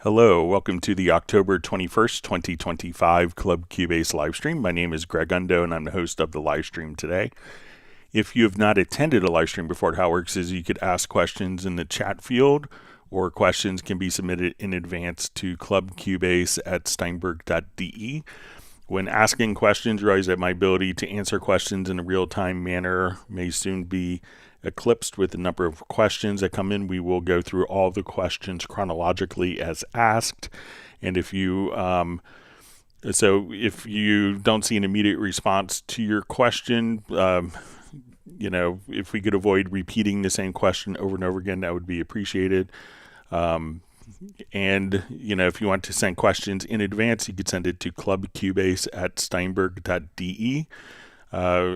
Hello, welcome to the October 21st, 2025 Club Cubase livestream. My name is Greg Undo and I'm the host of the livestream today. If you have not attended a livestream before, how it works is you could ask questions in the chat field, or questions can be submitted in advance to clubcubase@steinberg.de. When asking questions, realize that my ability to answer questions in a real-time manner may soon be eclipsed with the number of questions that come in. We will go through all the questions chronologically as asked, and if you don't see an immediate response to your question, if we could avoid repeating the same question over and over again, that would be appreciated. And if you want to send questions in advance, you could send it to clubcubase@steinberg.de.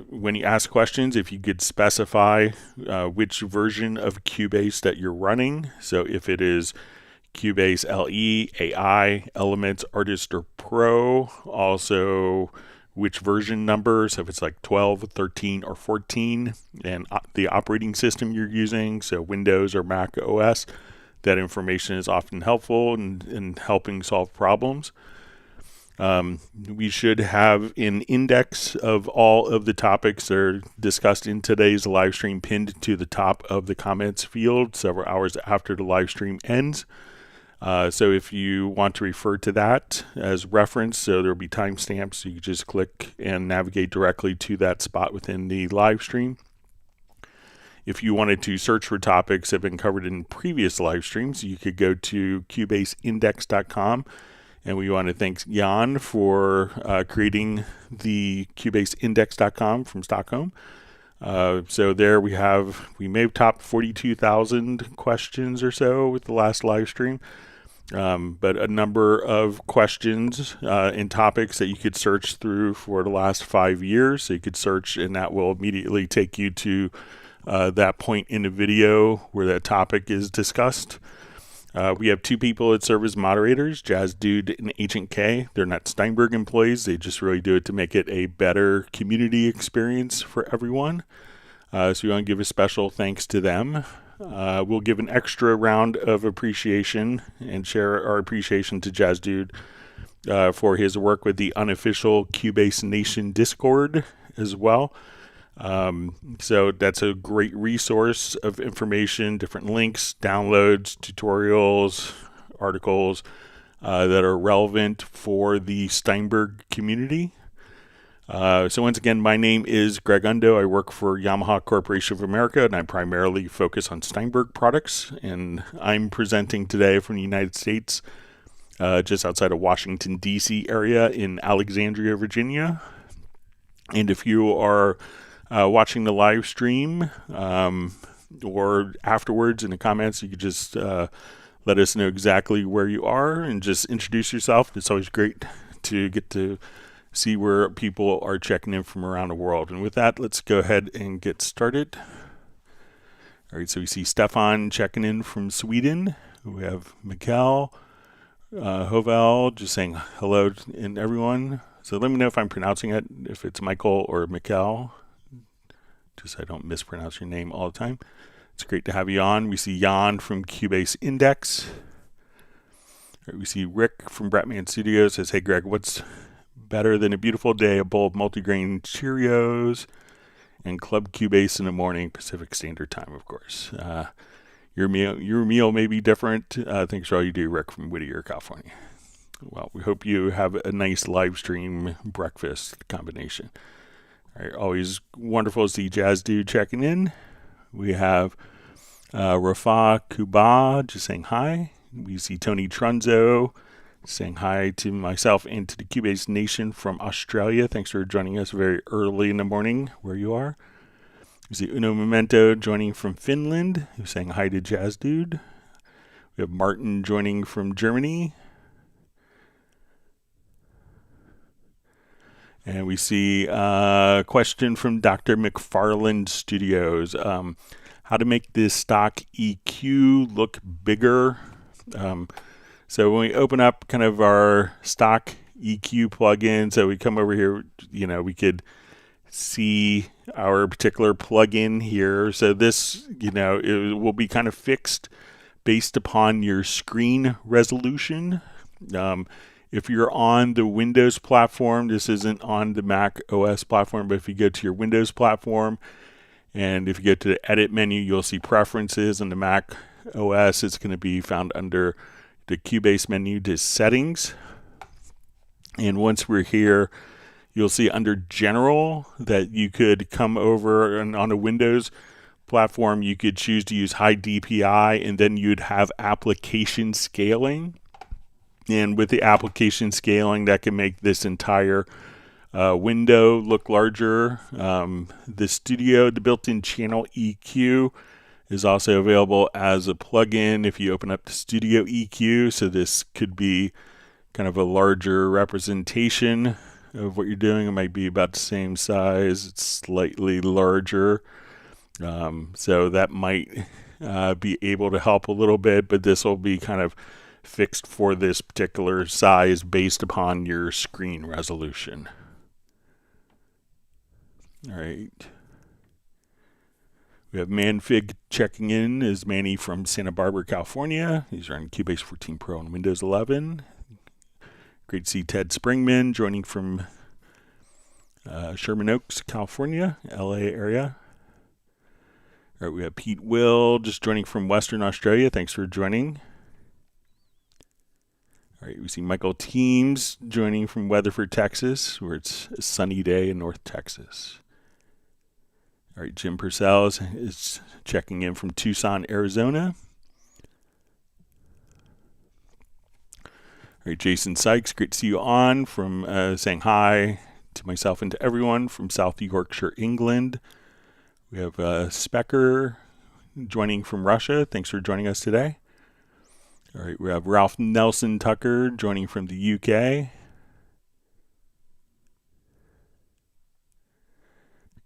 When you ask questions, if you could specify which version of Cubase that you're running. So if it is Cubase LE, AI, Elements, Artist, or Pro, also which version number, so if it's like 12, 13, or 14, and the operating system you're using, so Windows or Mac OS, that information is often helpful in helping solve problems. We should have an index of all of the topics that are discussed in today's live stream pinned to the top of the comments field several hours after the live stream ends. So if you want to refer to that as reference, so there will be timestamps, so you can just click and navigate directly to that spot within the live stream. If you wanted to search for topics that have been covered in previous live streams, you could go to cubaseindex.com. And we want to thank Jan for creating the cubaseindex.com from Stockholm. So there we may have topped 42,000 questions or so with the last live stream. But a number of questions and topics that you could search through for the last 5 years. So you could search, and that will immediately take you to that point in the video where that topic is discussed. We have two people that serve as moderators, Jazz Dude and Agent K. They're not Steinberg employees. They just really do it to make it a better community experience for everyone. So we want to give a special thanks to them. We'll give an extra round of appreciation and share our appreciation to Jazz Dude for his work with the unofficial Cubase Nation Discord as well. So that's a great resource of information, different links, downloads, tutorials, articles that are relevant for the Steinberg community. So once again, my name is Greg Undo. I work for Yamaha Corporation of America, and I primarily focus on Steinberg products. And I'm presenting today from the United States, just outside of Washington, D.C. area in Alexandria, Virginia. And if you are watching the live stream or afterwards in the comments, you could just let us know exactly where you are and just introduce yourself. It's always great to get to see where people are checking in from around the world. And with that, let's go ahead and get started. All right, so we see Stefan checking in from Sweden. We have Mikkel Hovel just saying hello and everyone. So let me know if I'm pronouncing it, if it's Michael or Mikkel, just so I don't mispronounce your name all the time. It's great to have you on. We see Jan from Cubase Index. We see Rick from Bratman Studios says, hey Greg, what's better than a beautiful day, a bowl of multigrain Cheerios and Club Cubase in the morning, Pacific Standard Time, of course. Your meal may be different. Thanks for all you do, Rick from Whittier, California. Well, we hope you have a nice live stream breakfast combination. All right, always wonderful to see Jazz Dude checking in. We have Rafa Kuba just saying hi. We see Tony Trunzo saying hi to myself and to the Cubase Nation from Australia. Thanks for joining us very early in the morning where you are. We see Uno Memento joining from Finland, who's saying hi to Jazz Dude. We have Martin joining from Germany. And we see a question from Dr. McFarland Studios. How to make this stock EQ look bigger. So when we open up kind of our stock EQ plugin, so we come over here, we could see our particular plugin here. So this, it will be kind of fixed based upon your screen resolution. If you're on the Windows platform, this isn't on the Mac OS platform, but if you go to your Windows platform, and if you go to the edit menu, you'll see preferences. On the Mac OS, it's going to be found under the Cubase menu to settings. And once we're here, you'll see under general that you could come over, and on a Windows platform, you could choose to use high DPI, and then you'd have application scaling. And with the application scaling, that can make this entire window look larger. The built-in channel EQ is also available as a plugin if you open up the Studio EQ. So this could be kind of a larger representation of what you're doing. It might be about the same size. It's slightly larger. So that might be able to help a little bit, but this will be kind of fixed for this particular size based upon your screen resolution. All right. We have Manfig checking in as Manny from Santa Barbara, California. He's running Cubase 14 Pro on Windows 11. Great to see Ted Springman joining from Sherman Oaks, California, LA area. All right, we have Pete Will just joining from Western Australia. Thanks for joining. All right, we see Michael Teams joining from Weatherford, Texas, where it's a sunny day in North Texas. All right, Jim Purcell is checking in from Tucson, Arizona. All right, Jason Sykes, great to see you on from saying hi to myself and to everyone from South Yorkshire, England. We have Specker joining from Russia. Thanks for joining us today. All right, we have Ralph Nelson Tucker joining from the UK.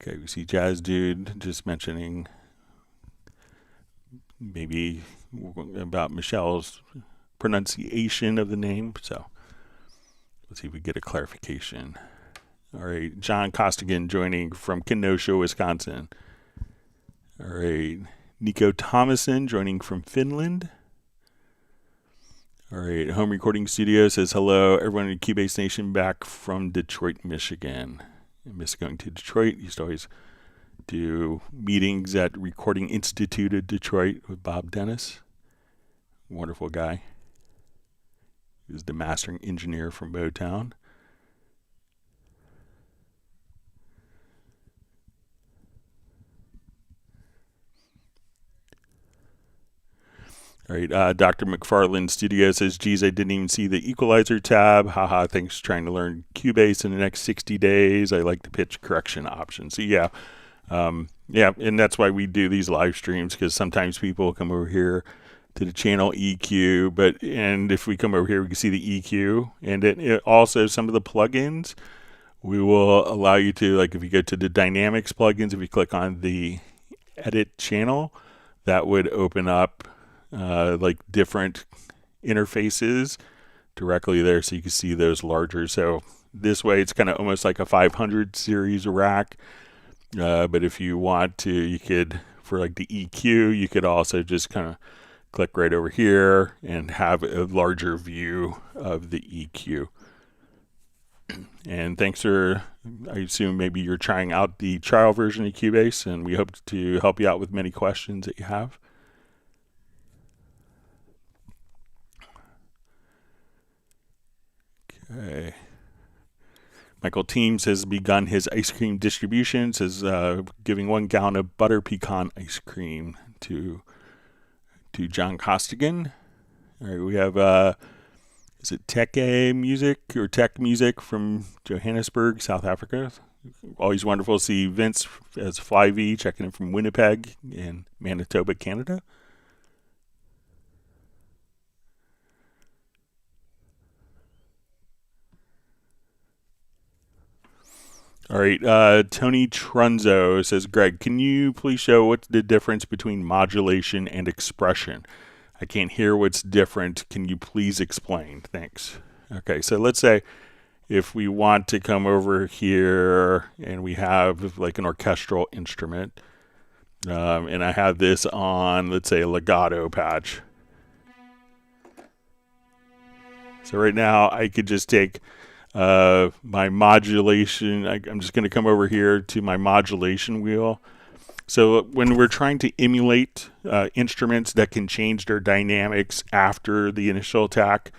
Okay, we see Jazz Dude just mentioning maybe about Michelle's pronunciation of the name. So let's see if we get a clarification. All right, John Costigan joining from Kenosha, Wisconsin. All right, Nico Thomason joining from Finland. All right, Home Recording Studio says hello, everyone in Cubase Nation back from Detroit, Michigan. I miss going to Detroit. Used to always do meetings at Recording Institute of Detroit with Bob Dennis. Wonderful guy. He was the mastering engineer from Motown. All right, Dr. McFarland Studio says, geez, I didn't even see the equalizer tab. Haha, thanks for trying to learn Cubase in the next 60 days. I like to pitch correction options. So yeah, and that's why we do these live streams, because sometimes people come over here to the channel EQ, and if we come over here, we can see the EQ. And it also, some of the plugins, we will allow you to, like if you go to the Dynamics plugins, if you click on the edit channel, that would open up like different interfaces directly there, so you can see those larger. So this way it's kind of almost like a 500 series rack, but if you want to, you could, for like the EQ, you could also just kind of click right over here and have a larger view of the EQ. And thanks for, I assume maybe you're trying out the trial version of Cubase, and we hope to help you out with many questions that you have. Okay. Michael Teams has begun his ice cream distribution, says giving 1 gallon of butter pecan ice cream to John Costigan. All right, we have, is it Tech Music or Tech Music from Johannesburg, South Africa. Always wonderful to see Vince as Fly-V checking in from Winnipeg in Manitoba, Canada. All right, Tony Trunzo says, Greg, can you please show what's the difference between modulation and expression? I can't hear what's different. Can you please explain? Thanks. Okay, so let's say if we want to come over here and we have like an orchestral instrument, and I have this on, let's say, a legato patch. So right now I could just take my modulation. I'm just going to come over here to my modulation wheel. So when we're trying to emulate instruments that can change their dynamics after the initial attack,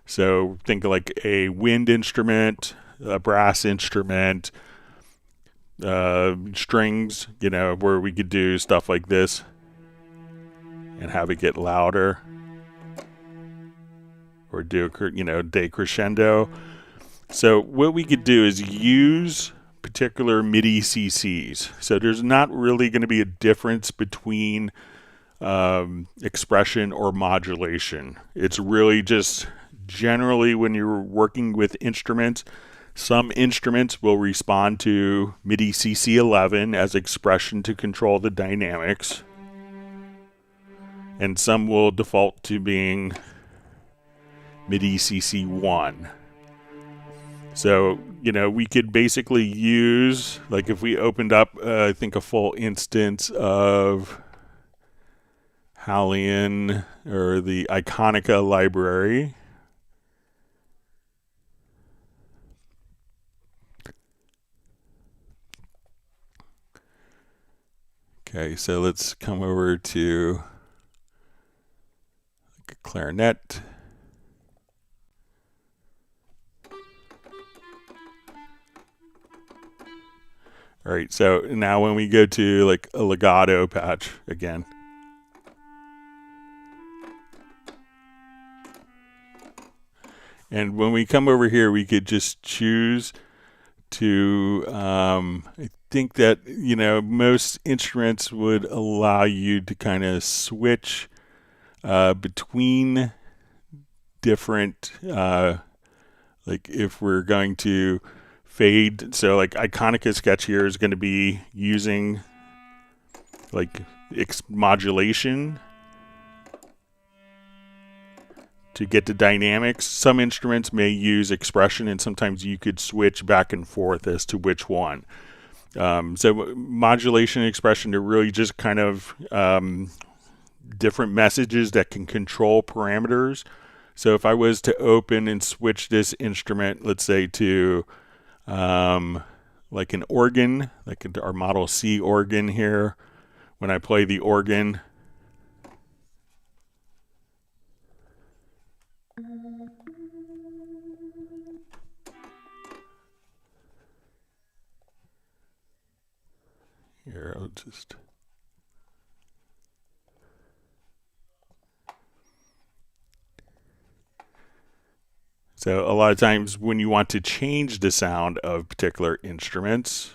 so think of like a wind instrument, a brass instrument, strings, you know, where we could do stuff like this and have it get louder, or do, you know, decrescendo. So what we could do is use particular MIDI CCs. So there's not really going to be a difference between expression or modulation. It's really just generally when you're working with instruments, some instruments will respond to MIDI CC 11 as expression to control the dynamics, and some will default to being MIDI CC 1. So, you know, we could basically use, like if we opened up, I think a full instance of Halion or the Iconica library. Okay, so let's come over to like a clarinet. All right, so now when we go to like a legato patch again, and when we come over here, we could just choose to, I think that, you know, most instruments would allow you to kind of switch between different, like if we're going to fade, so like Iconica sketch here is going to be using like modulation to get the dynamics. Some instruments may use expression, and sometimes you could switch back and forth as to which one. So modulation and expression are really just kind of different messages that can control parameters. So if I was to open and switch this instrument, let's say to like an organ, like our Model C organ here, when I play the organ, here I'll just, so a lot of times when you want to change the sound of particular instruments,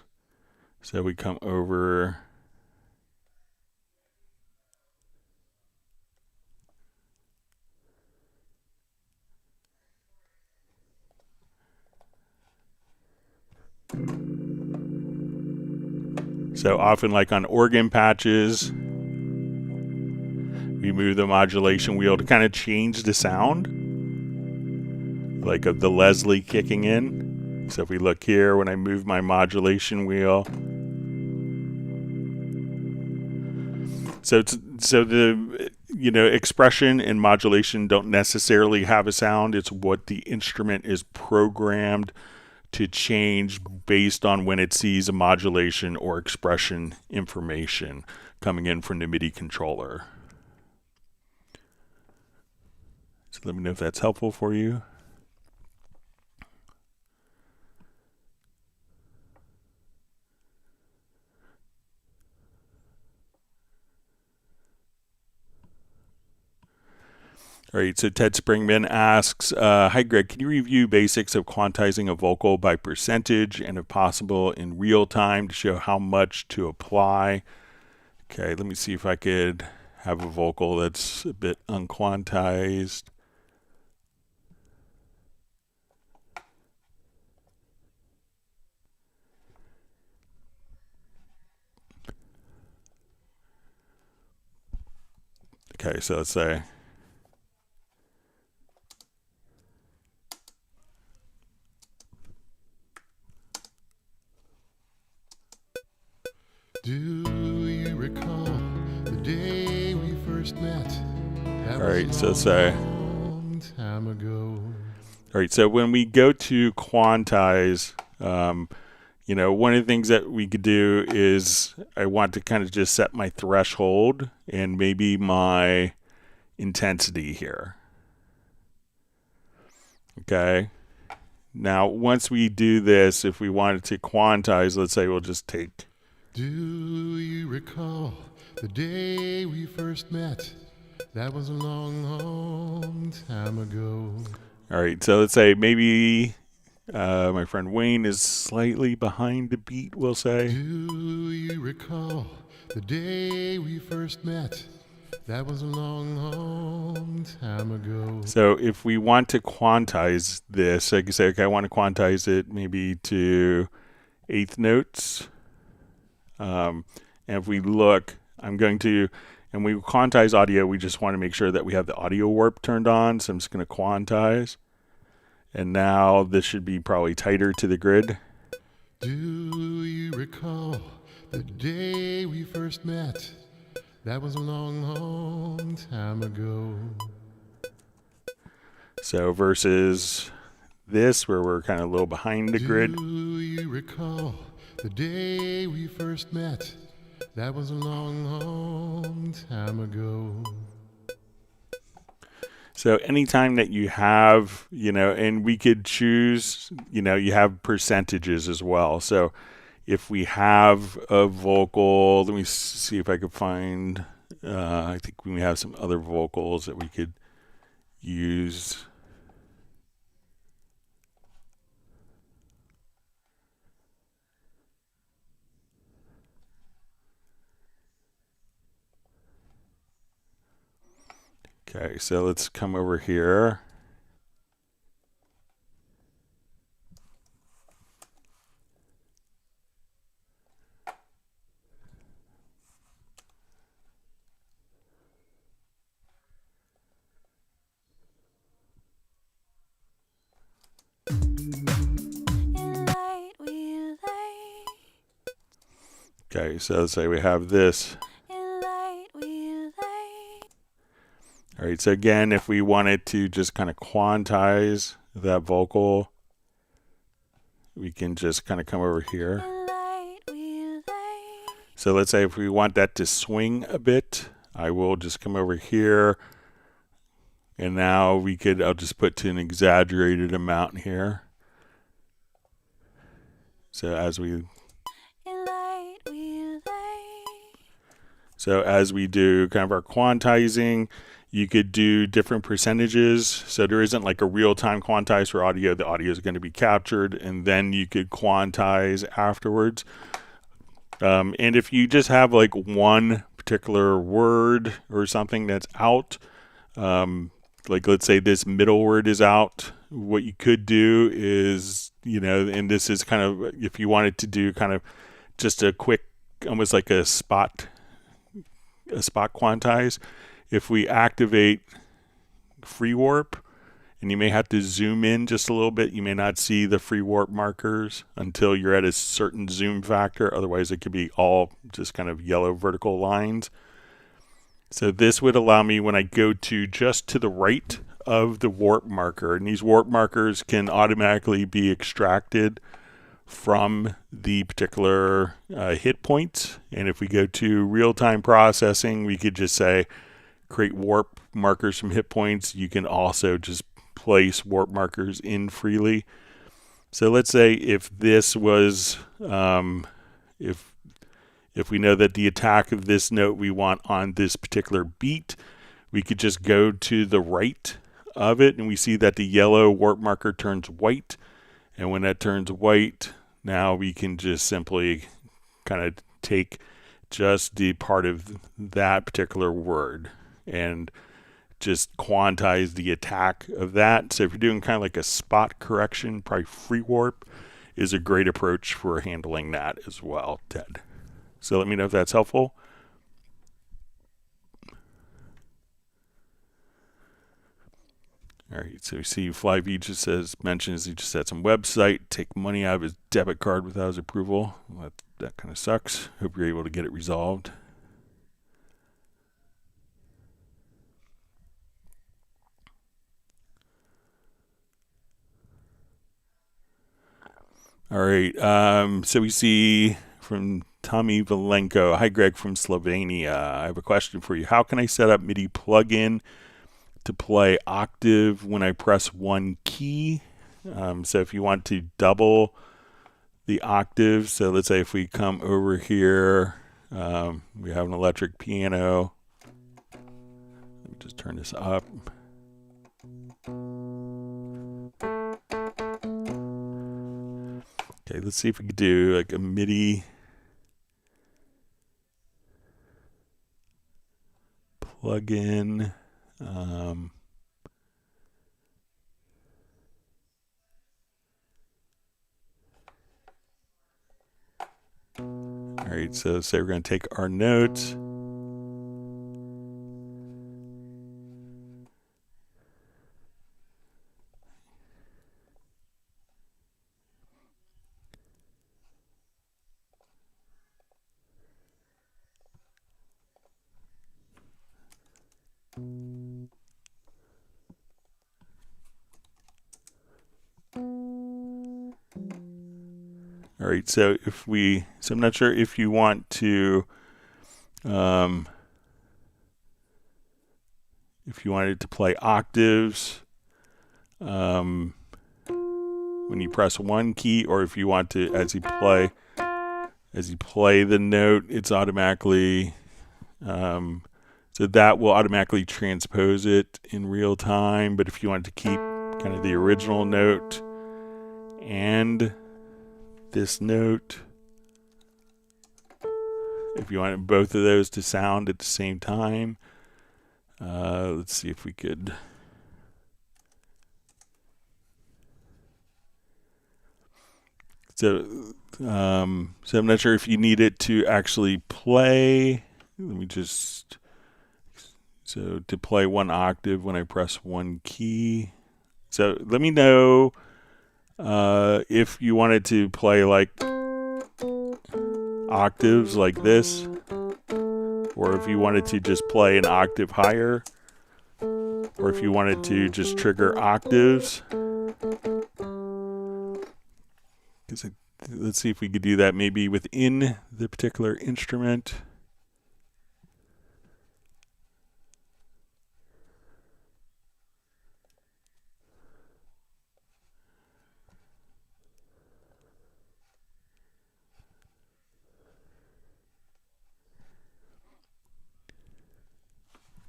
so we come over, so often like on organ patches, we move the modulation wheel to kind of change the sound, like of the Leslie kicking in. So if we look here, when I move my modulation wheel, so the, you know, expression and modulation don't necessarily have a sound. It's what the instrument is programmed to change based on when it sees a modulation or expression information coming in from the MIDI controller. So let me know if that's helpful for you. All right, so Ted Springman asks, hi Greg, can you review basics of quantizing a vocal by percentage and if possible in real time to show how much to apply? Okay, let me see if I could have a vocal that's a bit unquantized. Okay, so let's say, do you recall the day we first met? all right, so say, long time ago. All right, so when we go to quantize, you know, one of the things that we could do is I want to kind of just set my threshold and maybe my intensity here. Okay. Now, once we do this, if we wanted to quantize, let's say we'll just take. Do you recall the day we first met? That was a long, long time ago. All right, so let's say maybe my friend Wayne is slightly behind the beat, we'll say. Do you recall the day we first met? That was a long, long time ago. So if we want to quantize this, I can say, okay, I want to quantize it maybe to eighth notes. And if we look, I'm going to, and we quantize audio, we just want to make sure that we have the audio warp turned on. So I'm just going to quantize. And now this should be probably tighter to the grid. Do you recall the day we first met? That was a long, long time ago. So versus this, where we're kind of a little behind the grid. Do you recall the day we first met? That was a long, long time ago. So anytime that you have, you know, and we could choose, you know, you have percentages as well. So if we have a vocal, let me see if I could find, I think we have some other vocals that we could use. Okay, so let's come over here. Okay, so let's say we have this. All right, so again, if we wanted to just kind of quantize that vocal, we can just kind of come over here. So let's say if we want that to swing a bit, I will just come over here. And now we could, I'll just put to an exaggerated amount here. So as we do kind of our quantizing, you could do different percentages. So there isn't like a real-time quantize for audio. The audio is going to be captured, and then you could quantize afterwards. And if you just have like one particular word or something that's out, like let's say this middle word is out, what you could do is, you know, and this is kind of, if you wanted to do kind of just a quick, almost like a spot quantize, if we activate free warp, and you may have to zoom in just a little bit, you may not see the free warp markers until you're at a certain zoom factor. Otherwise it could be all just kind of yellow vertical lines. So this would allow me, when I go to just to the right of the warp marker, and these warp markers can automatically be extracted from the particular hit points. And if we go to real-time processing, we could just say create warp markers from hit points. You can also just place warp markers in freely. So let's say if this was, if we know that the attack of this note we want on this particular beat, we could just go to the right of it, and we see that the yellow warp marker turns white. And when that turns white, now we can just simply kind of take just the part of that particular word and just quantize the attack of that. So if you're doing kind of like a spot correction, probably free warp is a great approach for handling that as well, Ted. So let me know if that's helpful. All right, so we see Flyv just mentions he just had some website take money out of his debit card without his approval. Well, that kind of sucks. Hope you're able to get it resolved. All right. So we see from Tommy Valenko. Hi, Greg from Slovenia. I have a question for you. How can I set up MIDI plugin to play octave when I press one key? So if you want to double the octave, so let's say if we come over here, we have an electric piano. Let me just turn this up. Okay, let's see if we could do like a MIDI plugin. All right, so say we're going to take our notes. All right, so I'm not sure if you want to, if you wanted to play octaves when you press one key, or if you want to, as you play the note, it's automatically, so that will automatically transpose it in real time. But if you want to keep kind of the original note and this note, if you want both of those to sound at the same time, let's see if we could. So I'm not sure if you need it to actually play. Let me just, so to play one octave when I press one key. So let me know if you wanted to play like octaves like this, or if you wanted to just play an octave higher, or if you wanted to just trigger octaves. Let's see if we could do that maybe within the particular instrument.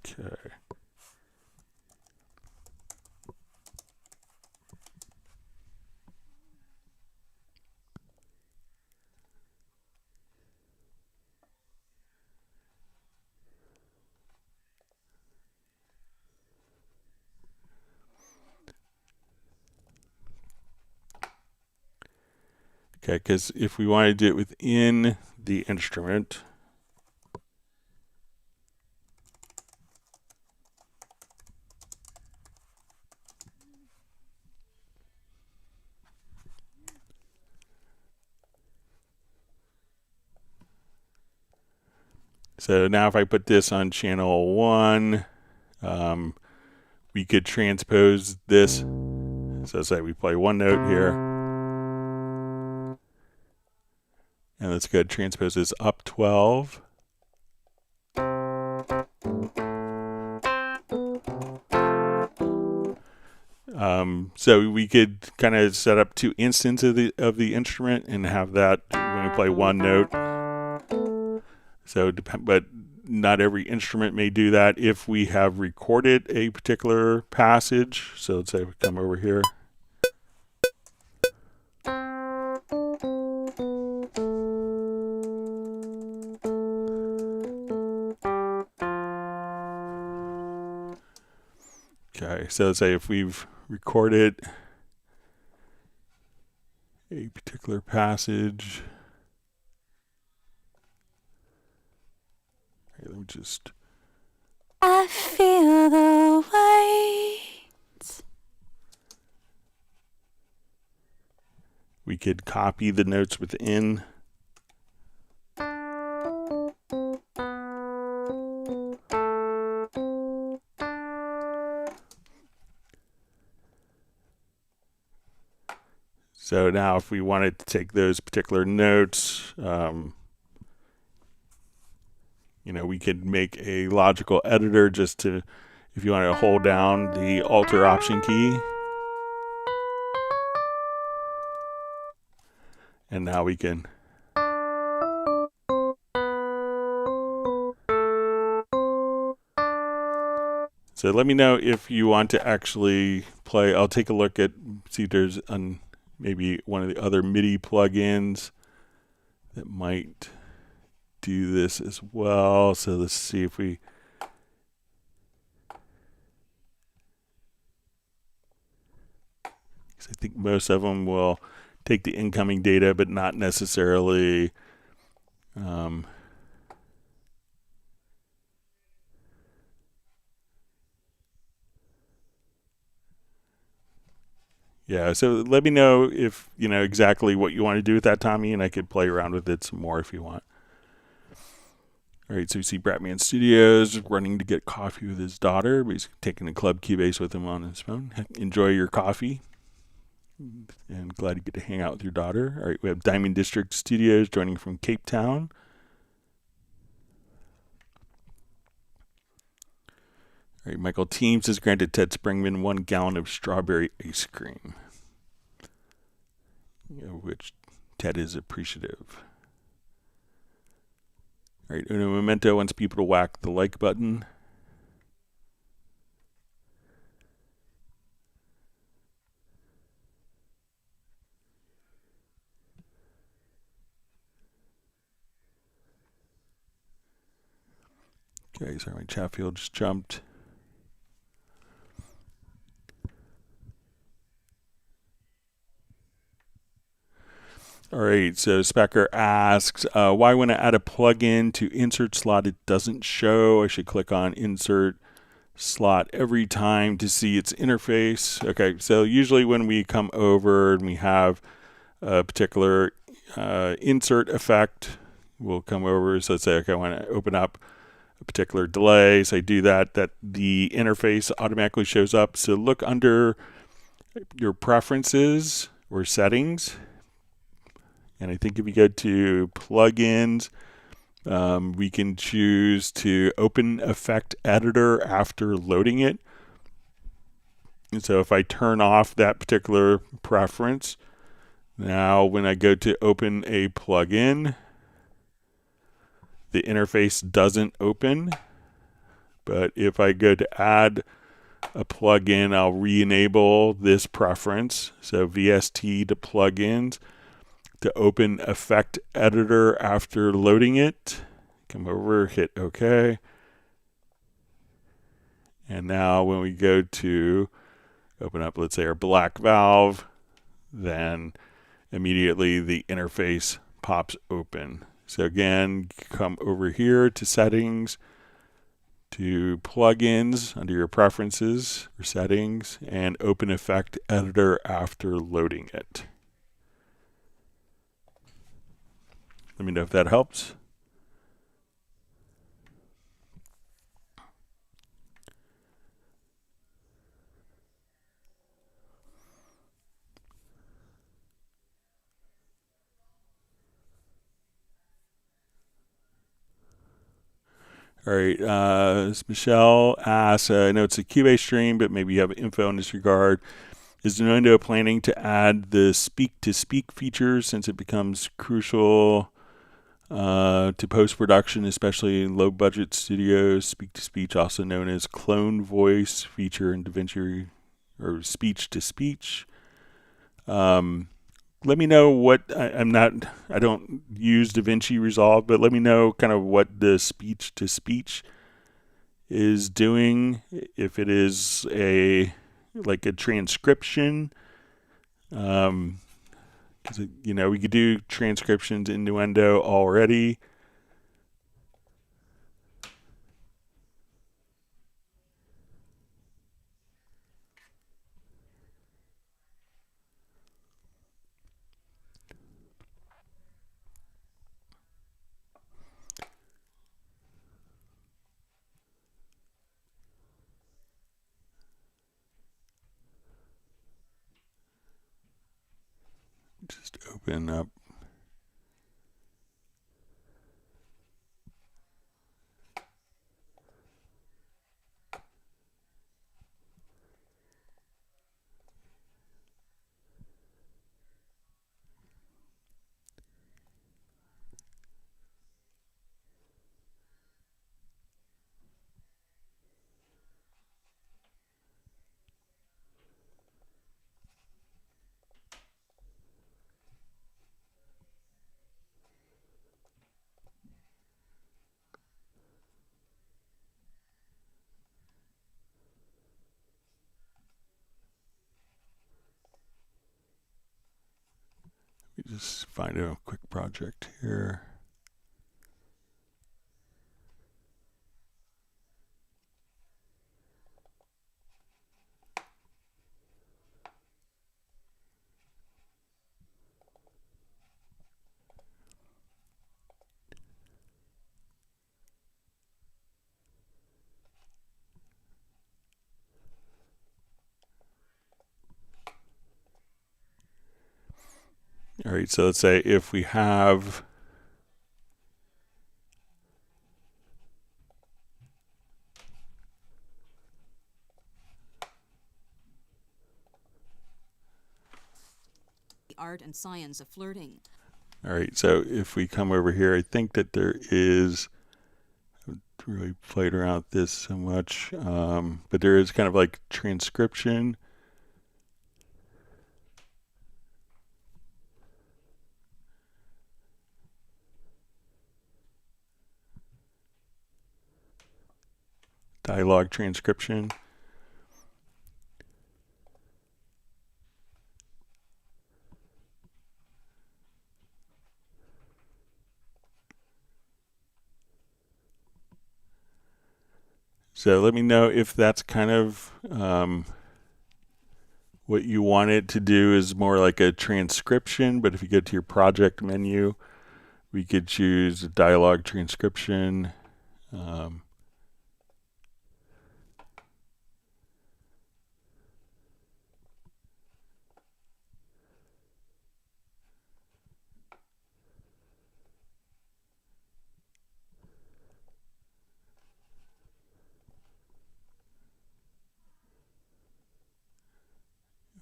Okay. Okay, because if we want to do it within the instrument, so now if I put this on channel 1, we could transpose this. So say we play one note here, and let's go transpose this up 12. So we could kind of set up 2 instances of the instrument and have that when we play one note. So, but not every instrument may do that if we have recorded a particular passage. So let's say we come over here. Okay, so let's say if we've recorded a particular passage. Okay, let me just. I feel the weight. We could copy the notes within. So now if we wanted to take those particular notes, we could make a logical editor just to, if you want to hold down the Alter Option key. And now we can so let me know if you want to actually play. I'll take a look at, see if there's maybe one of the other MIDI plugins that might do this as well. So let's see if we, because I think most of them will take the incoming data, but not necessarily yeah, so let me know if exactly what you want to do with that, Tommy, and I could play around with it some more if you want. All right, so we see Bratman Studios running to get coffee with his daughter, but he's taking the Club Cubase with him on his phone. Enjoy your coffee, and glad you get to hang out with your daughter. All right, we have Diamond District Studios joining from Cape Town. All right, Michael Teams has granted Ted Springman 1 gallon of strawberry ice cream, which Ted is appreciative. All right, Uno Memento wants people to whack the like button. Okay, sorry, my chat field just jumped. All right, so Specker asks, why when I add a plugin to insert slot, it doesn't show? I should click on insert slot every time to see its interface. Okay, so usually when we come over and we have a particular insert effect, we'll come over. So let's say, okay, I want to open up a particular delay. So I do that the interface automatically shows up. So look under your preferences or settings. And I think if you go to plugins, we can choose to open effect editor after loading it. And so if I turn off that particular preference, now when I go to open a plugin, the interface doesn't open. But if I go to add a plugin, I'll re-enable this preference. So VST to plugins. To open effect editor after loading it, come over, hit OK. And now when we go to open up, let's say, our black valve, then immediately the interface pops open. So again, come over here to settings, to plugins under your preferences or settings, and open effect editor after loading it. Let me know if that helps. All right, Michelle asks, I know it's a Cubase stream, but maybe you have info in this regard. Is Nuendo planning to add the speak-to-speak features since it becomes crucial to post-production, especially in low-budget studios? Speak-to-speech, also known as clone voice feature in DaVinci, or speech-to-speech. Let me know what, I don't use DaVinci Resolve, but let me know kind of what the speech-to-speech is doing, if it is like a transcription. Because we could do transcriptions in Nuendo already. Just open up. Just find a quick project here. All right, so let's say if we have The art and science of flirting. all right, so if we come over here, I think that there is, I haven't really played around with this so much, but there is kind of like transcription. Dialogue transcription. So let me know if that's kind of what you want it to do is more like a transcription, but if you go to your project menu, we could choose dialogue transcription.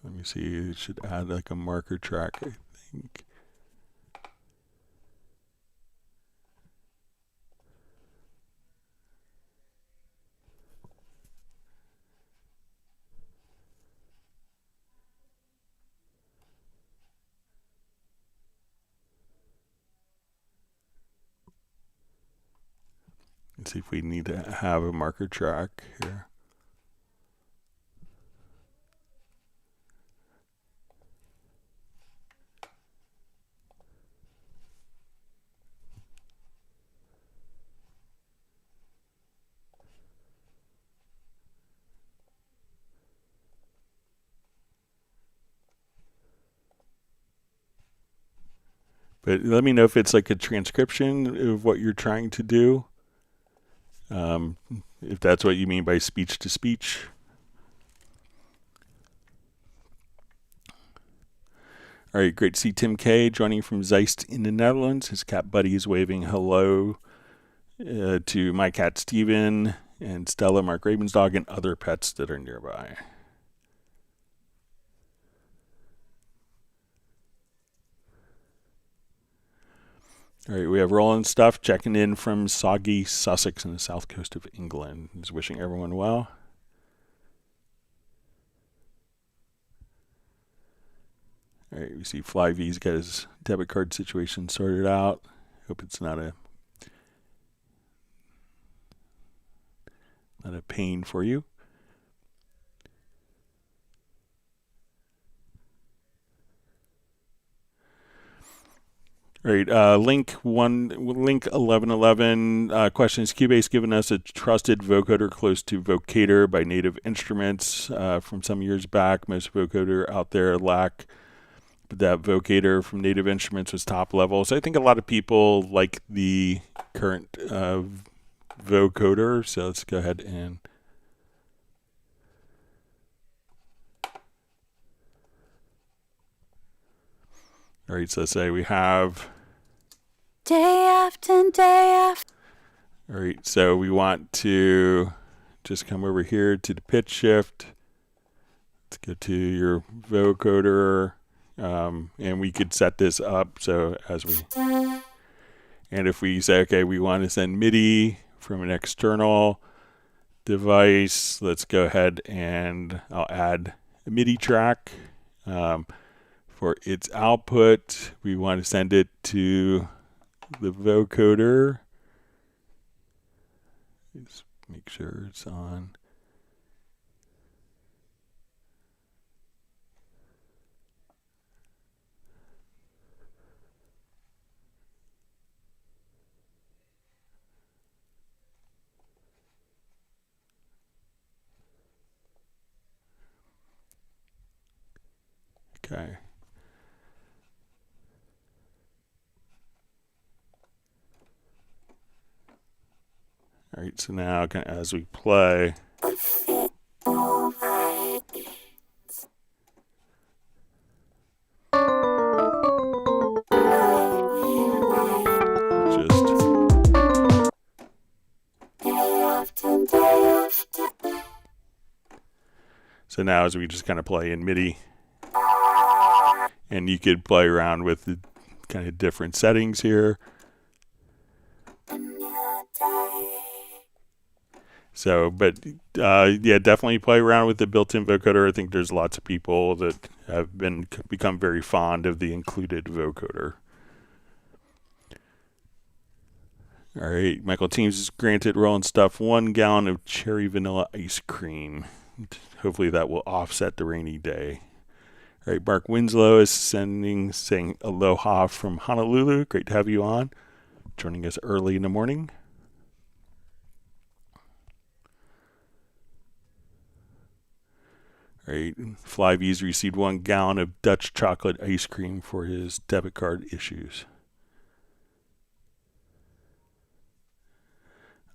Let me see, it should add like a marker track, I think. Let's see if we need to have a marker track here. But let me know if it's like a transcription of what you're trying to do. If that's what you mean by speech to speech. All right, great to see Tim K joining from Zeist in the Netherlands. His cat buddy is waving hello to my cat Steven and Stella, Mark Raven's dog, and other pets that are nearby. All right, we have Roland Stuff checking in from soggy Sussex in the south coast of England. He's wishing everyone well. All right, we see Fly V's got his debit card situation sorted out. Hope it's not a pain for you. All right, link 1111 questions. Cubase given us a trusted vocoder close to vocator by Native Instruments from some years back. Most vocoder out there lack, but that vocator from Native Instruments was top level. So I think a lot of people like the current vocoder. So let's go ahead and All right, so say we have day after day after. All right, so we want to just come over here to the pitch shift. Let's go to your vocoder, and we could set this up so as we, and if we say, okay, we want to send MIDI from an external device, let's go ahead and I'll add a MIDI track. For its output, we want to send it to the vocoder. Just make sure it's on. Okay. All right, so now as we play, just so now as we just kind of play in MIDI, and you could play around with the kind of different settings here. So, but yeah, definitely play around with the built-in vocoder. I think there's lots of people that have become very fond of the included vocoder. All right, Michael Teams is granted Rolling Stuff 1 gallon of cherry vanilla ice cream. Hopefully that will offset the rainy day. All right, Mark Winslow is saying aloha from Honolulu. Great to have you on, joining us early in the morning. All right, Flybees received 1 gallon of Dutch chocolate ice cream for his debit card issues.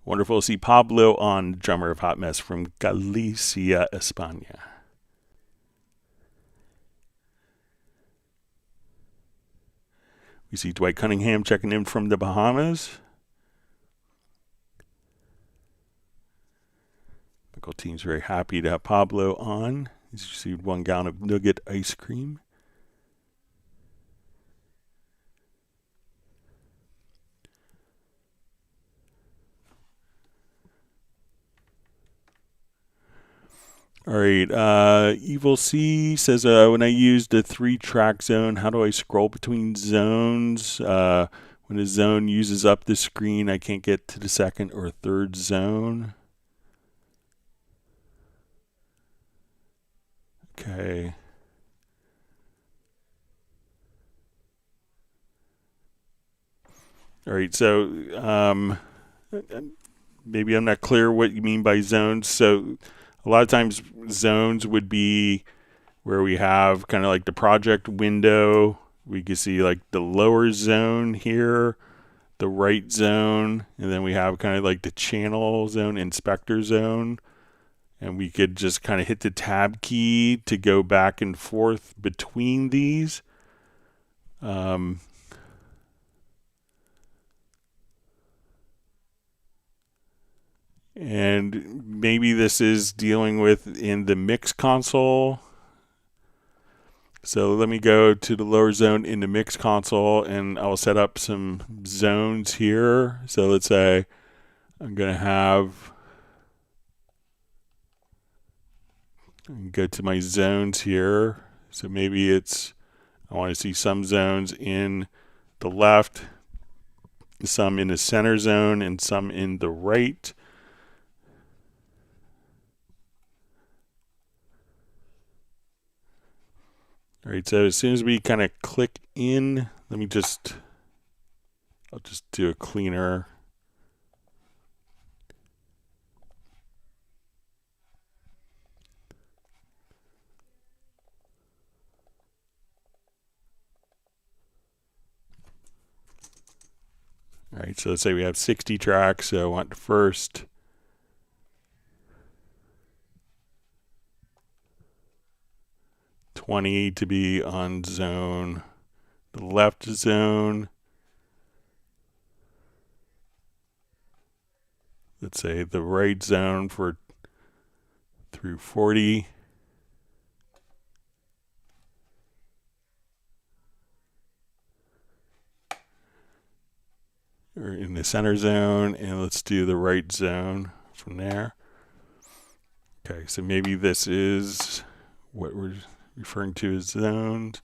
Wonderful to see Pablo on, drummer of Hot Mess from Galicia, España. We see Dwight Cunningham checking in from the Bahamas. Michael Team's very happy to have Pablo on. He's received 1 gallon of nougat ice cream. All right, Evil C says, when I use the 3-track zone, how do I scroll between zones? When a zone uses up the screen, I can't get to the second or third zone. Okay. All right, so maybe I'm not clear what you mean by zones. So a lot of times zones would be where we have kind of like the project window. We can see like the lower zone here, the right zone, and then we have kind of like the channel zone, inspector zone. And we could just kind of hit the tab key to go back and forth between these. And maybe this is dealing with in the MixConsole. So let me go to the lower zone in the MixConsole, and I'll set up some zones here. So let's say I'm going to have, go to my zones here. So maybe it's, I want to see some zones in the left, some in the center zone, and some in the right. All right, so as soon as we kind of click in, I'll just do a cleaner. All right, so let's say we have 60 tracks, so I want the first 20 to be on zone, the left zone. Let's say the right zone for through 40. Or in the center zone, and let's do the right zone from there. Okay, so maybe this is what we're referring to as zones.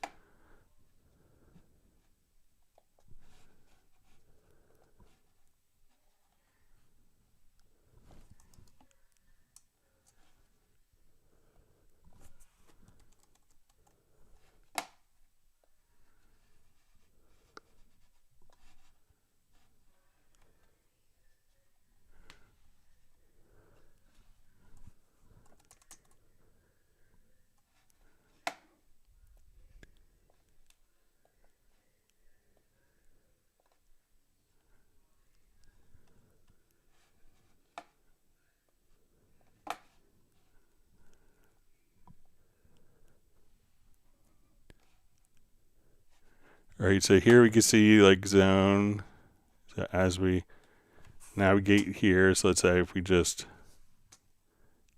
All right, so here we can see like zone. So as we navigate here, so let's say if we just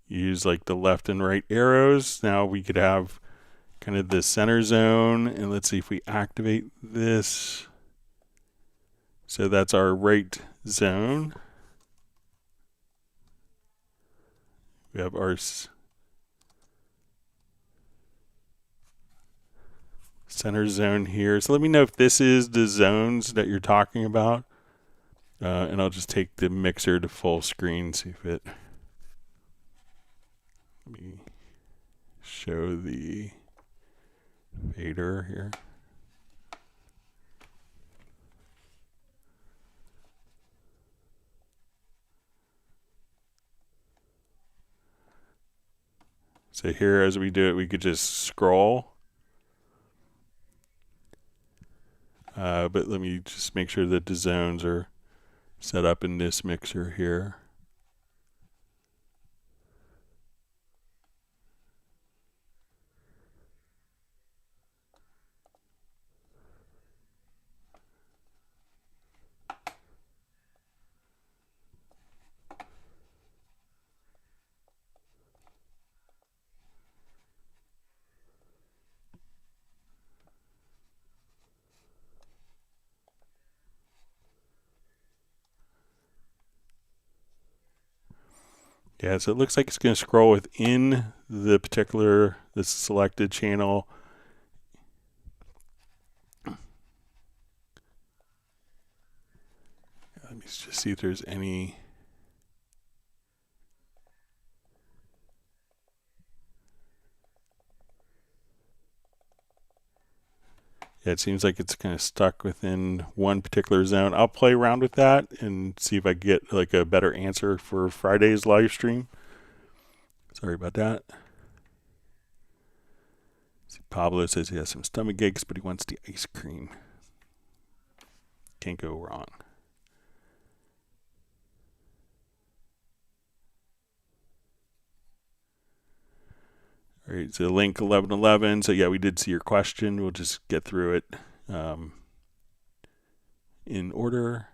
use like the left and right arrows, now we could have kind of the center zone. And let's see if we activate this. So that's our right zone. We have our center zone here. So let me know if this is the zones that you're talking about. And I'll just take the mixer to full screen, see if it, let me show the fader here. So here, as we do it, we could just scroll. But let me just make sure that the zones are set up in this mixer here. Yeah, so it looks like it's going to scroll within the particular, the selected channel. Let me just see if there's any. Yeah, it seems like it's kind of stuck within one particular zone. I'll play around with that and see if I get like a better answer for Friday's live stream. Sorry about that. See, Pablo says he has some stomach aches, but he wants the ice cream. Can't go wrong. All right, so link 1111. So yeah, we did see your question. We'll just get through it in order.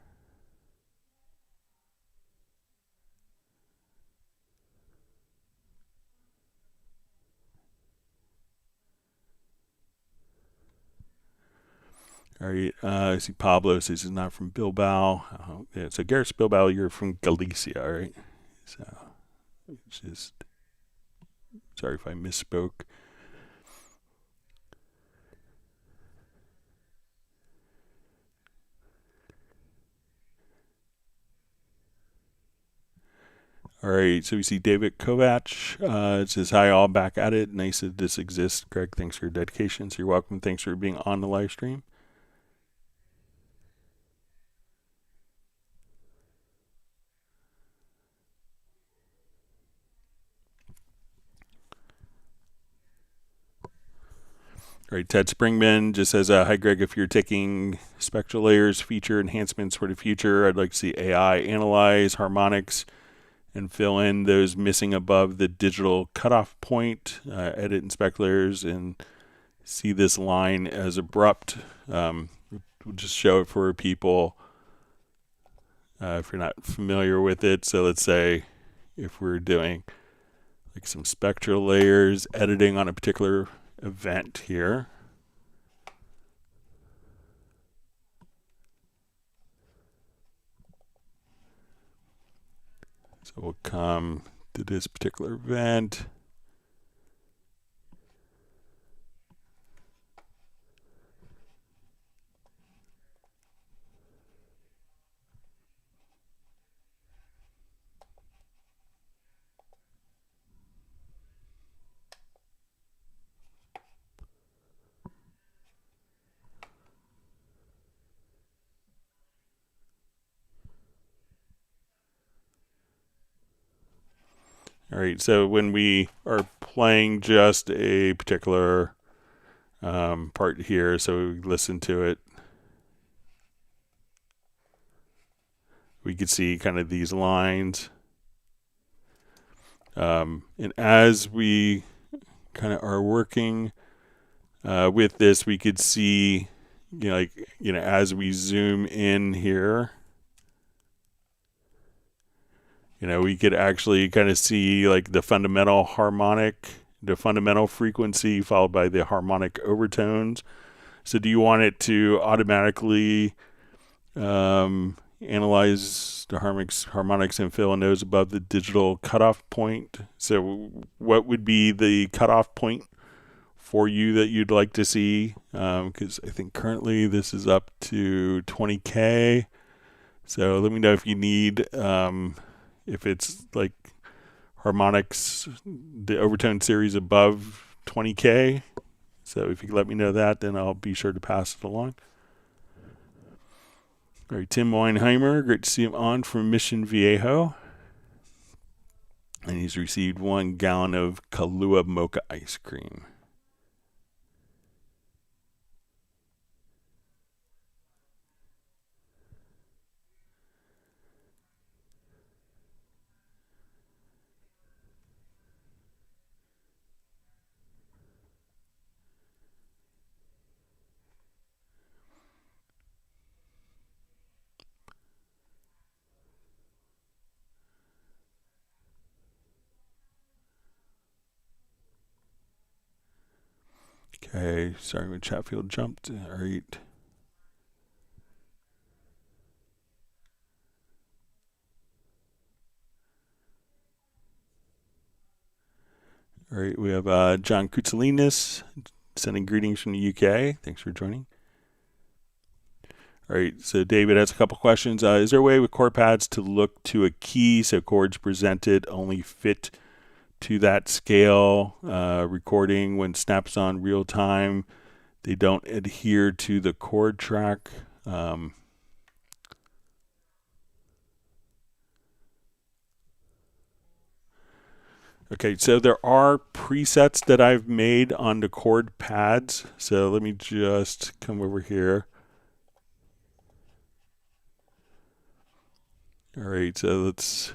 All right, I see Pablo says he's not from Bilbao. Yeah, so Gareth Bilbao, you're from Galicia, all right? So just sorry if I misspoke. All right, so we see David Kovac. It says, hi, all, back at it. Nice that this exists. Greg, thanks for your dedication. So you're welcome. Thanks for being on the live stream. All right, Ted Springman just says, hi, Greg, if you're taking spectral layers, feature enhancements for the future, I'd like to see AI analyze harmonics and fill in those missing above the digital cutoff point, edit and spec layers, and see this line as abrupt. We'll just show it for people if you're not familiar with it. So let's say if we're doing like some spectral layers, editing on a particular event here. So we'll come to this particular event. All right, so when we are playing just a particular part here, so we listen to it, we can see kind of these lines. And as we kind of are working with this, we could see, as we zoom in here, we could actually kind of see like the fundamental harmonic, the fundamental frequency followed by the harmonic overtones. So do you want it to automatically analyze the harmonics and fill in those above the digital cutoff point? So what would be the cutoff point for you that you'd like to see? Because I think currently this is up to 20K. So let me know if you need... if it's like harmonics, the overtone series above 20K. So if you could let me know that, then I'll be sure to pass it along. All right, Tim Weinheimer, great to see him on from Mission Viejo. And he's received 1 gallon of Kahlua mocha ice cream. Okay, sorry when Chatfield jumped. All right. All right, we have John Koutsalinas sending greetings from the UK. Thanks for joining. All right, so David has a couple questions. Is there a way with chord pads to look to a key so chords presented only fit to that scale? Recording when snaps on real time, they don't adhere to the chord track. Okay, so there are presets that I've made on the chord pads. So let me just come over here. All right, so let's...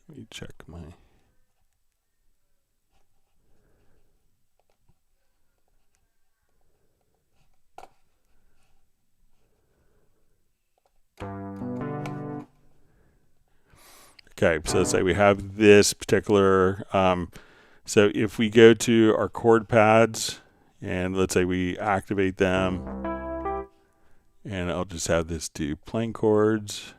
Let me check my... Okay, so let's say we have this particular, so if we go to our chord pads and let's say we activate them, and I'll just have this do playing chords.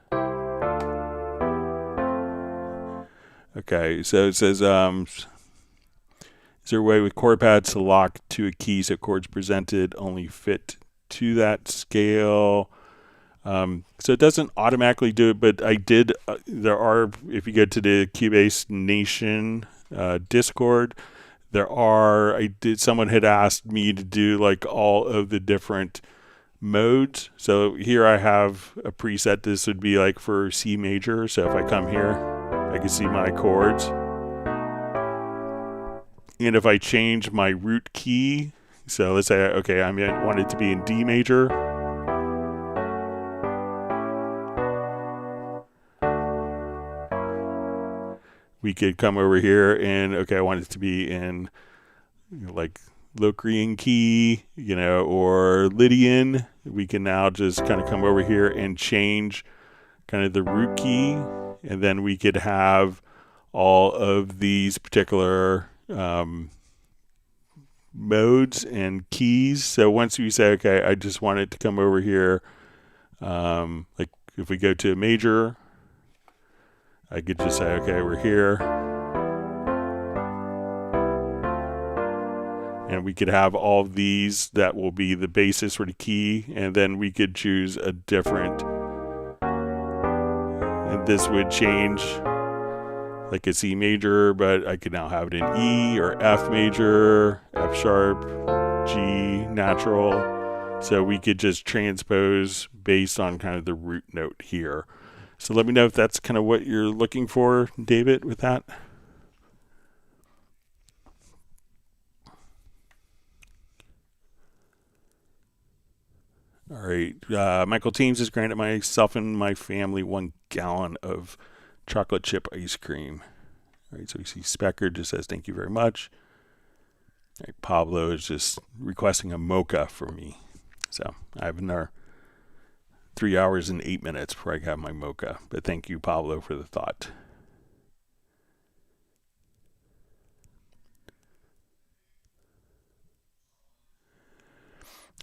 Okay, so it says, is there a way with chord pads to lock to a key so chords presented only fit to that scale? So it doesn't automatically do it, but I did, there are, if you go to the Cubase Nation Discord, someone had asked me to do like all of the different modes. So here I have a preset. This would be like for C major. So if I come here, I can see my chords. And if I change my root key, So let's say, okay, I want it to be in D major. We could come over here and, okay, I want it to be in like Locrian key, or Lydian. We can now just kind of come over here and change kind of the root key, and then we could have all of these particular modes and keys. So once we say, okay, I just want it to come over here, like if we go to a major, I could just say, okay, we're here. And we could have all of these that will be the basis for the key, and then we could choose a different, and this would change like a C major, but I could now have it in E or F major, F sharp, G natural. So we could just transpose based on kind of the root note here. So let me know if that's kind of what you're looking for, David, with that. All right, Michael Teams has granted myself and my family 1 gallon of chocolate chip ice cream. All right, so we see Specker just says thank you very much. All right, Pablo is just requesting a mocha for me. So I have another 3 hours and 8 minutes before I have my mocha. But thank you, Pablo, for the thought.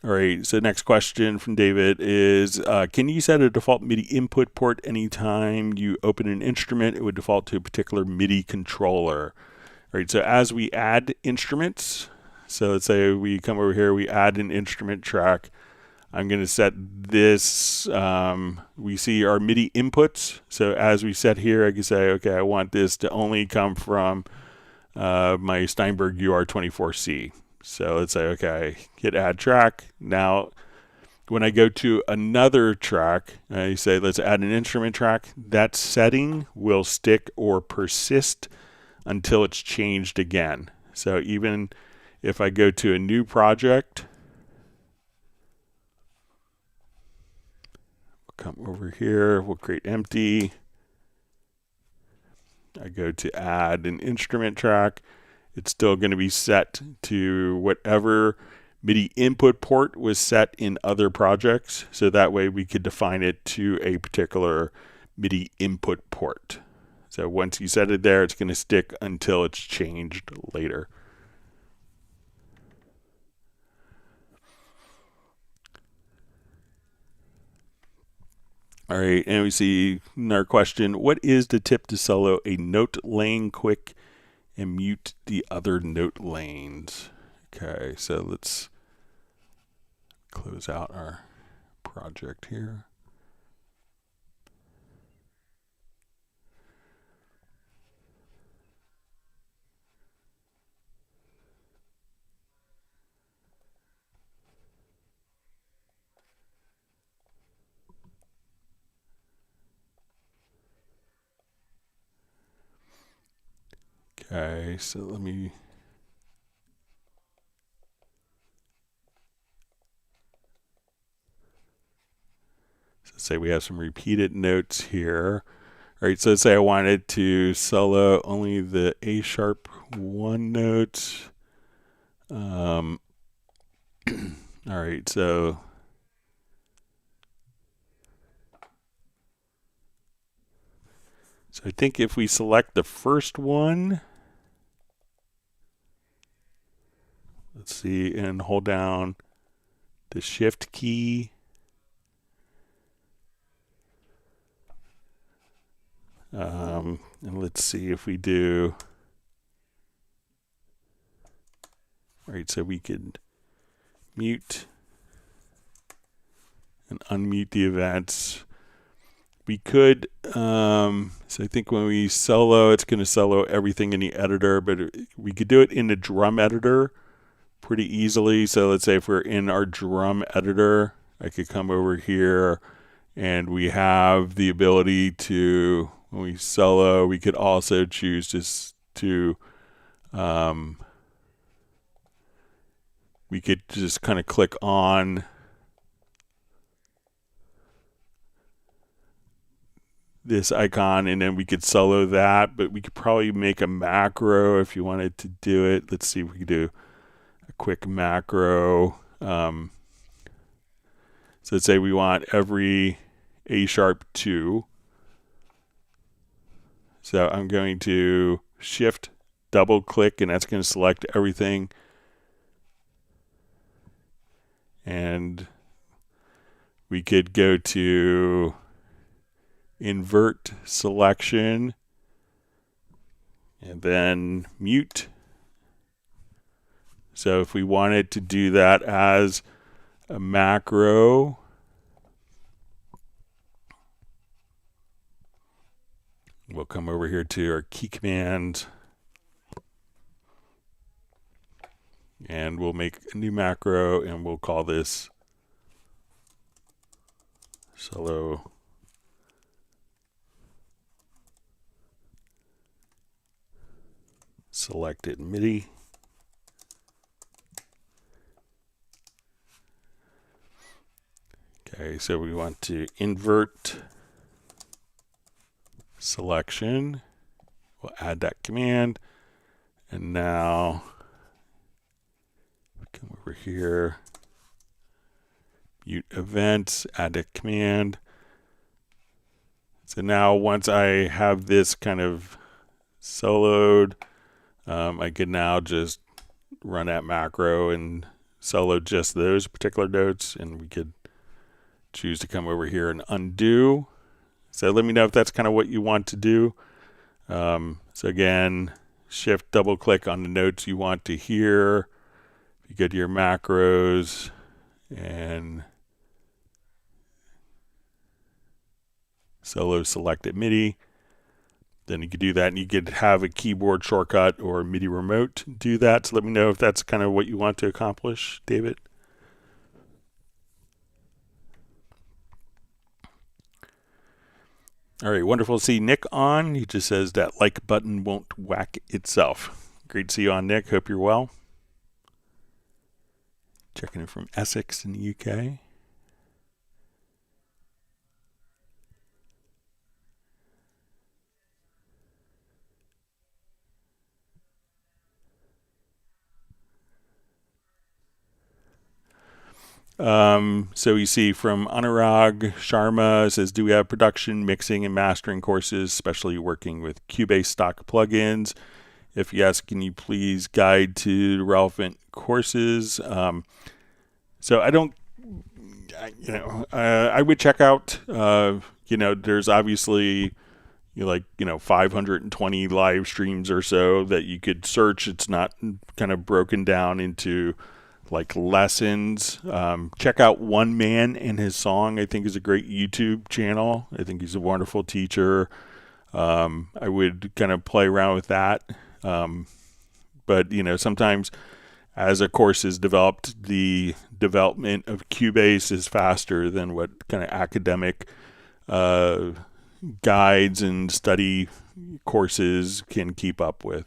All right, so next question from David is, can you set a default MIDI input port anytime you open an instrument? It would default to a particular MIDI controller. All right, so as we add instruments, so let's say we come over here, we add an instrument track. I'm going to set this, we see our MIDI inputs. So as we set here, I can say, okay, I want this to only come from my Steinberg UR24C. So let's say, okay, hit add track. Now, when I go to another track, I say, let's add an instrument track. That setting will stick or persist until it's changed again. So even if I go to a new project, we'll come over here, we'll create empty. I go to add an instrument track. It's still going to be set to whatever MIDI input port was set in other projects. So that way we could define it to a particular MIDI input port. So once you set it there, it's going to stick until it's changed later. All right, and we see another question. What is the tip to solo a note lane quick and mute the other note lanes? Okay, so let's close out our project here. Okay, so let me say we have some repeated notes here. All right, so let's say I wanted to solo only the A sharp 1 note. All right, so I think if we select the first one, let's see, and hold down the shift key. And let's see if we do. All right, so we could mute and unmute the events. We could, so I think when we solo, it's going to solo everything in the editor, but we could do it in the drum editor pretty easily. So let's say if we're in our drum editor, I could come over here and we have the ability to, when we solo, we could also choose just to we could just kind of click on this icon and then we could solo that, but we could probably make a macro if you wanted to do it. Let's see if we could do a quick macro. So let's say we want every A sharp 2. So I'm going to shift double click and that's going to select everything. And we could go to invert selection and then mute. So if we wanted to do that as a macro, we'll come over here to our key command and we'll make a new macro and we'll call this solo selected MIDI. Okay, so we want to invert selection. We'll add that command. And now we come over here, mute events, add a command. So now once I have this kind of soloed, I can now just run that macro and solo just those particular notes, and we could choose to come over here and undo. So let me know if that's kind of what you want to do. So again, shift double click on the notes you want to hear. You go to your macros and solo selected MIDI. Then you could do that and you could have a keyboard shortcut or MIDI remote do that. So let me know if that's kind of what you want to accomplish, David. All right, wonderful to see Nick on. He just says that like button won't whack itself. Great to see you on, Nick. Hope you're well. Checking in from Essex in the UK. So you see from Anurag Sharma says, do we have production, mixing, and mastering courses, especially working with Cubase stock plugins? If yes, can you please guide to the relevant courses? So I don't, I would check out, there's obviously 520 live streams or so that you could search. It's not kind of broken down into like lessons. Check out One Man and His Song, I think is a great YouTube channel. I think he's a wonderful teacher. I would kind of play around with that. But sometimes as a course is developed, the development of Cubase is faster than what kind of academic guides and study courses can keep up with.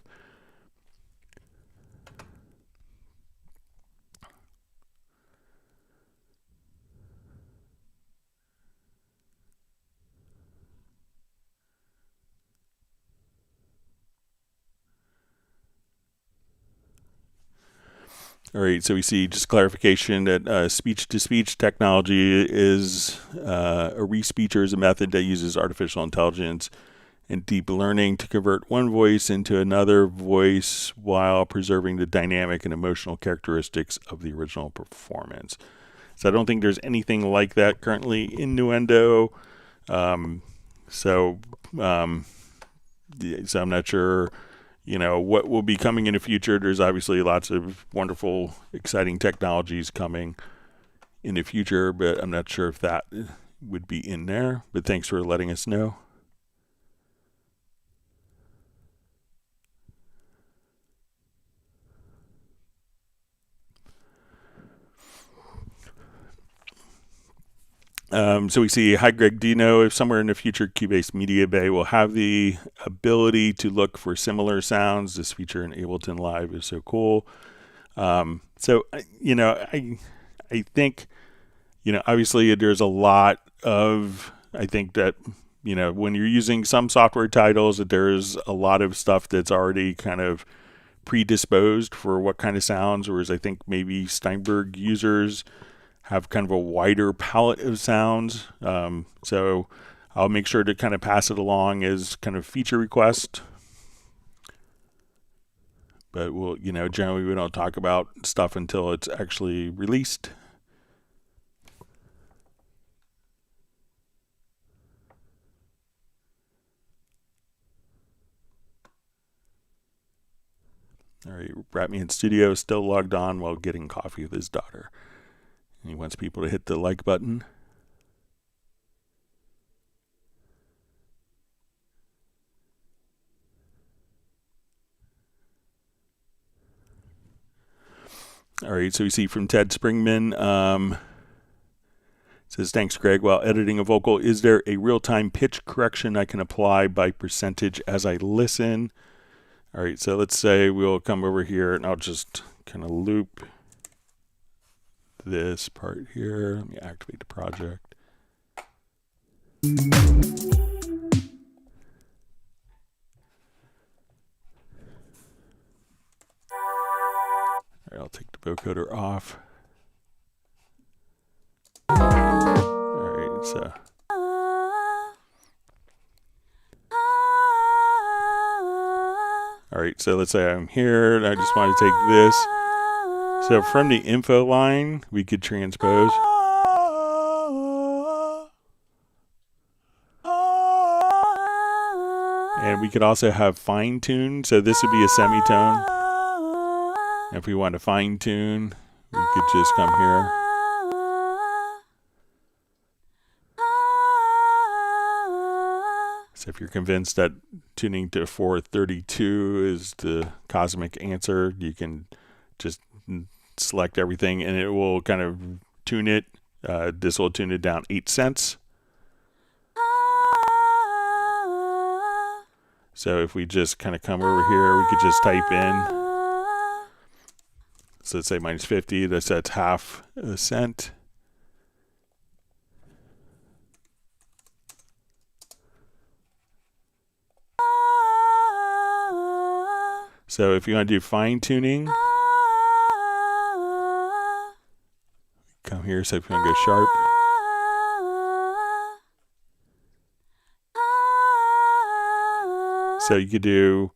All right, so we see just clarification that speech-to-speech technology is a re-speecher is a method that uses artificial intelligence and deep learning to convert one voice into another voice while preserving the dynamic and emotional characteristics of the original performance. So I don't think there's anything like that currently in Nuendo. So I'm not sure what will be coming in the future. There's obviously lots of wonderful, exciting technologies coming in the future, but I'm not sure if that would be in there. But thanks for letting us know. So we see, hi Greg, do you know if somewhere in the future Cubase MediaBay will have the ability to look for similar sounds? This feature in Ableton Live is so cool. So, I think, obviously there's a lot of, I think that, when you're using some software titles, that there's a lot of stuff that's already kind of predisposed for what kind of sounds, whereas I think maybe Steinberg users have kind of a wider palette of sounds. So I'll make sure to kind of pass it along as kind of feature request. But we'll, generally we don't talk about stuff until it's actually released. All right, Bratmy in studio still logged on while getting coffee with his daughter. And he wants people to hit the like button. All right, so we see from Ted Springman, says, thanks, Greg. While editing a vocal, is there a real-time pitch correction I can apply by percentage as I listen? All right, so let's say we'll come over here, and I'll just kind of loop this part here. Let me activate the project. All right, I'll take the vocoder off. All right, so. All right, so let's say I'm here, and I just want to take this. So from the info line, we could transpose. And we could also have fine tune. So this would be a semitone. If we want to fine tune, we could just come here. So if you're convinced that tuning to 432 is the cosmic answer, you can just select everything and it will kind of tune it. This will tune it down 8 cents. So if we just kind of come over here, we could just type in. So let's say minus 50, that's half a cent. So if you want to do fine tuning, come here. So if you want to go sharp, so you could do,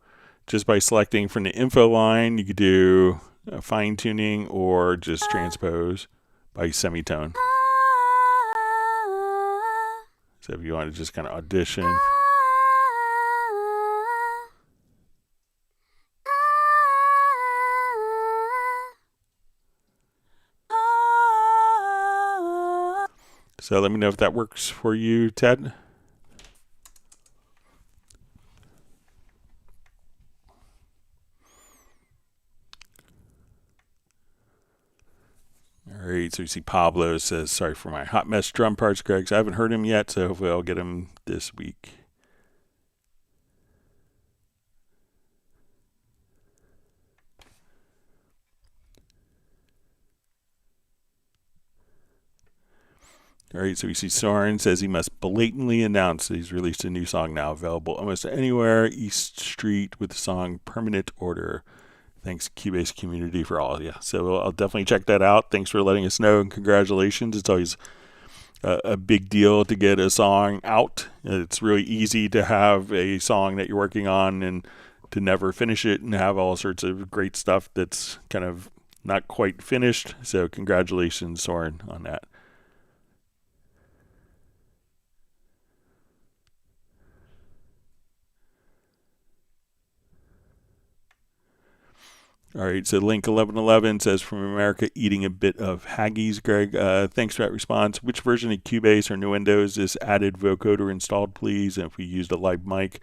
just by selecting from the info line, you could do fine tuning or just transpose by semitone. So if you want to just kind of audition. So let me know if that works for you, Ted. All right, so you see Pablo says, sorry for my hot mess drum parts, Greg. So I haven't heard him yet, so hopefully I'll get him this week. All right, so we see Soren says he must blatantly announce that he's released a new song now available almost anywhere, East Street, with the song Permanent Order. Thanks, Cubase community, for all. Yeah, so I'll definitely check that out. Thanks for letting us know, and congratulations. It's always a big deal to get a song out. It's really easy to have a song that you're working on and to never finish it and have all sorts of great stuff that's kind of not quite finished. So congratulations, Soren, on that. All right, so Link 1111 says, from America, eating a bit of Haggis. Greg, thanks for that response. Which version of Cubase or new Windows is added vocoder installed, please? And if we used a live mic,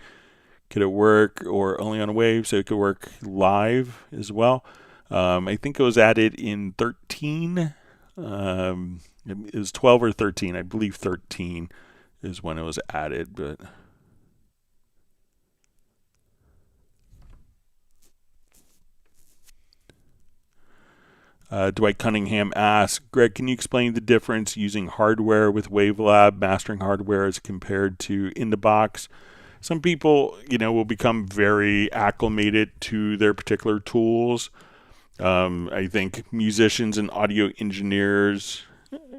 could it work or only on a wave? So it could work live as well. I think it was added in 13. It was 12 or 13. I believe 13 is when it was added, but... Dwight Cunningham asks, Greg, can you explain the difference using hardware with Wavelab mastering hardware as compared to in the box? Some people, will become very acclimated to their particular tools. I think musicians and audio engineers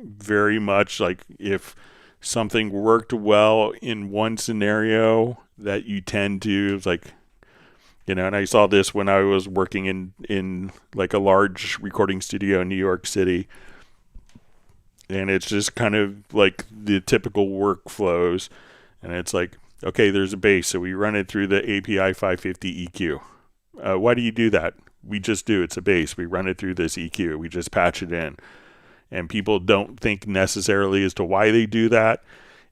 very much like if something worked well in one scenario that you tend to like, and I saw this when I was working in like a large recording studio in New York City. And it's just kind of like the typical workflows. And it's like, okay, there's a bass, so we run it through the API 550 EQ. Why do you do that? We just do. It's a bass. We run it through this EQ. We just patch it in. And people don't think necessarily as to why they do that.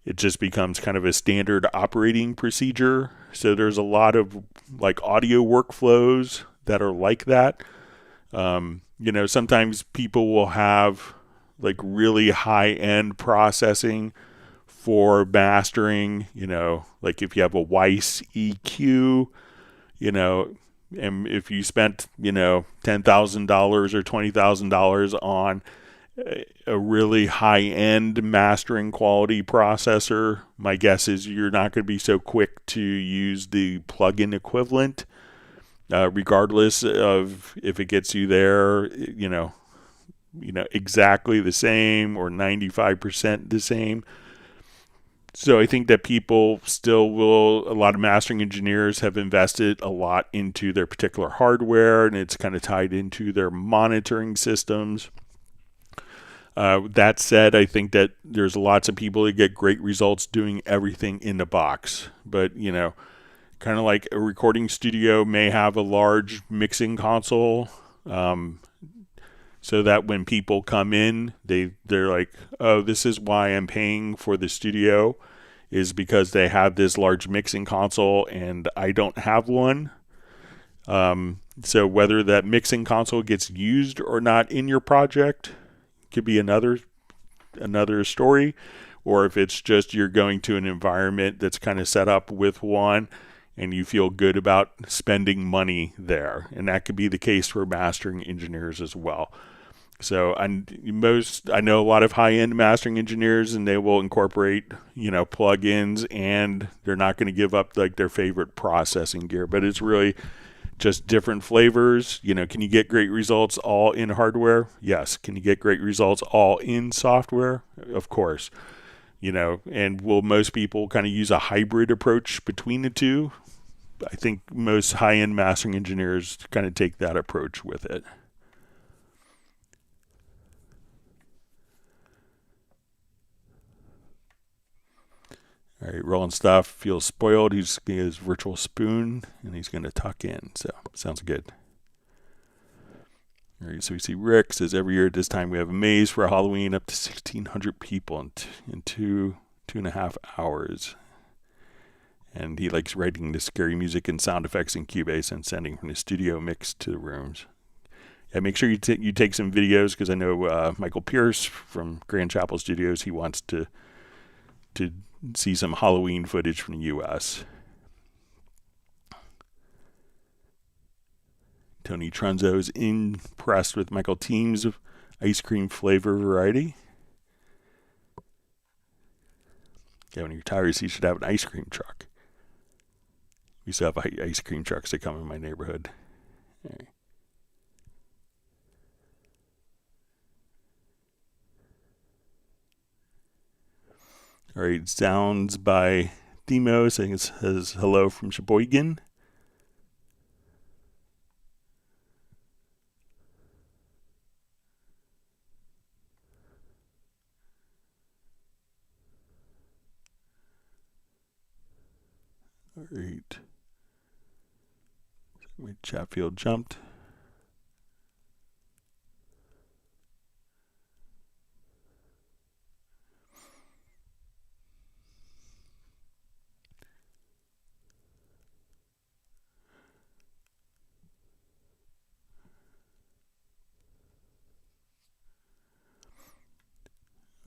It just becomes kind of a standard operating procedure. So there's a lot of like audio workflows that are like that. Sometimes people will have like really high-end processing for mastering, like if you have a Weiss EQ, and if you spent, $10,000 or $20,000 on a really high-end mastering quality processor, my guess is you're not going to be so quick to use the plug-in equivalent, regardless of if it gets you there, exactly the same or 95% the same. So I think that people still will, a lot of mastering engineers have invested a lot into their particular hardware, and it's kind of tied into their monitoring systems. That said, I think that there's lots of people that get great results doing everything in the box. But, kind of like a recording studio may have a large mixing console, so that when people come in, they're like, oh, this is why I'm paying for the studio, is because they have this large mixing console and I don't have one. So whether that mixing console gets used or not in your project could be another story, or if it's just you're going to an environment that's kind of set up with one and you feel good about spending money there. And that could be the case for mastering engineers as well. So I know a lot of high-end mastering engineers, and they will incorporate, plugins, and they're not going to give up like their favorite processing gear, but it's really just different flavors. Can you get great results all in hardware? Yes. Can you get great results all in software? Of course. And will most people kind of use a hybrid approach between the two? I think most high-end mastering engineers kind of take that approach with it. All right, Rolling Stuff feels spoiled. He's getting his virtual spoon, and he's going to tuck in. So, sounds good. All right, so we see Rick says, every year at this time we have a maze for Halloween, up to 1,600 people in two and a half hours. And he likes writing the scary music and sound effects in Cubase and sending from the studio mix to the rooms. Yeah, make sure you take some videos, because I know Michael Pierce from Grand Chapel Studios, he wants to see some Halloween footage from the U.S. Tony Trunzo is impressed with Michael Team's ice cream flavor variety. Yeah, when he retires, he should have an ice cream truck. We used to have ice cream trucks that come in my neighborhood. All right. All right, Sounds by Themo saying it says hello from Sheboygan. All right. My Chatfield jumped.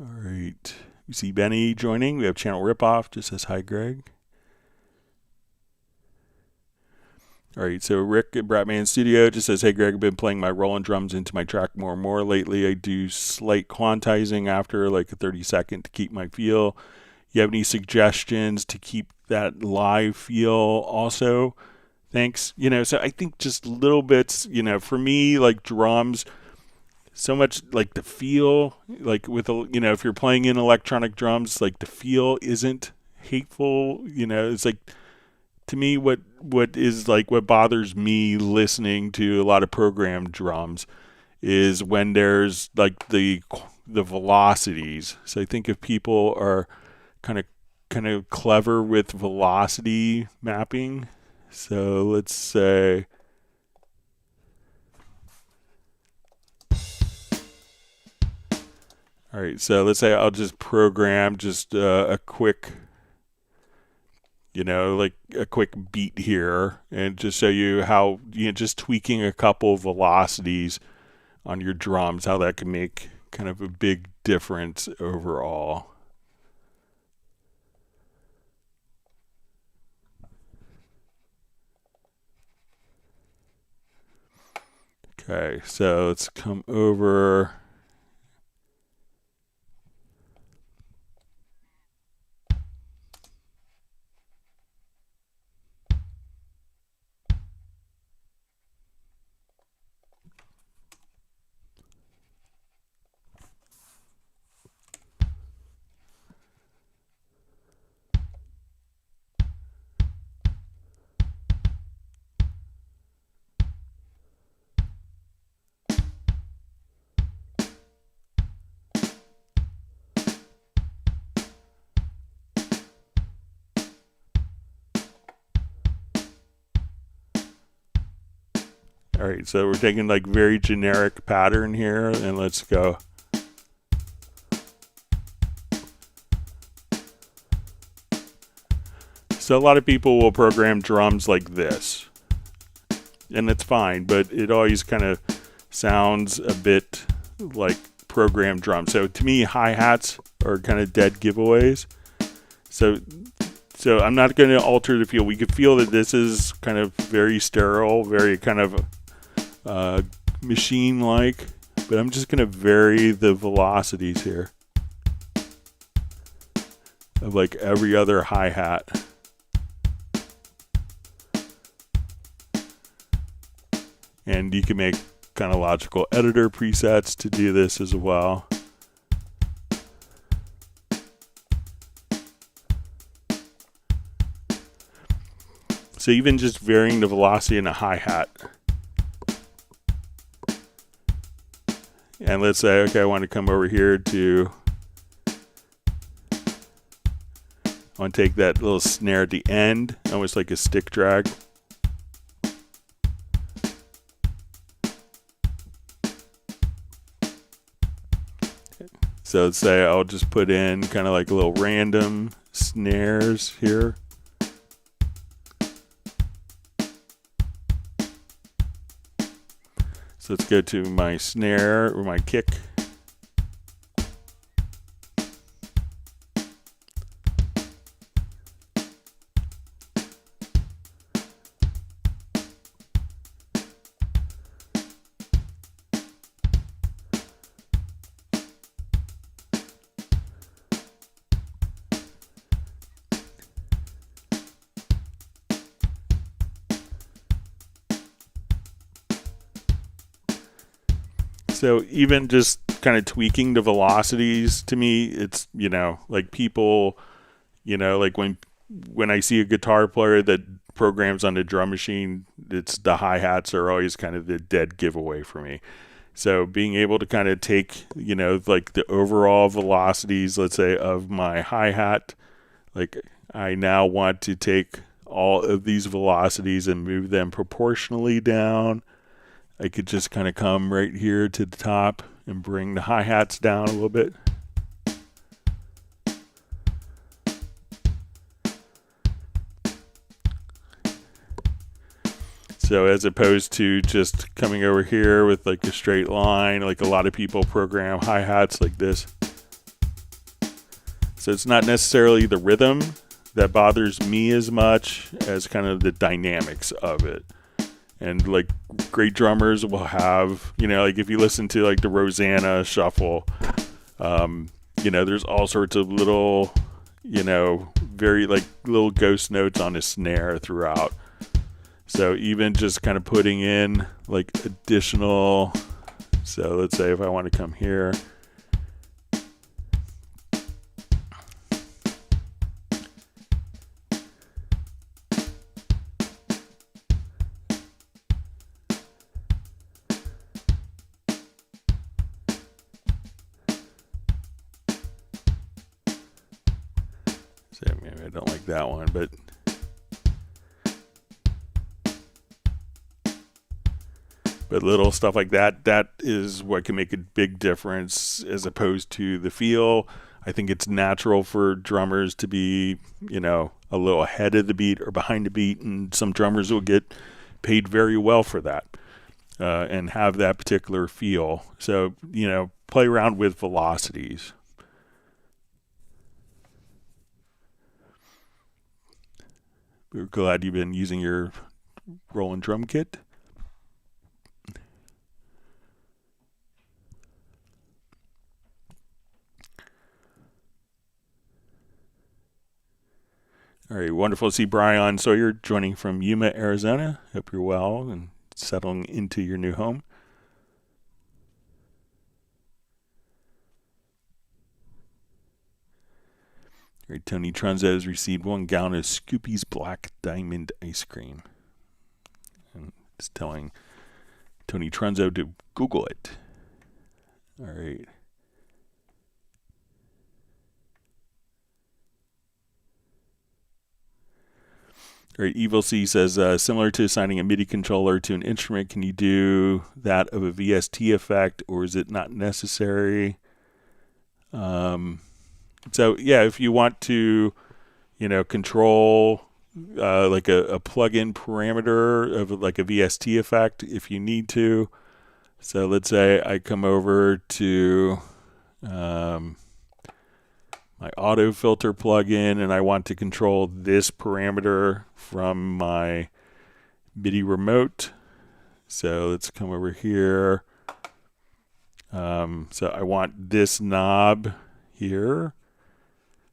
All right. We see Benny joining. We have Channel Ripoff. Just says, hi, Greg. All right, so Rick at Bratman Studio just says, hey, Greg, I've been playing my Roland drums into my track more and more lately. I do slight quantizing after like a 30-second to keep my feel. You have any suggestions to keep that live feel also? Thanks. So I think just little bits, for me, like drums, so much like the feel, like with, if you're playing in electronic drums, like the feel isn't hateful. It's like, to me, what bothers me listening to a lot of programmed drums is when there's like the velocities. So I think if people are kind of clever with velocity mapping, so let's say, all right, so let's say I'll just program just a quick, like a quick beat here, and just show you how, just tweaking a couple velocities on your drums, how that can make kind of a big difference overall. Okay, so let's come over. All right, so we're taking like very generic pattern here, and let's go. So a lot of people will program drums like this, and it's fine, but it always kind of sounds a bit like programmed drums. So to me, hi-hats are kind of dead giveaways. So I'm not going to alter the feel. We could feel that this is kind of very sterile, very kind of machine-like, but I'm just going to vary the velocities here of like every other hi-hat. And you can make kind of logical editor presets to do this as well. So even just varying the velocity in a hi-hat. And let's say, okay, I want to come over here to, I want to take that little snare at the end, almost like a stick drag. So let's say I'll just put in kind of like little random snares here. So let's go to my snare or my kick. So even just kind of tweaking the velocities, to me, it's, like people, like when I see a guitar player that programs on the drum machine, it's the hi-hats are always kind of the dead giveaway for me. So being able to kind of take, like the overall velocities, let's say, of my hi-hat, like I now want to take all of these velocities and move them proportionally down. I could just kind of come right here to the top and bring the hi-hats down a little bit. So as opposed to just coming over here with like a straight line, like a lot of people program hi-hats like this. So it's not necessarily the rhythm that bothers me as much as kind of the dynamics of it. And like great drummers will have, like if you listen to like the Rosanna shuffle, there's all sorts of little, very like little ghost notes on a snare throughout. So even just kind of putting in like additional, so let's say if I want to come here, so maybe I don't like that one, but little stuff like that, that is what can make a big difference as opposed to the feel. I think it's natural for drummers to be, a little ahead of the beat or behind the beat, and some drummers will get paid very well for that and have that particular feel. So, play around with velocities. We're glad you've been using your Roland drum kit. All right, wonderful to see Brian Sawyer joining from Yuma, Arizona. Hope you're well and settling into your new home. All right, Tony Trunzo has received 1 gallon of Scoopy's Black Diamond ice cream. And it's telling Tony Trunzo to Google it. All right. All right, Evil C says, similar to assigning a MIDI controller to an instrument, can you do that of a VST effect, or is it not necessary? So, yeah, if you want to, control like a plug-in parameter of like a VST effect, if you need to. So let's say I come over to my auto filter plugin, and I want to control this parameter from my MIDI remote. So let's come over here. So I want this knob here.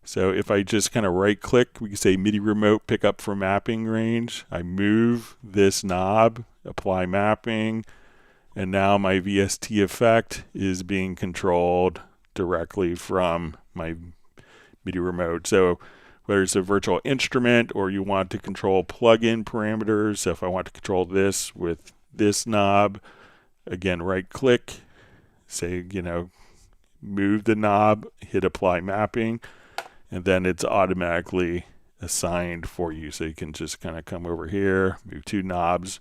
So if I just kind of right click, we can say MIDI remote pick up for mapping range. I move this knob, apply mapping, and now my VST effect is being controlled directly from my MIDI remote. So whether it's a virtual instrument or you want to control plug-in parameters, so if I want to control this with this knob, again, right click, say, move the knob, hit apply mapping, and then it's automatically assigned for you. So you can just kind of come over here, move 2 knobs,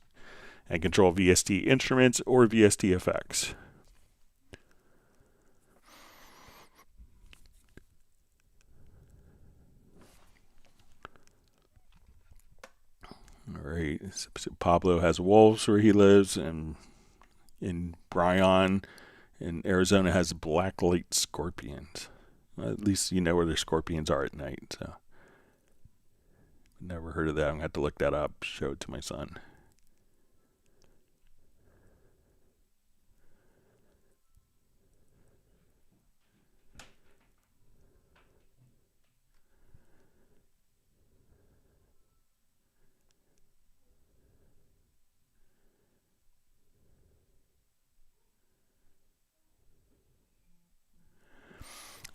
and control VST instruments or VST effects. All right, so Pablo has wolves where he lives, and Brian in Arizona has black light scorpions. Well, at least you know where their scorpions are at night. So, never heard of that. I'm gonna have to look that up. Show it to my son.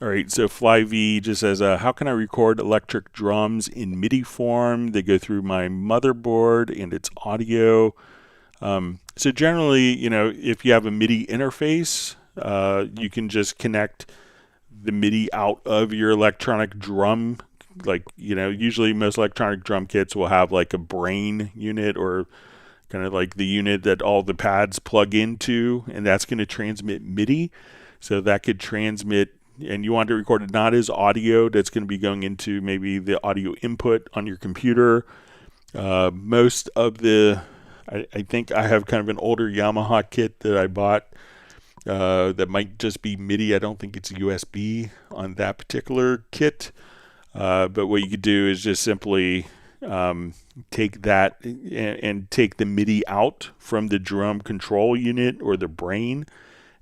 All right, so FlyV just says, how can I record electric drums in MIDI form? They go through my motherboard and its audio. So generally, if you have a MIDI interface, you can just connect the MIDI out of your electronic drum. Like, usually most electronic drum kits will have like a brain unit or kind of like the unit that all the pads plug into, and that's going to transmit MIDI. So that could transmit, and you want to record it not as audio that's going to be going into maybe the audio input on your computer. Most of I think I have kind of an older Yamaha kit that I bought that might just be MIDI. I don't think it's USB on that particular kit. But what you could do is just simply take that and take the MIDI out from the drum control unit or the brain.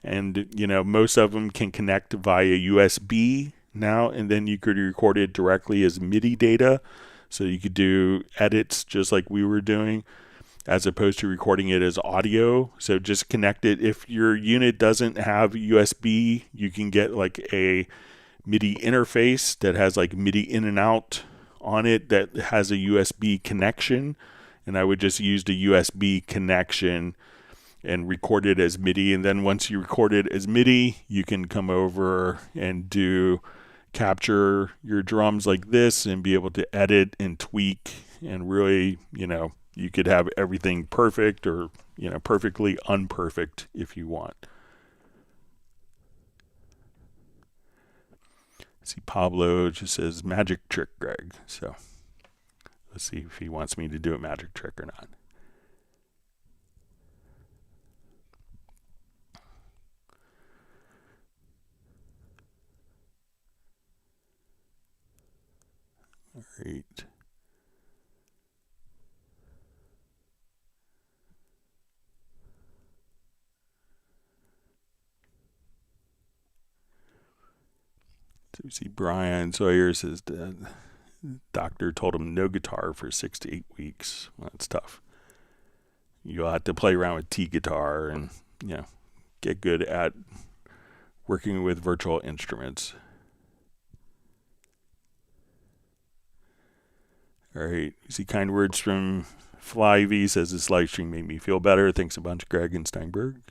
And, most of them can connect via USB now, and then you could record it directly as MIDI data. So you could do edits just like we were doing, as opposed to recording it as audio. So just connect it. If your unit doesn't have USB, you can get like a MIDI interface that has like MIDI in and out on it that has a USB connection. And I would just use the USB connection and record it as MIDI. And then once you record it as MIDI, you can come over and capture your drums like this and be able to edit and tweak and really, you could have everything perfect or, perfectly unperfect if you want. See, Pablo just says magic trick, Greg. So let's see if he wants me to do a magic trick or not. All right. So we see Brian Sawyer says the doctor told him no guitar for 6 to 8 weeks. Well, that's tough. You'll have to play around with T guitar and, get good at working with virtual instruments. All right. We see kind words from Fly V says this live stream made me feel better. Thanks a bunch, Greg and Steinberg.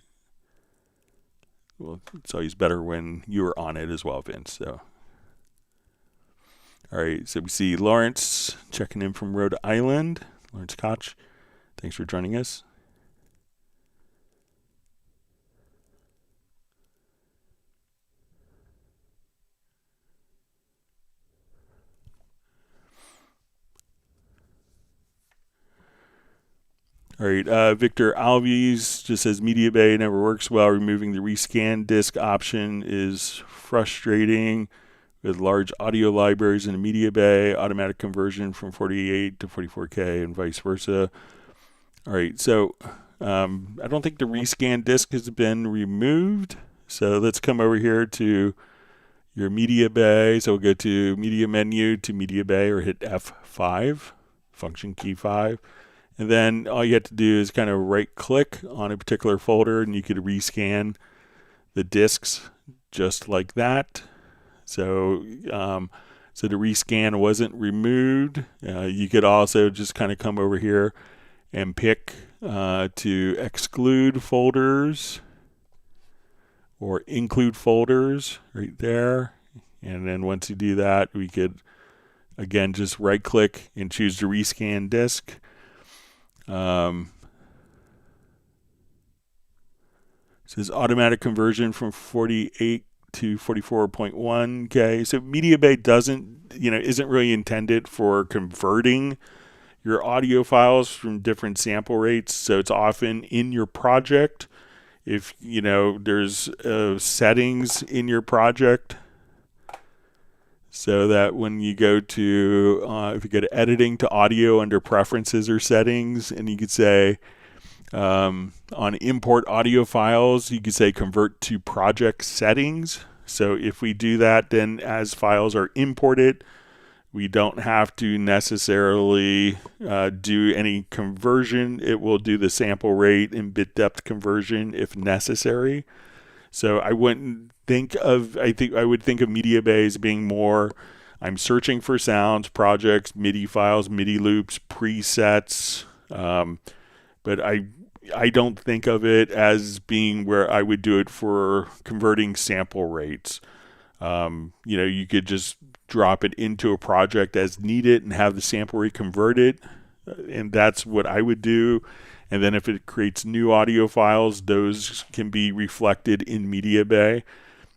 Well, it's always better when you were on it as well, Vince. So, all right. So we see Lawrence checking in from Rhode Island. Lawrence Koch, thanks for joining us. All right, Victor Alves just says MediaBay never works well. Removing the rescan disk option is frustrating with large audio libraries in MediaBay, automatic conversion from 48 to 44K and vice versa. All right, so I don't think the rescan disk has been removed. So let's come over here to your MediaBay. So we'll go to Media Menu to MediaBay or hit F5, Function key 5. And then all you have to do is kind of right click on a particular folder and you could rescan the disks just like that. So, so the rescan wasn't removed. You could also just kind of come over here and pick to exclude folders or include folders right there. And then once you do that, we could again just right click and choose the rescan disk. It says automatic conversion from 48 to 44.1K. So MediaBay isn't really intended for converting your audio files from different sample rates. So it's often in your project. If there's settings in your project, so that when you go to, if you go to editing to audio under preferences or settings, and you could say on import audio files, you could say convert to project settings. So if we do that, then as files are imported, we don't have to necessarily do any conversion. It will do the sample rate and bit depth conversion if necessary. So I would think of MediaBay as being more, I'm searching for sounds, projects, MIDI files, MIDI loops, presets, but I don't think of it as being where I would do it for converting sample rates. You could just drop it into a project as needed and have the sample rate converted, and that's what I would do. And then if it creates new audio files, those can be reflected in MediaBay.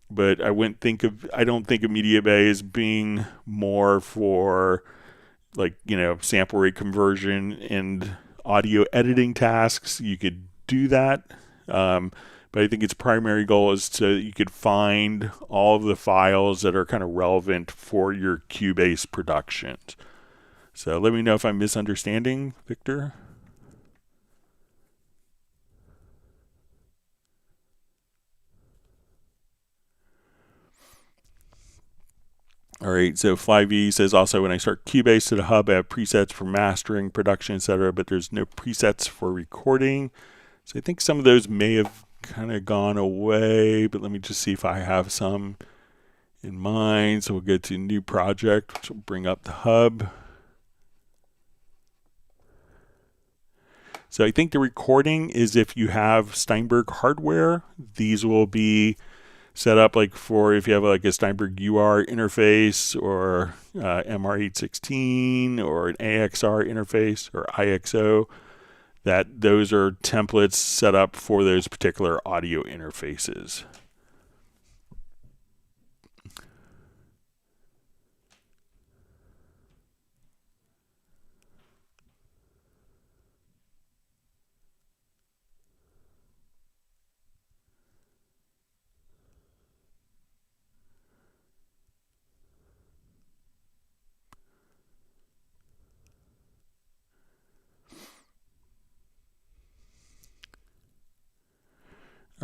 But I don't think of MediaBay as being more for sample rate conversion and audio editing tasks. You could do that. But I think its primary goal is so that you could find all of the files that are kind of relevant for your Cubase productions. So let me know if I'm misunderstanding, Victor. All right, so FlyV says also when I start Cubase to the hub, I have presets for mastering, production, etc., but there's no presets for recording. So I think some of those may have kind of gone away, but let me just see if I have some in mind. So we'll go to new project, which will bring up the hub. So I think the recording is if you have Steinberg hardware, these will be set up like for if you have like a Steinberg UR interface or MR816 or an AXR interface or IXO, that those are templates set up for those particular audio interfaces.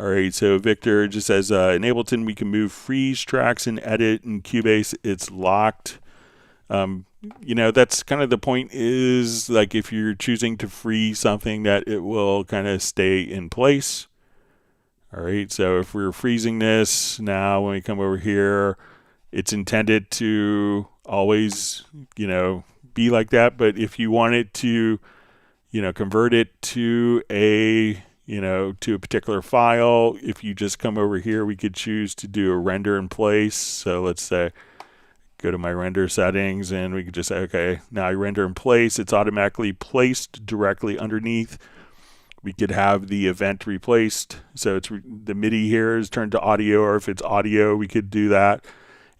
All right, so Victor just says, in Ableton, we can move freeze tracks and edit. In Cubase, it's locked. That's kind of the point is, like, if you're choosing to freeze something, that it will kind of stay in place. All right, so if we're freezing this, now when we come over here, it's intended to always, be like that. But if you want it to, convert it to a to a particular file, if you just come over here, we could choose to do a render in place. So let's say, go to my render settings, and we could just say, okay, now I render in place. It's automatically placed directly underneath. We could have the event replaced. So it's the MIDI here is turned to audio, or if it's audio, we could do that.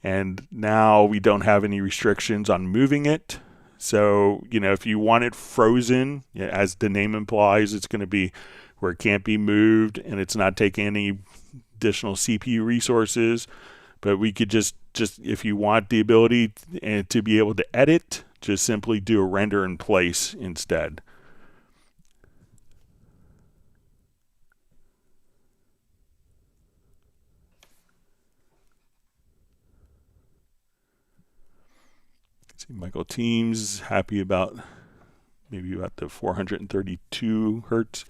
And now we don't have any restrictions on moving it. So, if you want it frozen, as the name implies, it's going to be where it can't be moved and it's not taking any additional CPU resources. But we could just if you want the ability to be able to edit, just simply do a render in place instead. See, Michael Teams happy about the 432 hertz.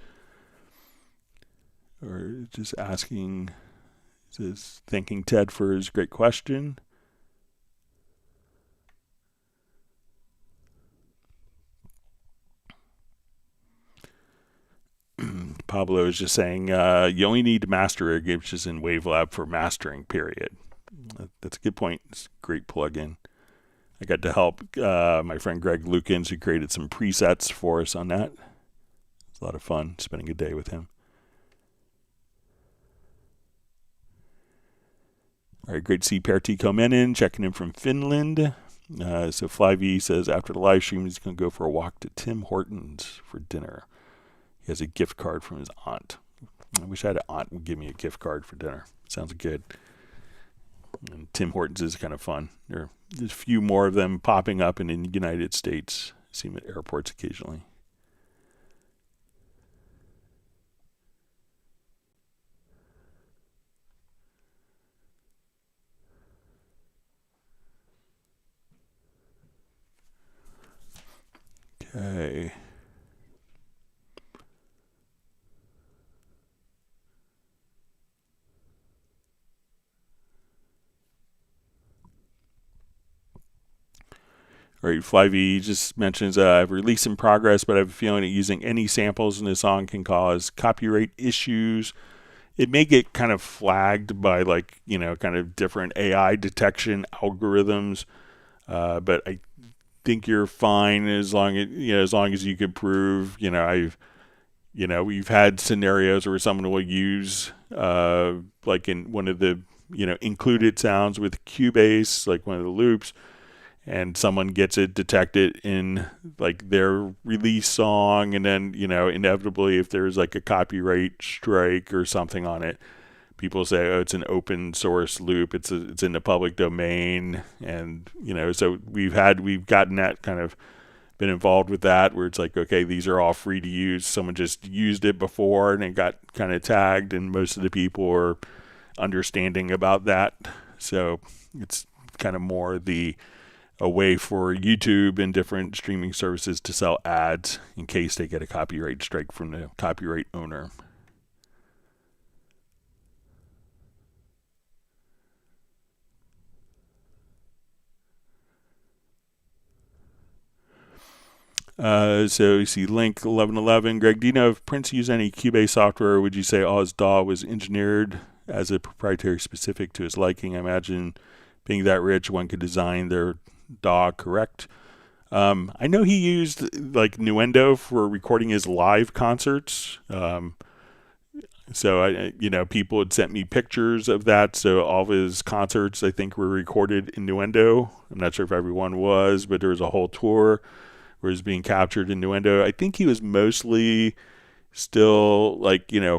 Or just asking, says, thanking Ted for his great question. Pablo is just saying, you only need to master it, which is in Wavelab for mastering, period. That's a good point. It's a great plugin. I got to help my friend Greg Lukens, who created some presets for us on that. It's a lot of fun spending a day with him. All right, great to see Pertti Komenin checking in from Finland. So FlyV says after the live stream, he's going to go for a walk to Tim Hortons for dinner. He has a gift card from his aunt. I wish I had an aunt who would give me a gift card for dinner. Sounds good. And Tim Hortons is kind of fun. There's a few more of them popping up in the United States. I see them at airports occasionally. Okay. All right, FlyV just mentions I've released in progress, but I have a feeling that using any samples in the song can cause copyright issues. It may get kind of flagged by kind of different AI detection algorithms, but I think you're fine as long as you can prove. We've had scenarios where someone will use like in one of the included sounds with Cubase, like one of the loops, and someone gets it detected in like their release song, and then inevitably if there's like a copyright strike or something on it, people say, oh, it's an open source loop, it's in the public domain, and so we've gotten that kind of been involved with that, where it's like, okay, these are all free to use. Someone just used it before and it got kind of tagged, and most of the people are understanding about that. So it's kind of more a way for YouTube and different streaming services to sell ads in case they get a copyright strike from the copyright owner. So you see link 1111. Greg, do you know if Prince used any Cubase software, or would you say all his DAW was engineered as a proprietary specific to his liking? I imagine being that rich, one could design their DAW correct. I know he used like Nuendo for recording his live concerts. So people had sent me pictures of that. So all of his concerts, I think, were recorded in Nuendo. I'm not sure if everyone was, but there was a whole tour where it was being captured in Nuendo. I think he was mostly still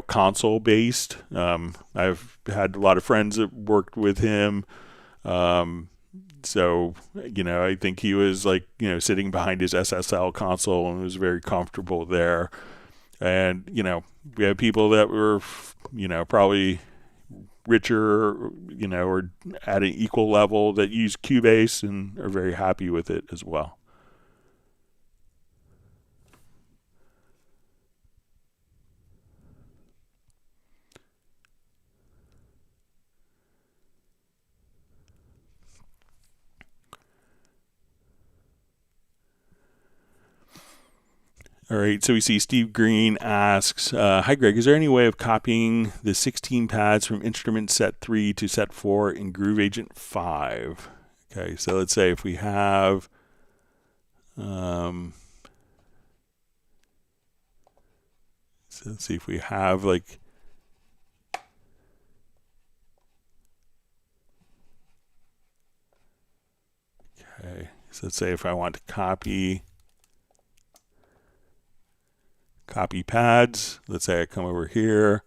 console based. I've had a lot of friends that worked with him. So I think he was sitting behind his SSL console and was very comfortable there. And, we have people that were, probably richer, or at an equal level that use Cubase and are very happy with it as well. All right, so we see Steve Green asks, hi Greg, is there any way of copying the 16 pads from instrument set 3 to set 4 in Groove Agent 5? Okay, so let's say if we have, so let's see if we have okay, so let's say if I want to copy pads. Let's say I come over here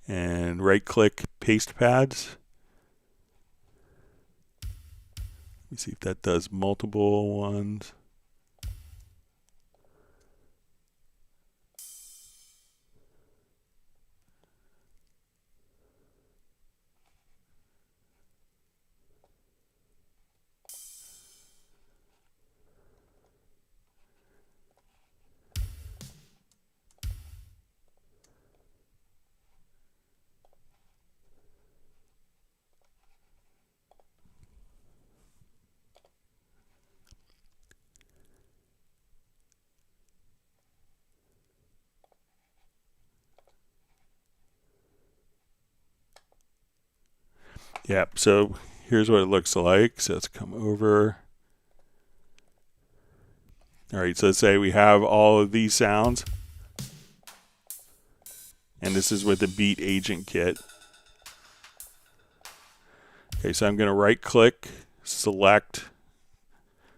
and right click paste pads. Let me see if that does multiple ones. Yep, so here's what it looks like. So let's come over. All right, so let's say we have all of these sounds. And this is with the Beat Agent Kit. Okay, so I'm going to right click, select.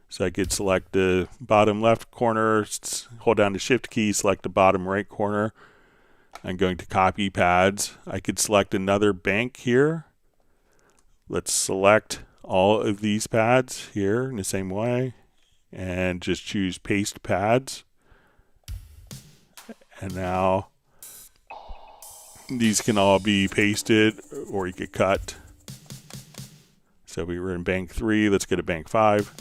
So I could select the bottom left corner, hold down the shift key, select the bottom right corner. I'm going to copy pads. I could select another bank here. Let's select all of these pads here in the same way and just choose paste pads. And now these can all be pasted, or you could cut. So we were in bank 3, let's go to bank 5.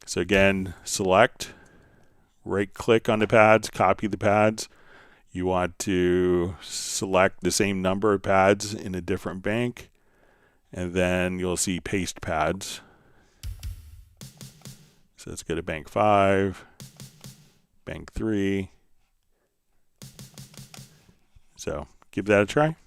So again, select, right click on the pads, copy the pads. You want to select the same number of pads in a different bank, and then you'll see paste pads. So let's go to bank 5, bank 3. So give that a try.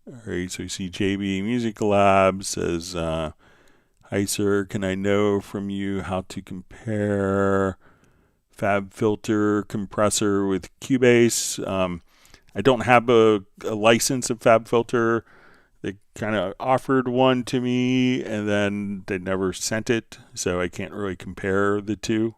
All right, so you see JB Music Lab says, hi sir, can I know from you how to compare Fab filter compressor with Cubase. I don't have a license of Fab filter. They kind of offered one to me and then they never sent it, so I can't really compare the two.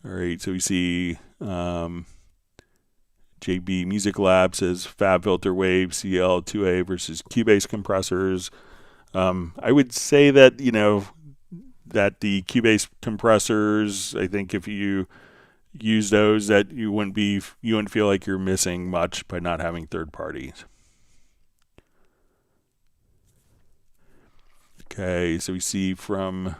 All right, so we see JB Music Lab says Fab Filter Wave CL2A versus Cubase compressors. I would say that, that the Cubase compressors, I think if you use those, that you wouldn't feel like you're missing much by not having third parties. Okay, so we see from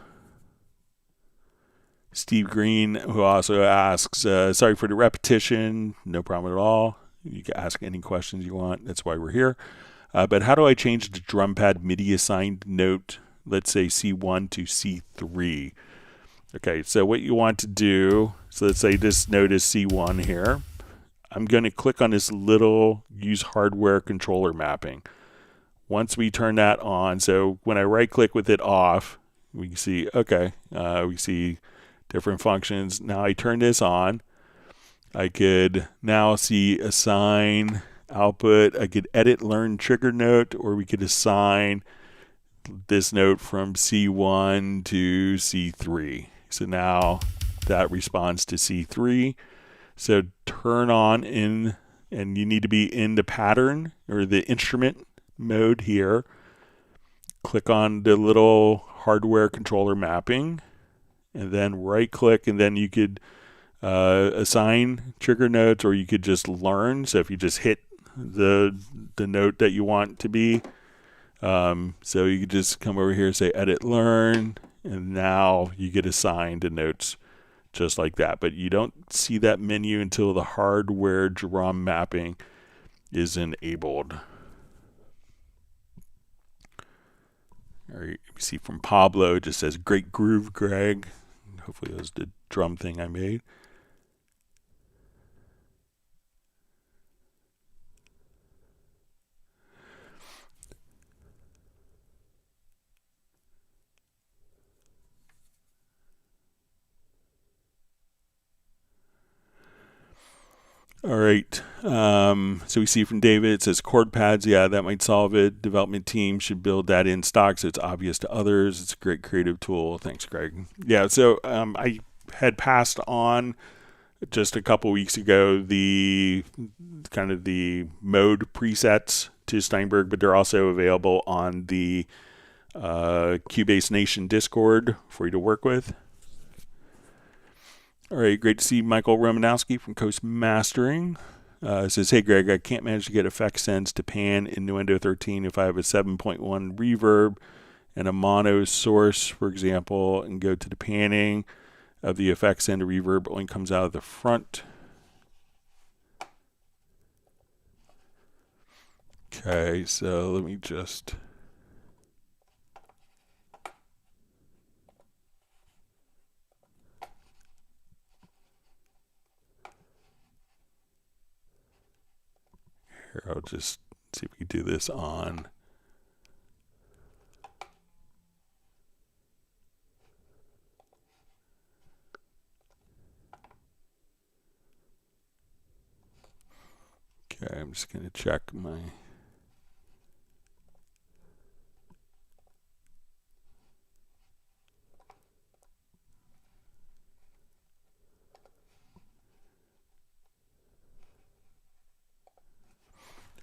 Steve Green, who also asks, sorry for the repetition, no problem at all. You can ask any questions you want, that's why we're here. But how do I change the drum pad MIDI assigned note, let's say C1 to C3? Okay, so what you want to do, so let's say this note is C1 here. I'm going to click on this little use hardware controller mapping. Once we turn that on, so when I right click with it off, we can see, okay, we see different functions. Now I turn this on. I could now see assign output. I could edit learn trigger note, or we could assign this note from C1 to C3. So now that responds to C3. So turn on in, and you need to be in the pattern or the instrument mode here. Click on the little hardware controller mapping, and then right click, and then you could assign trigger notes, or you could just learn. So if you just hit the note that you want to be, so you could just come over here, say edit learn, and now you get assigned the notes just like that. But you don't see that menu until the hardware drum mapping is enabled. All right, we see from Pablo, it just says great groove, Greg. Hopefully that was the drum thing I made. All right, so we see from David, it says chord pads. Yeah, that might solve it. Development team should build that in stock so it's obvious to others. It's a great creative tool. Thanks, Greg. Yeah, so I had passed on just a couple weeks ago the kind of the mode presets to Steinberg, but they're also available on the Cubase Nation Discord for you to work with. All right, great to see Michael Romanowski from Coast Mastering. Says, hey Greg, I can't manage to get effect sends to pan in Nuendo 13 if I have a 7.1 reverb and a mono source, for example, and go to the panning of the effect send, the reverb only comes out of the front. Okay, so let me just... I'll just see if we can do this on. Okay, I'm just going to check my...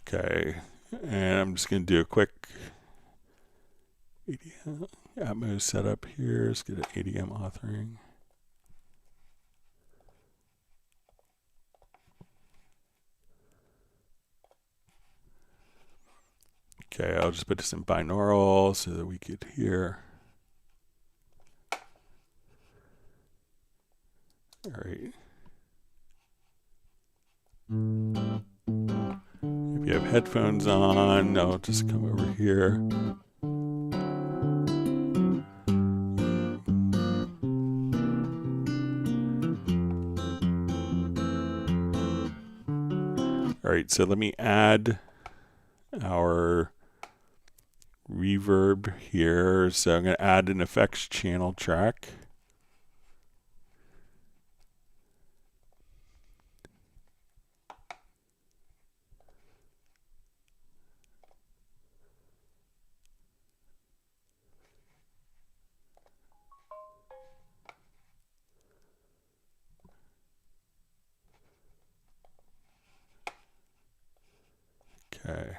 Okay, and I'm just going to do a quick ADM Atmos setup here. Let's get an ADM authoring. Okay, I'll just put this in binaural so that we could hear. All right. If you have headphones on, I'll just come over here. All right, so let me add our reverb here. So I'm going to add an effects channel track. Okay.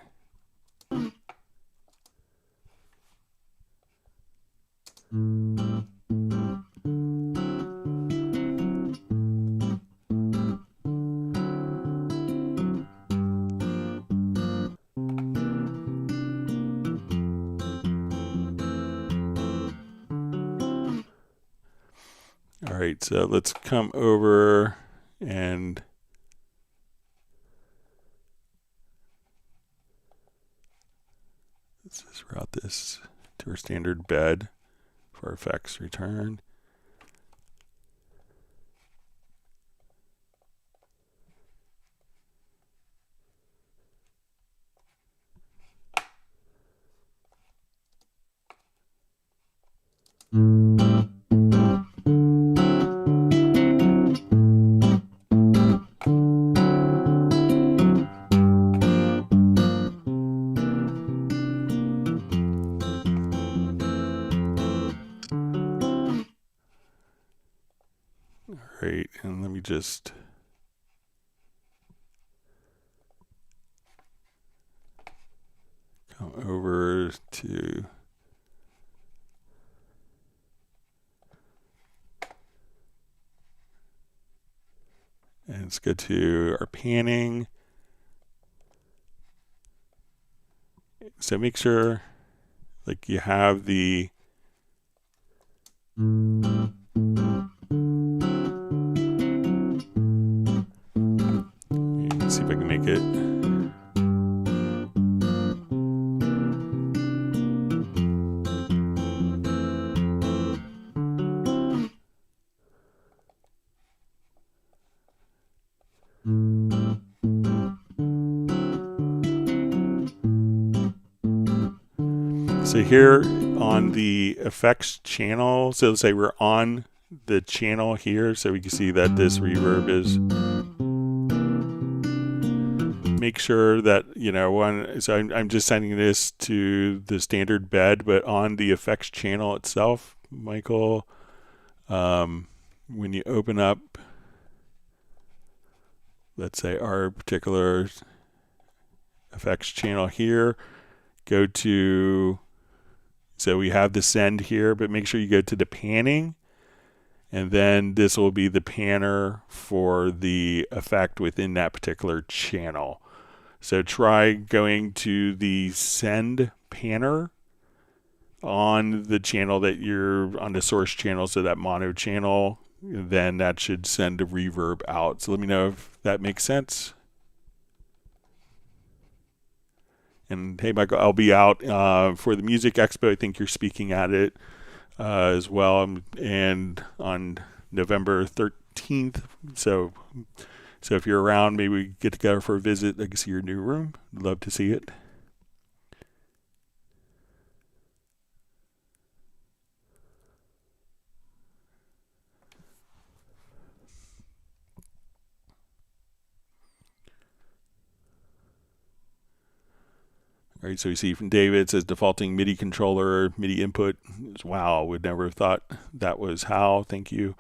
All right, so let's come over and let's just route this to our standard bed for effects return. Great, and let me just come over to and let's go to our panning. So make sure like you have the let's see if I can make it. So here on the effects channel, so let's say we're on the channel here, so we can see that this reverb is. Make sure that, you know, so I'm just sending this to the standard bed, but on the effects channel itself, Michael, when you open up, let's say our particular effects channel here, go to, so we have the send here, but make sure you go to the panning, and then this will be the panner for the effect within that particular channel. So try going to the send panner on the channel that you're on, the source channel, so that mono channel, then that should send a reverb out. So let me know if that makes sense. And hey, Michael, I'll be out for the Music Expo. I think you're speaking at it as well, and on November 13th. So if you're around, maybe we get together for a visit. I can see your new room. Love to see it. All right, so you see from David, it says defaulting MIDI controller, MIDI input. Wow, would never have thought that was how. Thank you.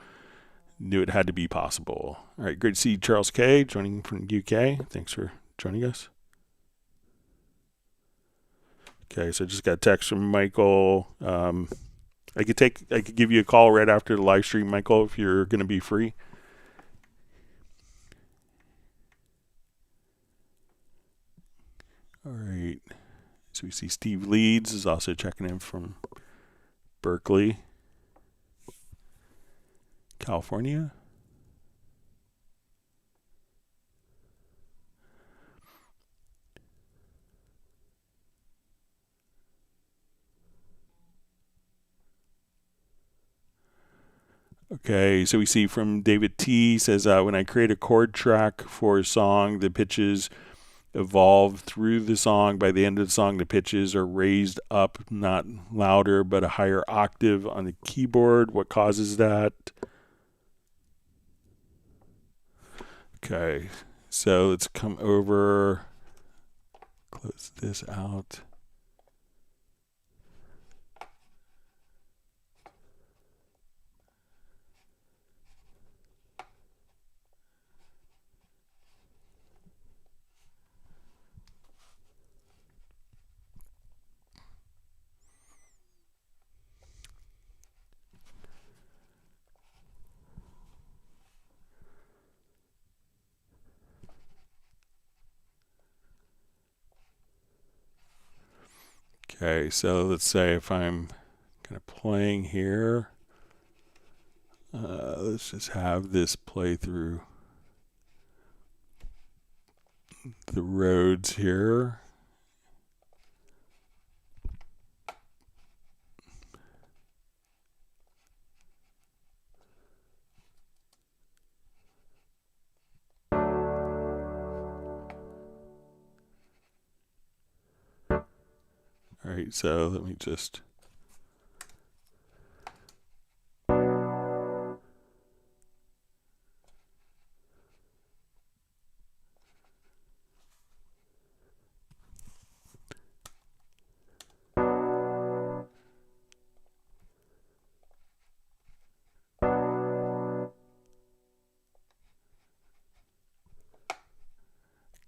Knew it had to be possible. All right, great to see Charles K joining from UK. Thanks for joining us. Okay, so just got a text from Michael. I could give you a call right after the live stream, Michael, if you're going to be free. All right. So we see Steve Leeds is also checking in from Berkeley, California. Okay, so we see from David T says, when I create a chord track for a song, the pitches evolve through the song. By the end of the song, the pitches are raised up, not louder, but a higher octave on the keyboard. What causes that? Okay, so let's come over, close this out. Okay, so let's say if I'm kind of playing here, let's just have this play through the roads here. All right, so let me just...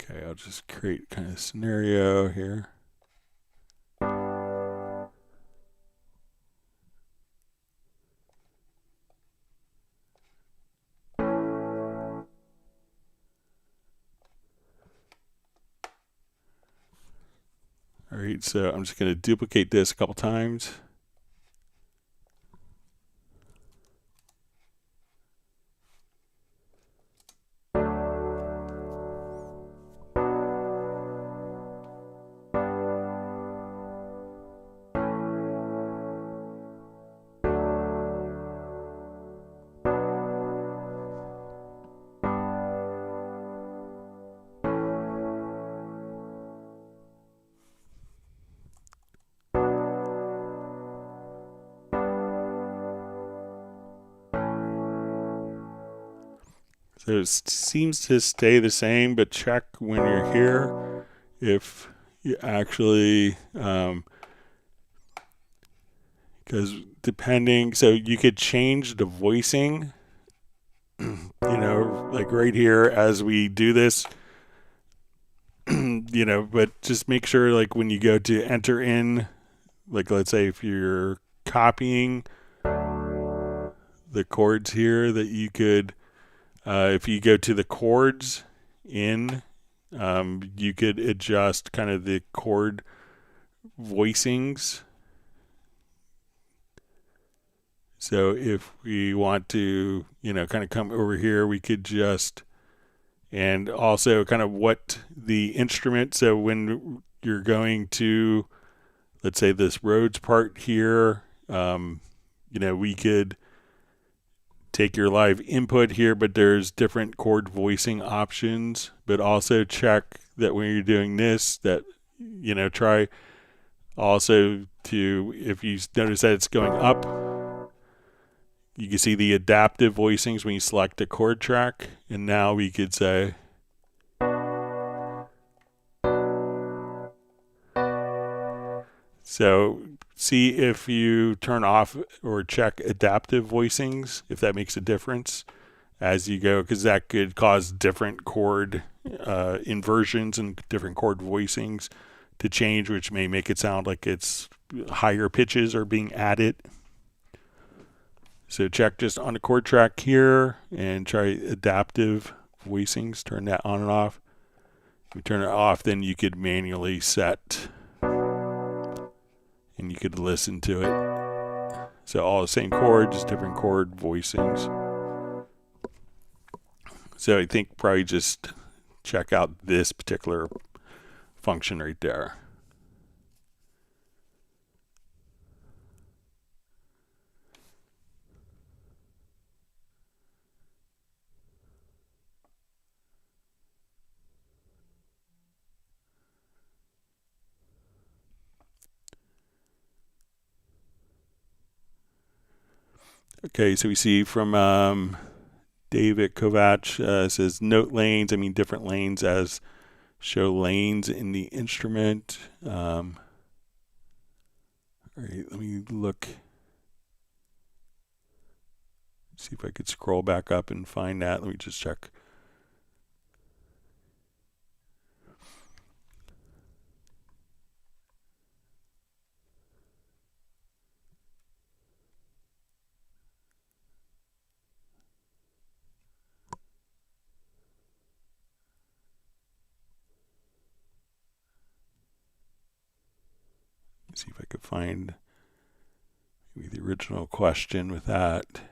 Okay, I'll just create kind of a scenario here. All right, so I'm just going to duplicate this a couple times. So it seems to stay the same, but check when you're here if you actually, because depending, so you could change the voicing, you know, like right here as we do this, you know, but just make sure like when you go to enter in, like let's say if you're copying the chords here that you could, if you go to the chords in, you could adjust kind of the chord voicings. So if we want to, you know, kind of come over here, we could just, and also kind of what the instrument, so when you're going to, let's say this Rhodes part here, you know, we could take your live input here, but there's different chord voicing options, but also check that when you're doing this, that, you know, try also to, if you notice that it's going up, you can see the adaptive voicings when you select a chord track, and now we could say, so see if you turn off or check adaptive voicings, if that makes a difference as you go, because that could cause different chord inversions and different chord voicings to change, which may make it sound like it's higher pitches are being added. So check just on the chord track here and try adaptive voicings, turn that on and off. If you turn it off, then you could manually set and you could listen to it. So all the same chord, just different chord voicings. So I think probably just check out this particular function right there. Okay, so we see from David Kovac says note lanes. I mean different lanes as show lanes in the instrument. All right, let me look. See if I could scroll back up and find that. Let me just check. See if I could find maybe the original question with that.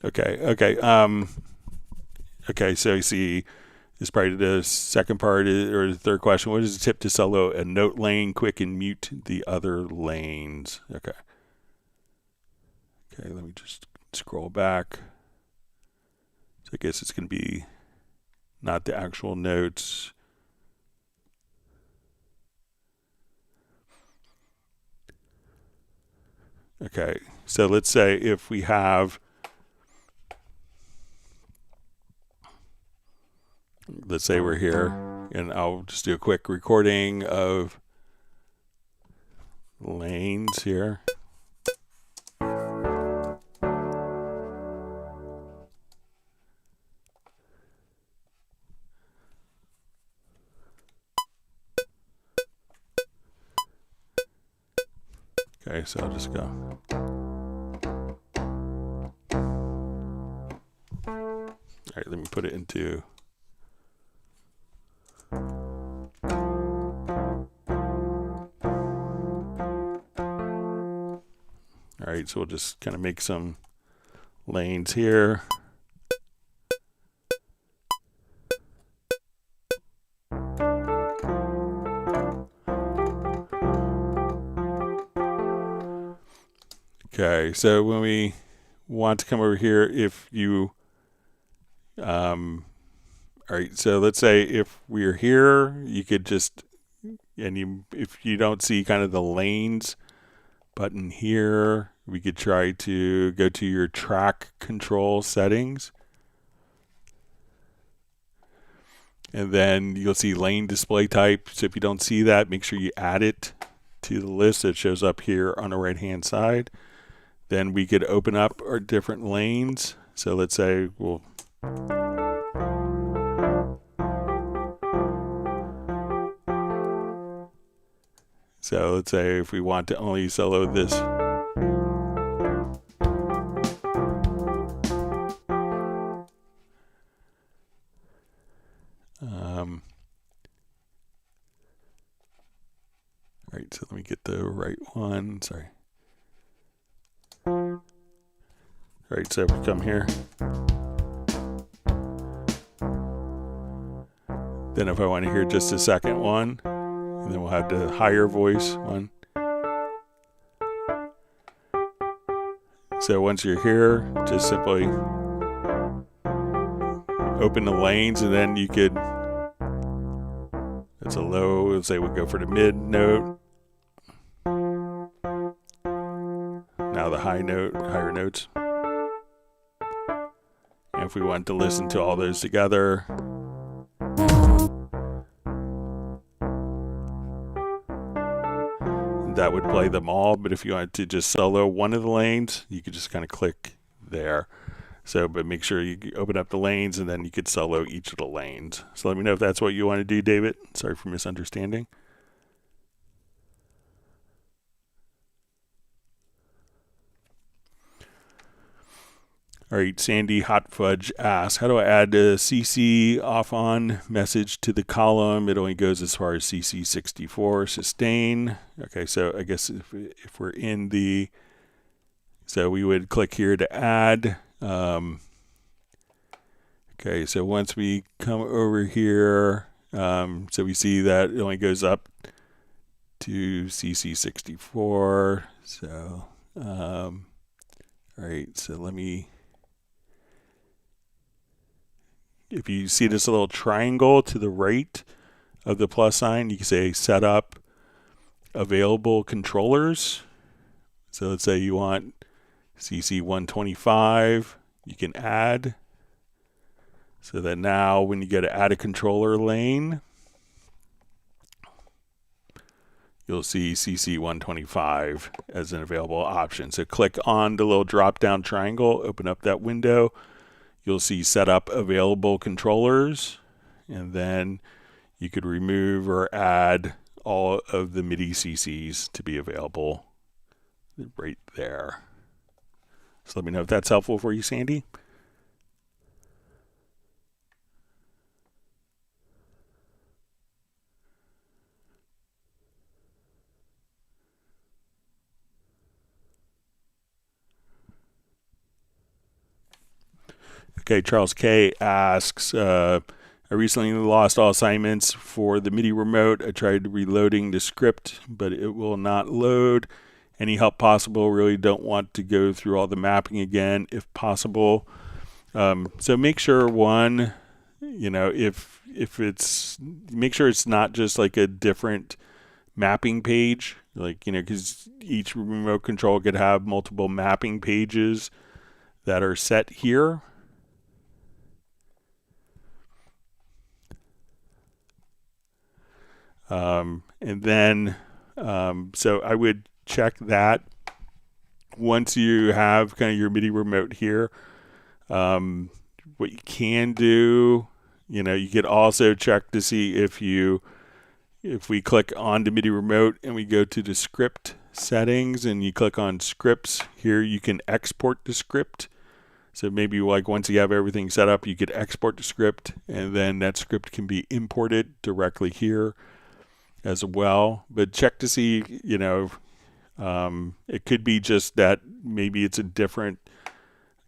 Okay. So you see, this probably the second part or the third question. What is the tip to solo a note lane quick and mute the other lanes? Okay, let me just scroll back. So I guess it's going to be not the actual notes. Okay, so let's say if we have, let's say we're here, and I'll just do a quick recording of lanes here. Okay, so I'll just go. All right, let me put it into. All right, so we'll just kind of make some lanes here. Okay, so when we want to come over here, if you, all right, so let's say if we're here, you could just, and if you don't see kind of the lanes button here, we could try to go to your track control settings. And then you'll see lane display type. So if you don't see that, make sure you add it to the list that shows up here on the right hand side. Then we could open up our different lanes. So let's say we'll let's say if we want to only solo this. All right, so let me get the right one. Sorry. All right, so if we come here. Then if I want to hear just a second one, and then we'll have the higher voice one. So once you're here, just simply open the lanes, and then you could, that's a low, let's say we'll go for the mid note. Now the high note, higher notes. And if we want to listen to all those together, that would play them all. But if you wanted to just solo one of the lanes, you could just kind of click there. So, but make sure you open up the lanes, and then you could solo each of the lanes. So let me know if that's what you want to do, David. Sorry for misunderstanding. All right, Sandy Hot Fudge asks, how do I add a CC off-on message to the column? It only goes as far as CC 64 sustain. Okay, so I guess if we're in the, so we would click here to add. Okay, so once we come over here, so we see that it only goes up to CC 64. So, all right, so let me if you see this little triangle to the right of the plus sign, you can say set up available controllers. So let's say you want CC 125, you can add. So that now when you go to add a controller lane, you'll see CC 125 as an available option. So click on the little drop down triangle, open up that window. You'll see set up available controllers, and then you could remove or add all of the MIDI CCs to be available right there. So let me know if that's helpful for you, Sandy. Okay, Charles K asks, I recently lost all assignments for the MIDI remote. I tried reloading the script, but it will not load. Any help possible? Really don't want to go through all the mapping again if possible. So make sure one, if it's, make sure it's not just like a different mapping page, like, because each remote control could have multiple mapping pages that are set here. And then, so I would check that once you have kind of your MIDI remote here. What you can do, you could also check to see if we click on the MIDI remote and we go to the script settings and you click on scripts here, you can export the script. So maybe like once you have everything set up, you could export the script and then that script can be imported directly here as well. But check to see, it could be just that maybe it's a different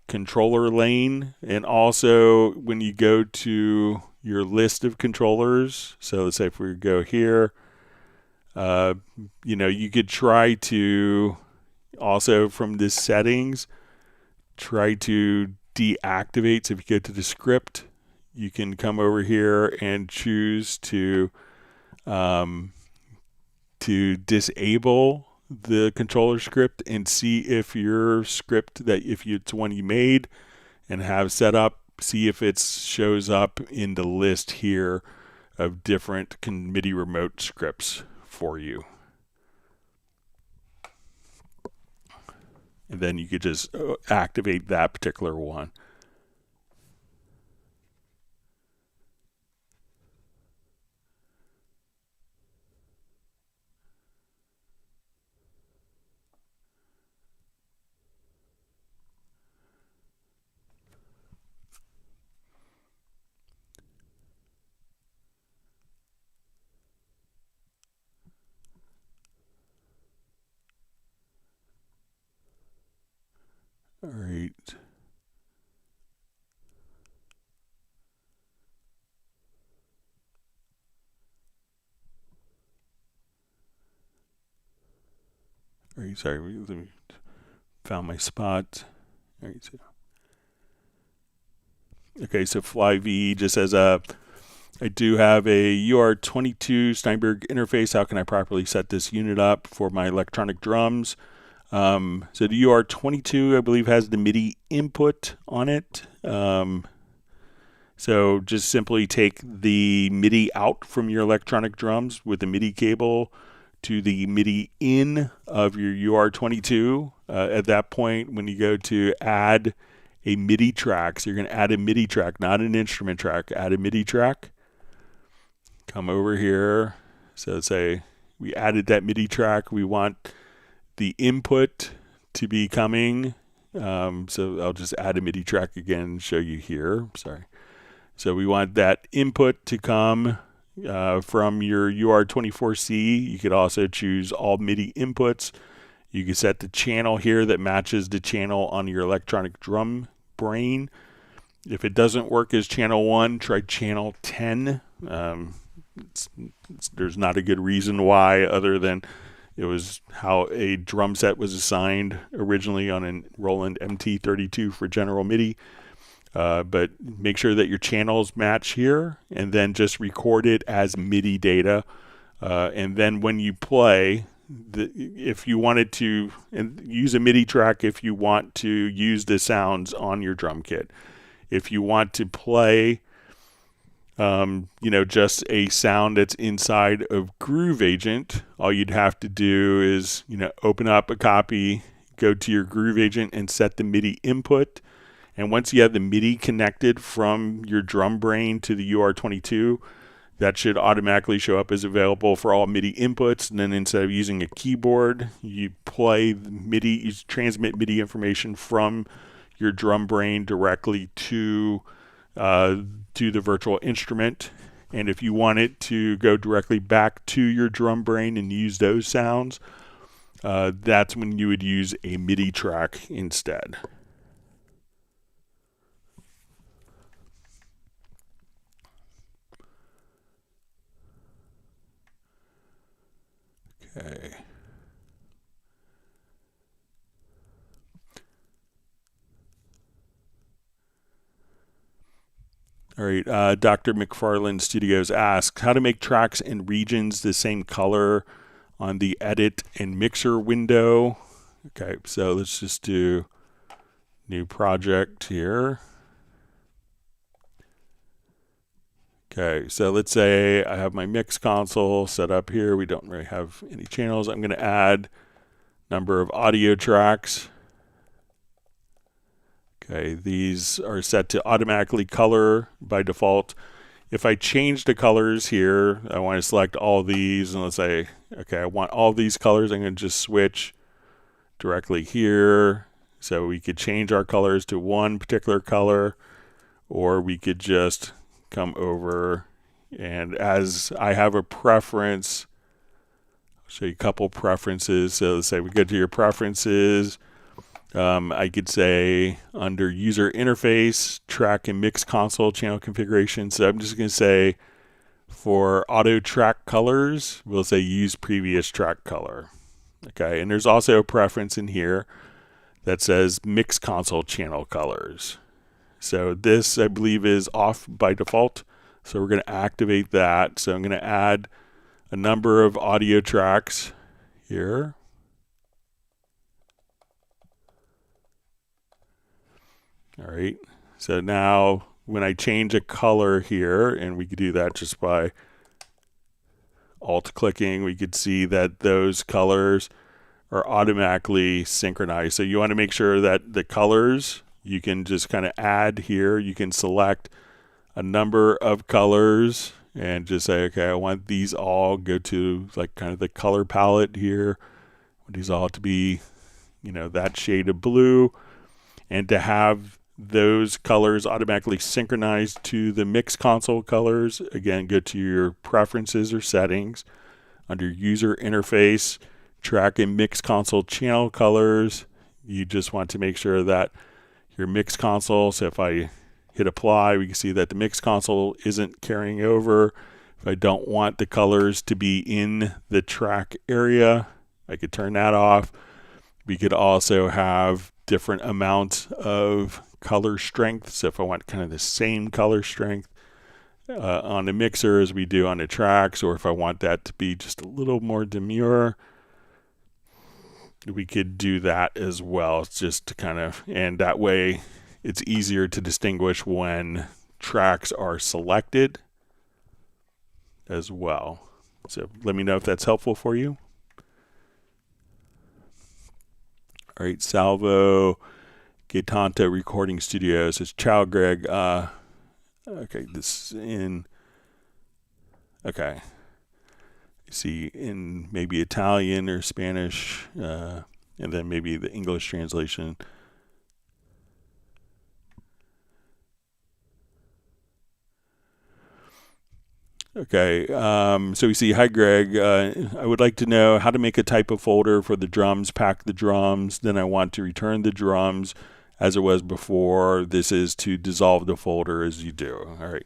controller lane. And also when you go to your list of controllers, so let's say if we go here, you could try to also from this settings, try to deactivate. So if you go to the script, you can come over here and choose to disable the controller script and see if your script if it's one you made and have set up, see if it shows up in the list here of different MIDI remote scripts for you. And then you could just activate that particular one. All right. All right, sorry, let me found my spot. All right, so. Okay, so Fly V just says, I do have a UR22 Steinberg interface. How can I properly set this unit up for my electronic drums? So the UR22, I believe, has the MIDI input on it. So just simply take the MIDI out from your electronic drums with the MIDI cable to the MIDI in of your UR22. At that point, when you go to add a MIDI track, so you're going to add a MIDI track, not an instrument track, add a MIDI track. Come over here. So say we added that MIDI track. We want the input to be coming. So I'll just add a MIDI track again and show you here. Sorry. So we want that input to come from your UR24C. You could also choose all MIDI inputs. You can set the channel here that matches the channel on your electronic drum brain. If it doesn't work as channel 1, try channel 10. There's not a good reason why other than it was how a drum set was assigned originally on a Roland MT32 for general MIDI. but make sure that your channels match here, and then just record it as MIDI data. And then when you play, if you wanted to, and use a MIDI track if you want to use the sounds on your drum kit. If you want to play, just a sound that's inside of Groove Agent, all you'd have to do is, open up a copy, go to your Groove Agent and set the MIDI input. And once you have the MIDI connected from your drum brain to the UR22, that should automatically show up as available for all MIDI inputs. And then instead of using a keyboard, you play MIDI, you transmit MIDI information from your drum brain directly to the virtual instrument. And if you want it to go directly back to your drum brain and use those sounds, that's when you would use a MIDI track instead. Okay. All right, Dr. McFarland Studios asks how to make tracks and regions the same color on the edit and mixer window. Okay, so let's just do new project here. Okay, so let's say I have my MixConsole set up here. We don't really have any channels. I'm going to add number of audio tracks. Okay, these are set to automatically color by default. If I change the colors here, I want to select all these, and let's say, okay, I want all these colors. I'm going to just switch directly here. So we could change our colors to one particular color, or we could just come over, and as I have a preference, I'll show you a couple preferences. So let's say we go to your preferences. I could say under user interface, track and MixConsole channel configuration. So I'm just going to say for auto track colors, we'll say use previous track color. Okay, and there's also a preference in here that says MixConsole channel colors. So this, I believe, is off by default. So we're going to activate that. So I'm going to add a number of audio tracks here. All right, so now when I change a color here, and we could do that just by alt-clicking, we could see that those colors are automatically synchronized. So you want to make sure that the colors, you can just kind of add here. You can select a number of colors and just say, okay, I want these all go to like kind of the color palette here. I want these all to be, that shade of blue, and to have those colors automatically synchronized to the MixConsole colors. Again, go to your preferences or settings under user interface, track and MixConsole channel colors. You just want to make sure that your MixConsole, so if I hit apply, we can see that the MixConsole isn't carrying over. If I don't want the colors to be in the track area, I could turn that off. We could also have different amounts of color strength. So if I want kind of the same color strength on the mixer as we do on the tracks, or if I want that to be just a little more demure, we could do that as well. It's just to kind of, and that way it's easier to distinguish when tracks are selected as well. So let me know if that's helpful for you. All right, Salvo Gaetanta Recording Studios says, ciao, Greg. Okay, this is in, okay. You see in maybe Italian or Spanish, and then maybe the English translation. Okay, so we see, hi Greg, I would like to know how to make a type of folder for the drums, pack the drums, then I want to return the drums as it was before. This is to dissolve the folder as you do. All right,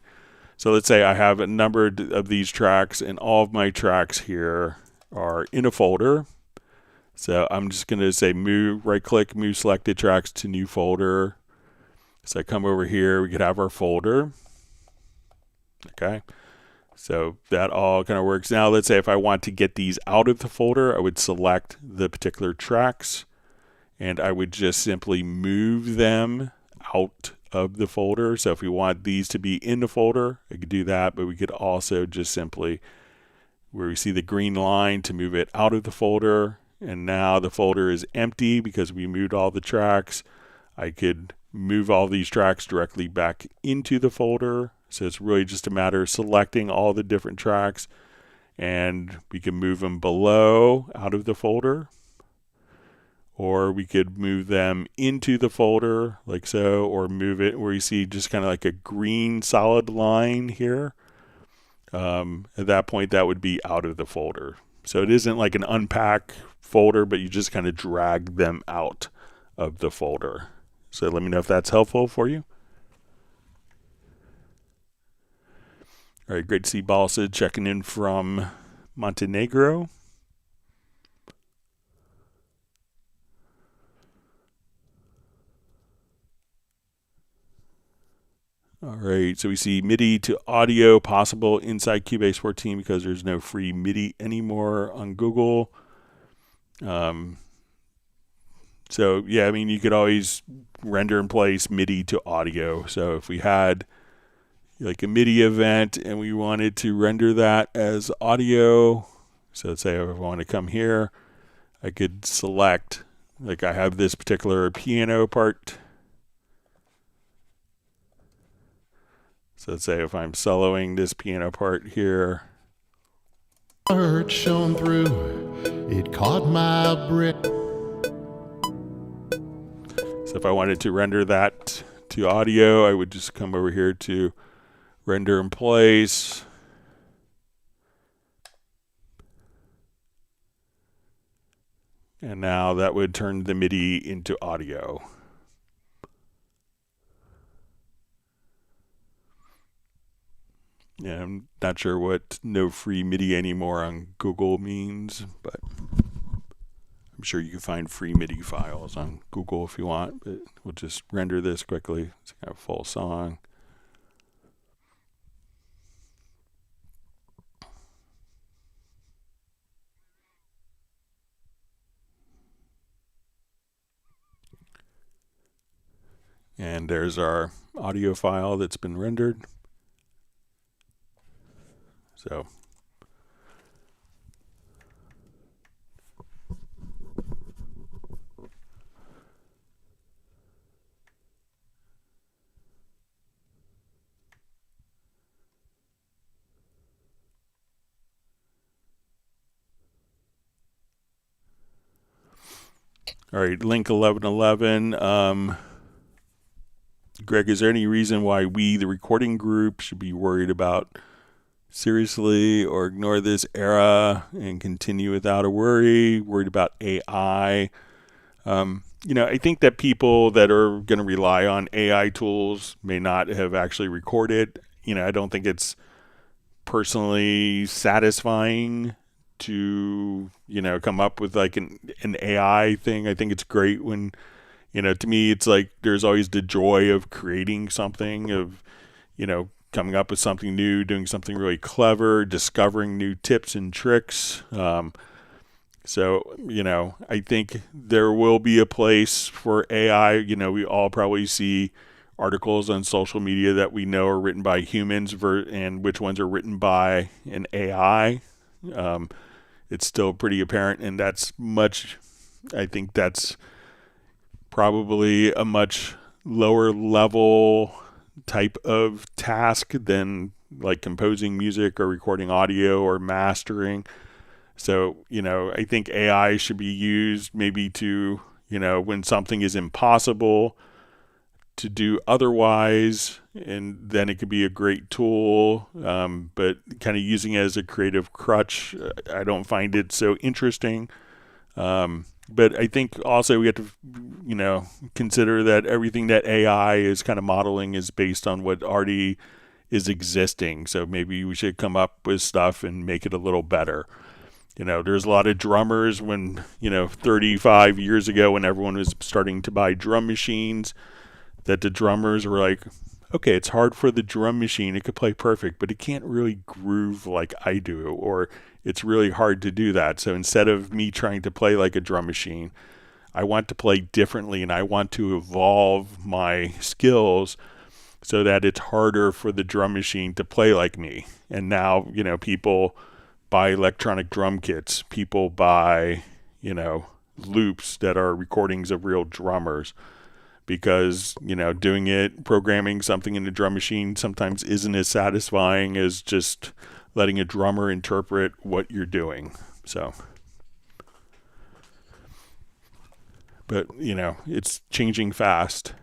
so let's say I have a number of these tracks, and all of my tracks here are in a folder. So I'm just going to say move, right click, move selected tracks to new folder. So I come over here, we could have our folder. Okay. So that all kind of works. Now let's say if I want to get these out of the folder, I would select the particular tracks and I would just simply move them out of the folder. So if we want these to be in the folder, I could do that, but we could also just simply, where we see the green line, to move it out of the folder. And now the folder is empty because we moved all the tracks. I could move all these tracks directly back into the folder. So it's really just a matter of selecting all the different tracks, and we can move them below out of the folder, or we could move them into the folder like so, or move it where you see just kind of like a green solid line here. At that point, that would be out of the folder. So it isn't like an unpack folder, but you just kind of drag them out of the folder. So let me know if that's helpful for you. All right, great to see Balsa checking in from Montenegro. All right, so we see MIDI to audio possible inside Cubase 14 because there's no free MIDI anymore on Google. So yeah, I mean, you could always render in place MIDI to audio. So if we had like a MIDI event and we wanted to render that as audio, so let's say if I want to come here, I could select, like I have this particular piano part. So let's say if I'm soloing this piano part here. Heart shone through, it caught my breath. So if I wanted to render that to audio, I would just come over here to render in place. And now that would turn the MIDI into audio. Yeah, I'm not sure what no free MIDI anymore on Google means, but I'm sure you can find free MIDI files on Google if you want, but we'll just render this quickly. It's kind of a full song. And there's our audio file that's been rendered. So all right, link 1111. Greg, is there any reason why we, the recording group, should be worried about seriously or ignore this era and continue without a worry, worried about AI? I think that people that are going to rely on AI tools may not have actually recorded. I don't think it's personally satisfying to, come up with like an AI thing. I think it's great when, to me, it's like there's always the joy of creating something, of, coming up with something new, doing something really clever, discovering new tips and tricks. So, I think there will be a place for AI. We all probably see articles on social media that we know are written by humans and which ones are written by an AI. It's still pretty apparent, and I think that's probably a much lower level type of task than like composing music or recording audio or mastering. So, I think AI should be used maybe to, when something is impossible to do otherwise, and then it could be a great tool, but kind of using it as a creative crutch, I don't find it so interesting. But I think also we have to, consider that everything that AI is kind of modeling is based on what already is existing. So maybe we should come up with stuff and make it a little better. There's a lot of drummers when, 35 years ago when everyone was starting to buy drum machines, that the drummers were like, okay, it's hard for the drum machine. It could play perfect, but it can't really groove like I do, or it's really hard to do that. So instead of me trying to play like a drum machine, I want to play differently, and I want to evolve my skills so that it's harder for the drum machine to play like me. And now, people buy electronic drum kits. People buy, loops that are recordings of real drummers, because, programming something in a drum machine sometimes isn't as satisfying as just letting a drummer interpret what you're doing. So, but, it's changing fast.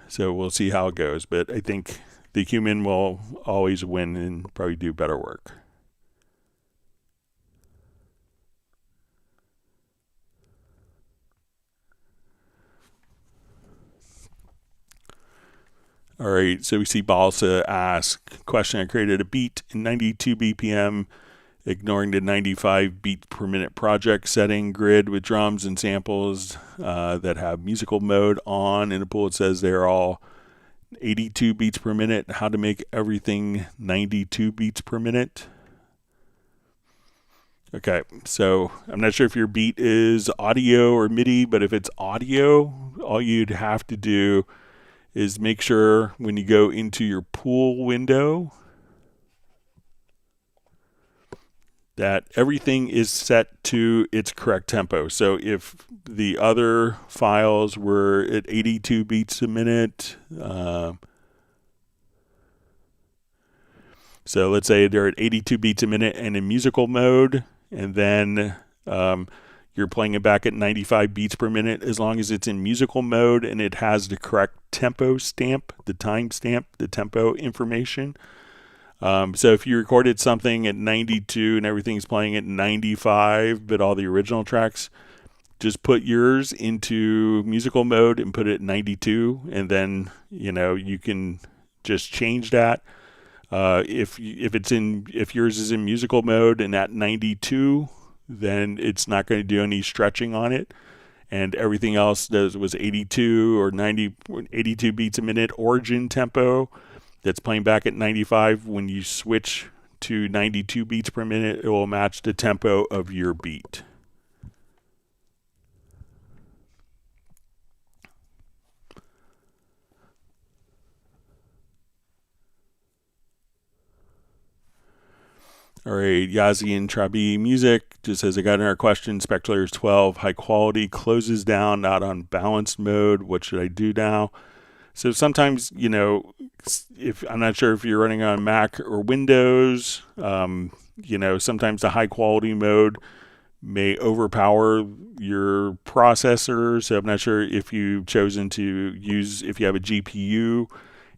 So we'll see how it goes. But I think the human will always win and probably do better work. All right, so we see Balsa ask, question, I created a beat in 92 BPM, ignoring the 95 beat per minute project setting grid with drums and samples that have musical mode on. In the pool, it says they're all 82 beats per minute. How to make everything 92 beats per minute? Okay, so I'm not sure if your beat is audio or MIDI, but if it's audio, all you'd have to do is make sure when you go into your pool window that everything is set to its correct tempo. So if the other files were at 82 beats a minute, so let's say they're at 82 beats a minute and in musical mode, and then you're playing it back at 95 beats per minute, as long as it's in musical mode and it has the correct tempo stamp, the time stamp, the tempo information. So if you recorded something at 92 and everything's playing at 95, but all the original tracks, just put yours into musical mode and put it at 92, and then you can just change that. If yours is in musical mode and at 92, then it's not going to do any stretching on it, and everything else was 82 or 82 beats a minute origin tempo that's playing back at 95. When you switch to 92 beats per minute, it will match the tempo of your beat. All right, Yazi and Trabi Music just says, I got another question. Spectral is 12, high quality, closes down, not on balanced mode. What should I do now? So sometimes, if I'm not sure if you're running on Mac or Windows, sometimes the high quality mode may overpower your processor. So I'm not sure if you've chosen to use, if you have a GPU,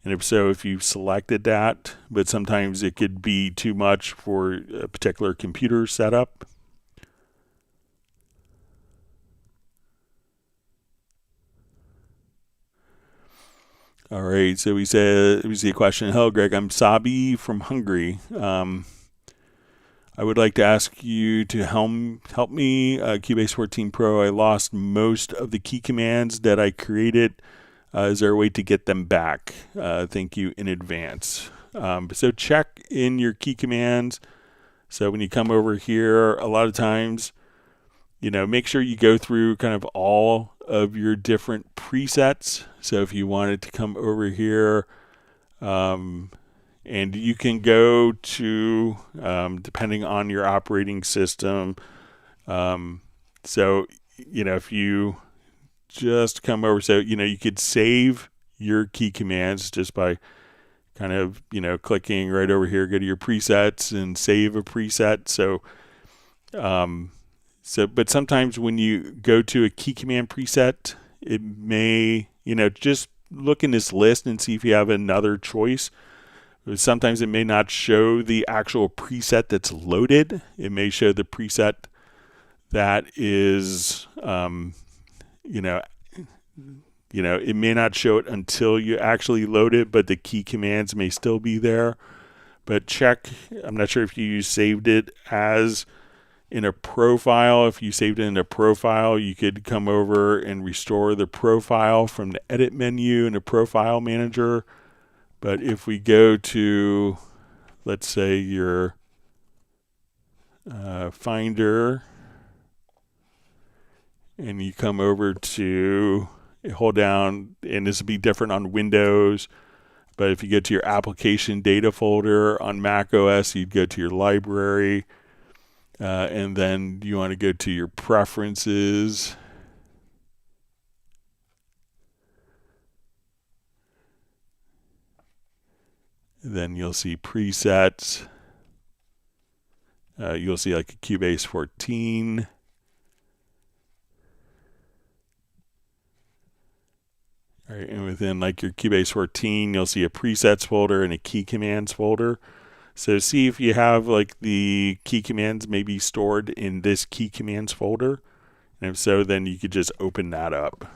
and if so, if you've selected that, but sometimes it could be too much for a particular computer setup. All right, so we see a question. Hello, Greg. I'm Sabi from Hungary. I would like to ask you to help me. Cubase 14 Pro, I lost most of the key commands that I created. Is there a way to get them back? Thank you in advance. So check in your key commands. So when you come over here, a lot of times, make sure you go through kind of all of your different presets. So if you wanted to come over here, and you can go to, depending on your operating system. So, if you just come over, so, you could save your key commands just by kind of, clicking right over here, go to your presets and save a preset. So, but sometimes when you go to a key command preset, it may, just look in this list and see if you have another choice. Sometimes it may not show the actual preset that's loaded. It may show the preset that is, it may not show it until you actually load it, but the key commands may still be there. But check, I'm not sure if you saved it as in a profile, if you saved it in a profile, you could come over and restore the profile from the edit menu in the profile manager. But if we go to, let's say, your Finder, and you come over to, hold down, and this would be different on Windows, but if you go to your application data folder on Mac OS, you'd go to your library, and then you want to go to your preferences. Then you'll see presets. You'll see like a Cubase 14. All right, and within like your Cubase 14, you'll see a presets folder and a key commands folder. So see if you have like the key commands maybe stored in this key commands folder. And if so, then you could just open that up.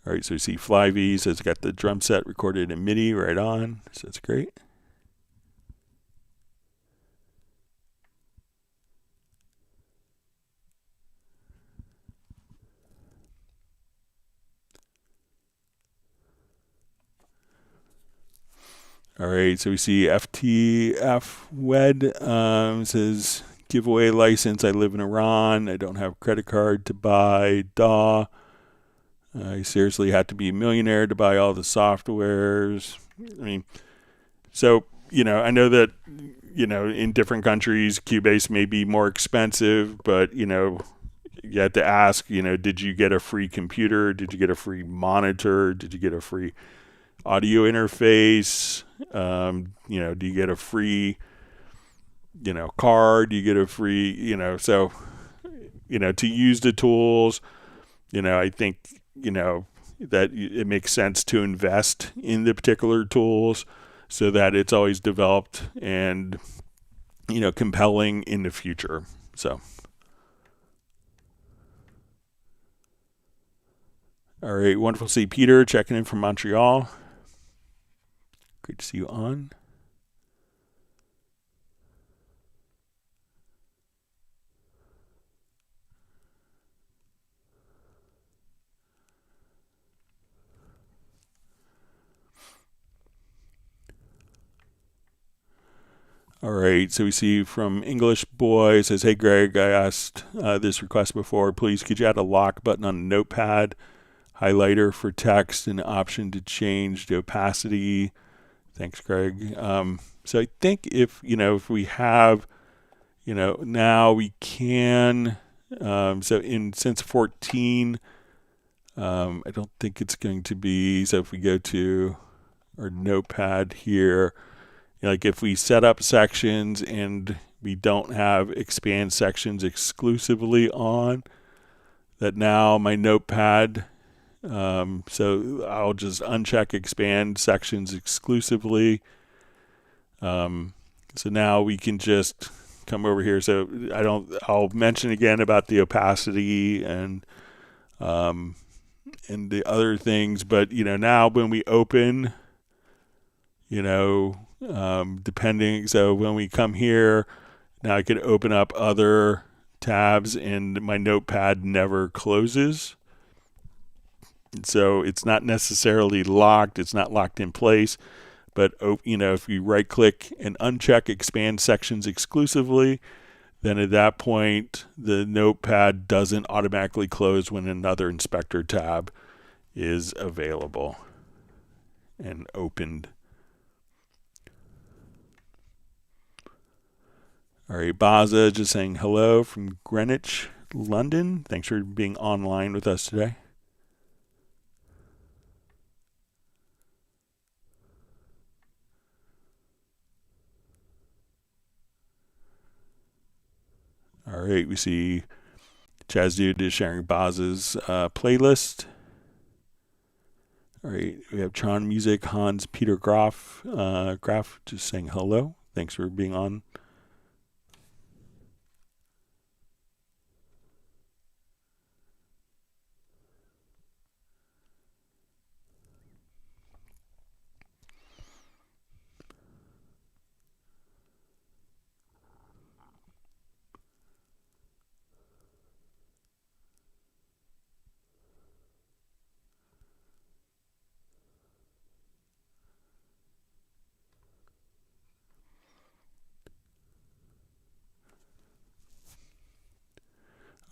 All right, so you see Flyv, so it's got the drum set recorded in MIDI right on, so that's great. All right, so we see FTF WED says giveaway license. I live in Iran. I don't have a credit card to buy DAW. I seriously had to be a millionaire to buy all the softwares. I mean, so, you know, I know that, you know, in different countries, Cubase may be more expensive, but, you know, you have to ask, you know, did you get a free computer? Did you get a free monitor? Did you get a free audio interface? You know, do you get a free, you know, card? Do you get a free, you know, so, you know, to use the tools, you know, I think, you know, that it makes sense to invest in the particular tools so that it's always developed and, you know, compelling in the future. So, all right, wonderful to see Peter checking in from Montreal. Great to see you on. All right, so we see from English Boy, says, hey Greg, I asked this request before. Please, could you add a lock button on a notepad, highlighter for text, and an option to change the opacity? Thanks, Greg. So I think if, you know, if we have, you know, now we can, so in Sense 14, I don't think it's going to be, so if we go to our notepad here, like if we set up sections and we don't have expand sections exclusively on, that now my notepad, so I'll just uncheck expand sections exclusively. So now we can just come over here. So I'll mention again about the opacity and the other things, but you know, now when we open, you know, depending, so when we come here, now I can open up other tabs and my notepad never closes. And so it's not necessarily locked, it's not locked in place, but you know, if you right click and uncheck expand sections exclusively, then at that point the notepad doesn't automatically close when another inspector tab is available and opened. All right, Baza just saying hello from Greenwich, London. Thanks for being online with us today. All right, we see Chaz Dude is sharing Baza's playlist. All right, we have Tron Music, Hans Peter Graf just saying hello. Thanks for being on.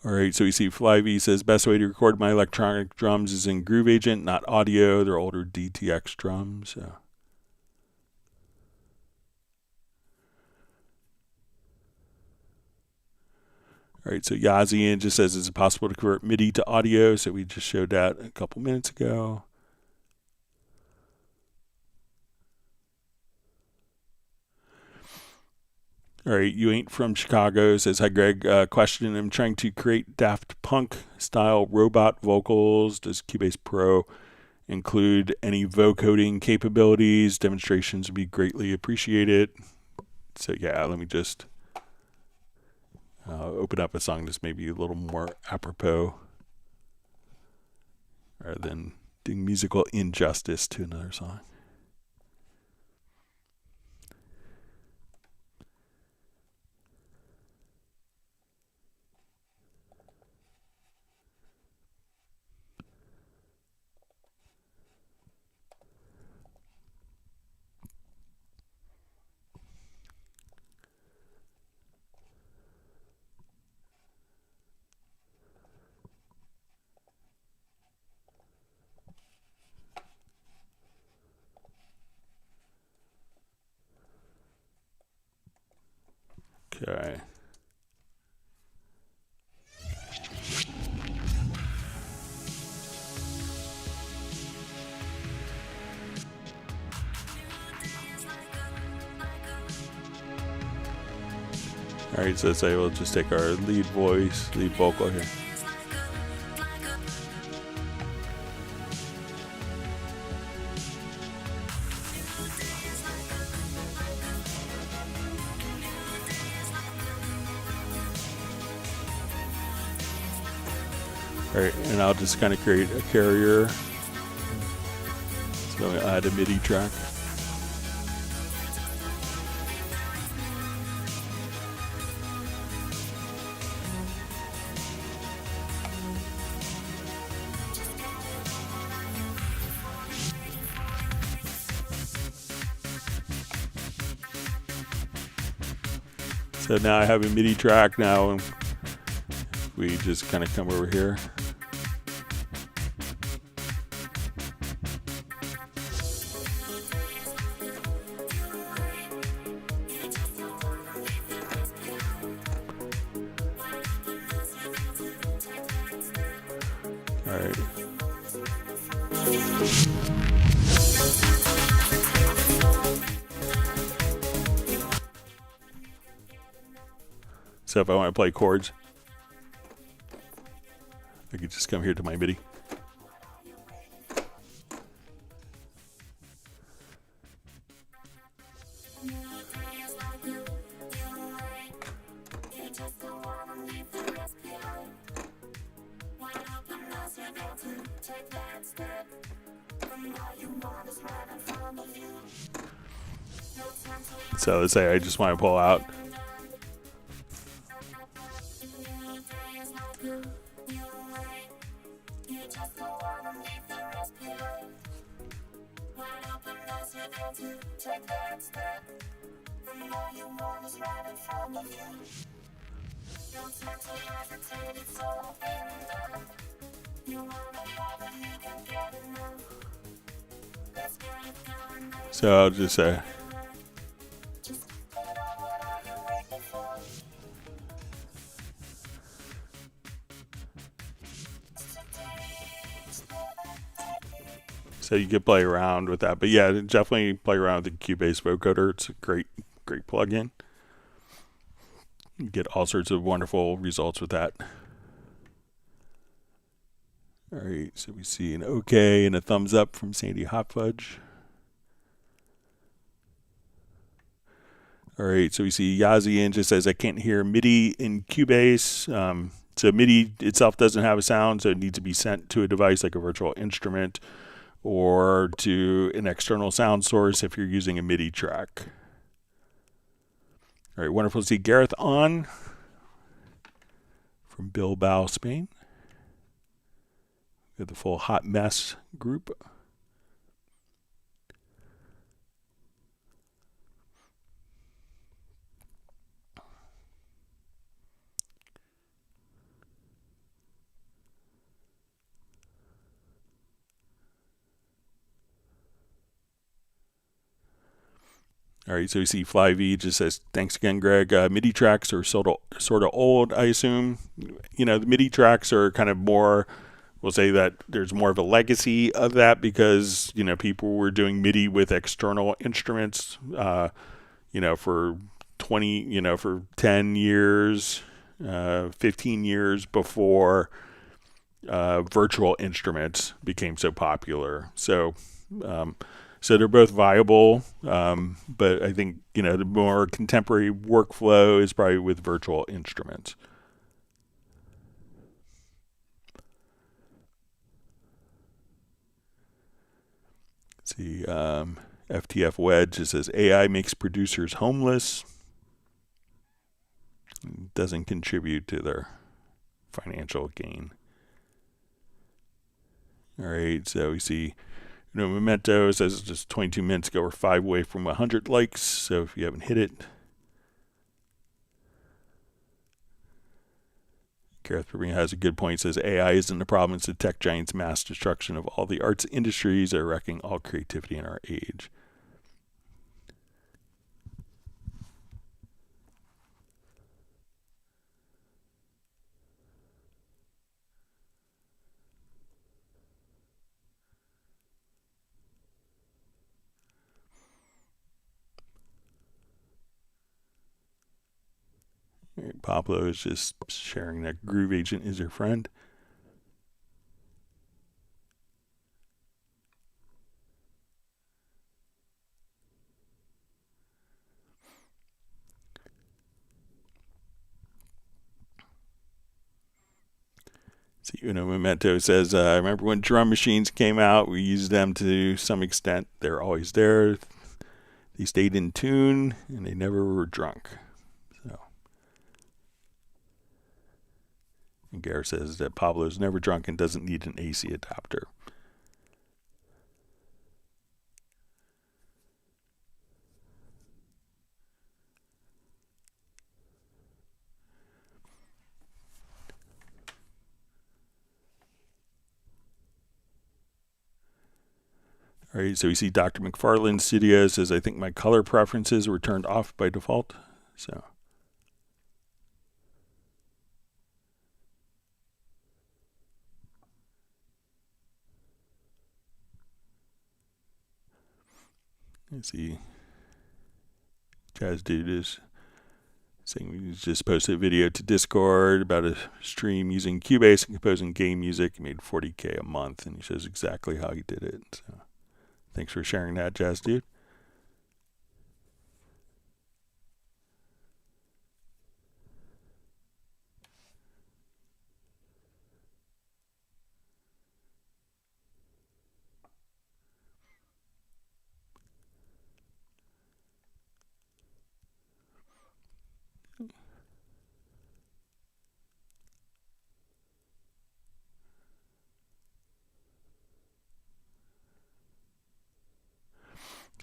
All right, so we see Flyv says, best way to record my electronic drums is in Groove Agent, not audio. They're older DTX drums. So. All right, so Yazian just says, is it possible to convert MIDI to audio? So we just showed that a couple minutes ago. All right, you ain't from Chicago says, hi Greg, question, I'm trying to create Daft Punk style robot vocals. Does Cubase Pro include any vocoding capabilities? Demonstrations would be greatly appreciated. So yeah, let me just open up a song that's maybe a little more apropos rather than doing musical injustice to another song. Okay. All right, so let's say we'll just take our lead vocal here. All right, and I'll just kind of create a carrier. So I'll add a MIDI track. So now I have a MIDI track now, and we just kind of come over here. All right. So if I want to play chords, I could just come here to my MIDI. So let's say I just want to pull out. So I'll just say. So you could play around with that, but yeah, definitely play around with the Cubase vocoder. It's a great plugin. You get all sorts of wonderful results with that. All right, so we see an okay and a thumbs up from Sandy Hot Fudge. All right, so we see Yazi just says, I can't hear MIDI in Cubase. So MIDI itself doesn't have a sound, so it needs to be sent to a device like a virtual instrument or to an external sound source if you're using a MIDI track. All right, wonderful to see Gareth on from Bilbao, Spain. We have the full Hot Mess group. All right, so we see FlyV just says, thanks again, Greg. MIDI tracks are sort of old, I assume. You know, the MIDI tracks are kind of more, we'll say that there's more of a legacy of that because, you know, people were doing MIDI with external instruments, you know, for 20, you know, for 10 years, 15 years before virtual instruments became so popular. So they're both viable, but I think, you know, the more contemporary workflow is probably with virtual instruments. Let's see, FTF Wedge, it says AI makes producers homeless. Doesn't contribute to their financial gain. All right, so we see, you know, Memento says just 22 minutes ago, we're 5 away from 100 likes. So if you haven't hit it, Gareth Perrine has a good point. Says AI isn't the problem; it's the tech giants' mass destruction of all the arts industries are wrecking all creativity in our age. Right, Pablo is just sharing that Groove Agent is your friend. See, you know, Memento says, I remember when drum machines came out, we used them to some extent. They're always there. They stayed in tune, and they never were drunk. So, and Gareth says that Pablo's never drunk and doesn't need an AC adapter. All right, so we see Dr. McFarland Studio says, I think my color preferences were turned off by default. So, let's see. Jazz Dude is saying he just posted a video to Discord about a stream using Cubase and composing game music. He made $40K a month, and he shows exactly how he did it. So, thanks for sharing that, Jazz Dude.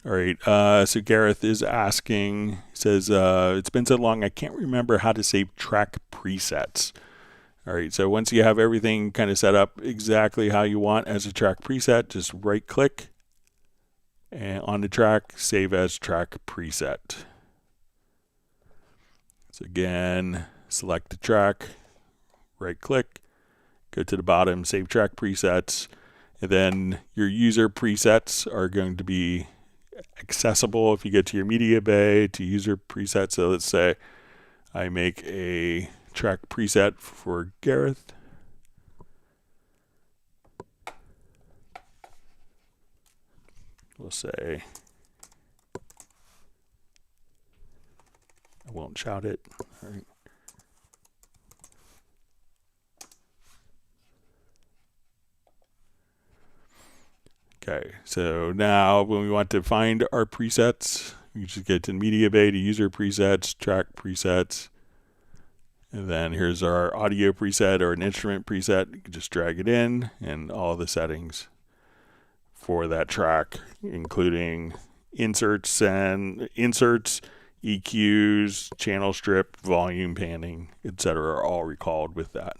All right, so Gareth is asking, he says, it's been so long, I can't remember how to save track presets. All right, so once you have everything kind of set up exactly how you want as a track preset, just right click and on the track, save as track preset. So again, select the track, right click, go to the bottom, save track presets, and then your user presets are going to be accessible if you get to your MediaBay to user presets. So let's say I make a track preset for Gareth. We'll say, I won't shout it. All right. Okay, so now when we want to find our presets, we just get to MediaBay to user presets, track presets, and then here's our audio preset or an instrument preset. You can just drag it in and all the settings for that track, including inserts, EQs, channel strip, volume panning, etc., are all recalled with that.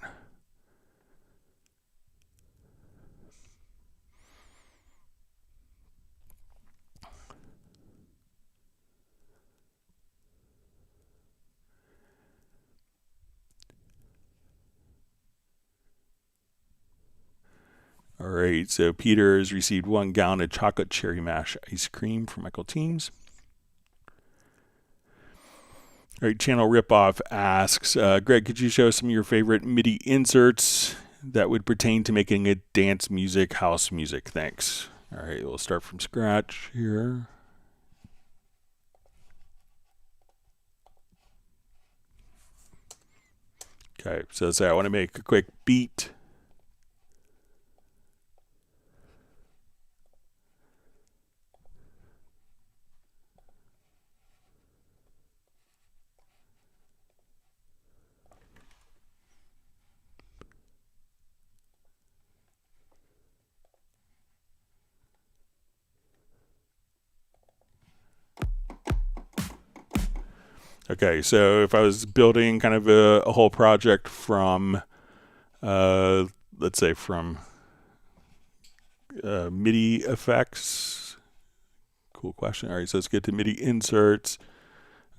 All right, so Peter has received 1 gallon of chocolate cherry mash ice cream from Michael Teams. All right, Channel Ripoff asks, Greg, could you show some of your favorite MIDI inserts that would pertain to making a dance music, house music? Thanks. All right, we'll start from scratch here. Okay, so let's say I want to make a quick beat. Okay, so if I was building kind of a whole project from, let's say from MIDI effects. Cool question. All right, so let's get to MIDI inserts.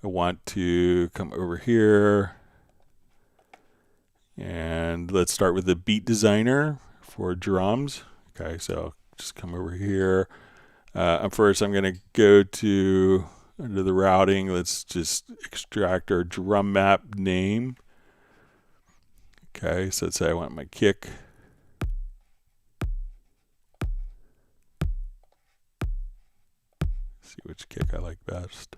I want to come over here and let's start with the beat designer for drums. Okay, so just come over here. First, I'm going to go to under the routing. Let's just extract our drum map name. Okay, so let's say I want my kick. See which kick I like best.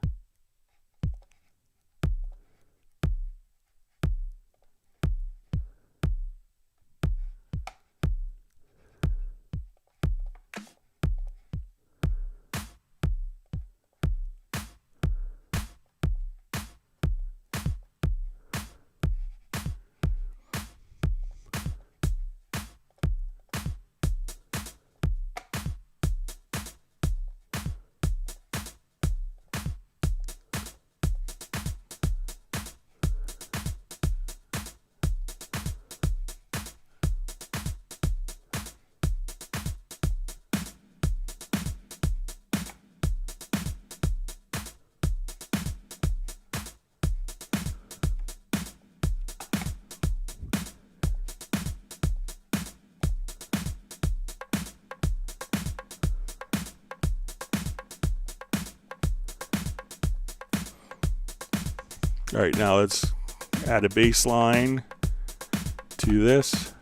All right, now let's add a bass line to this.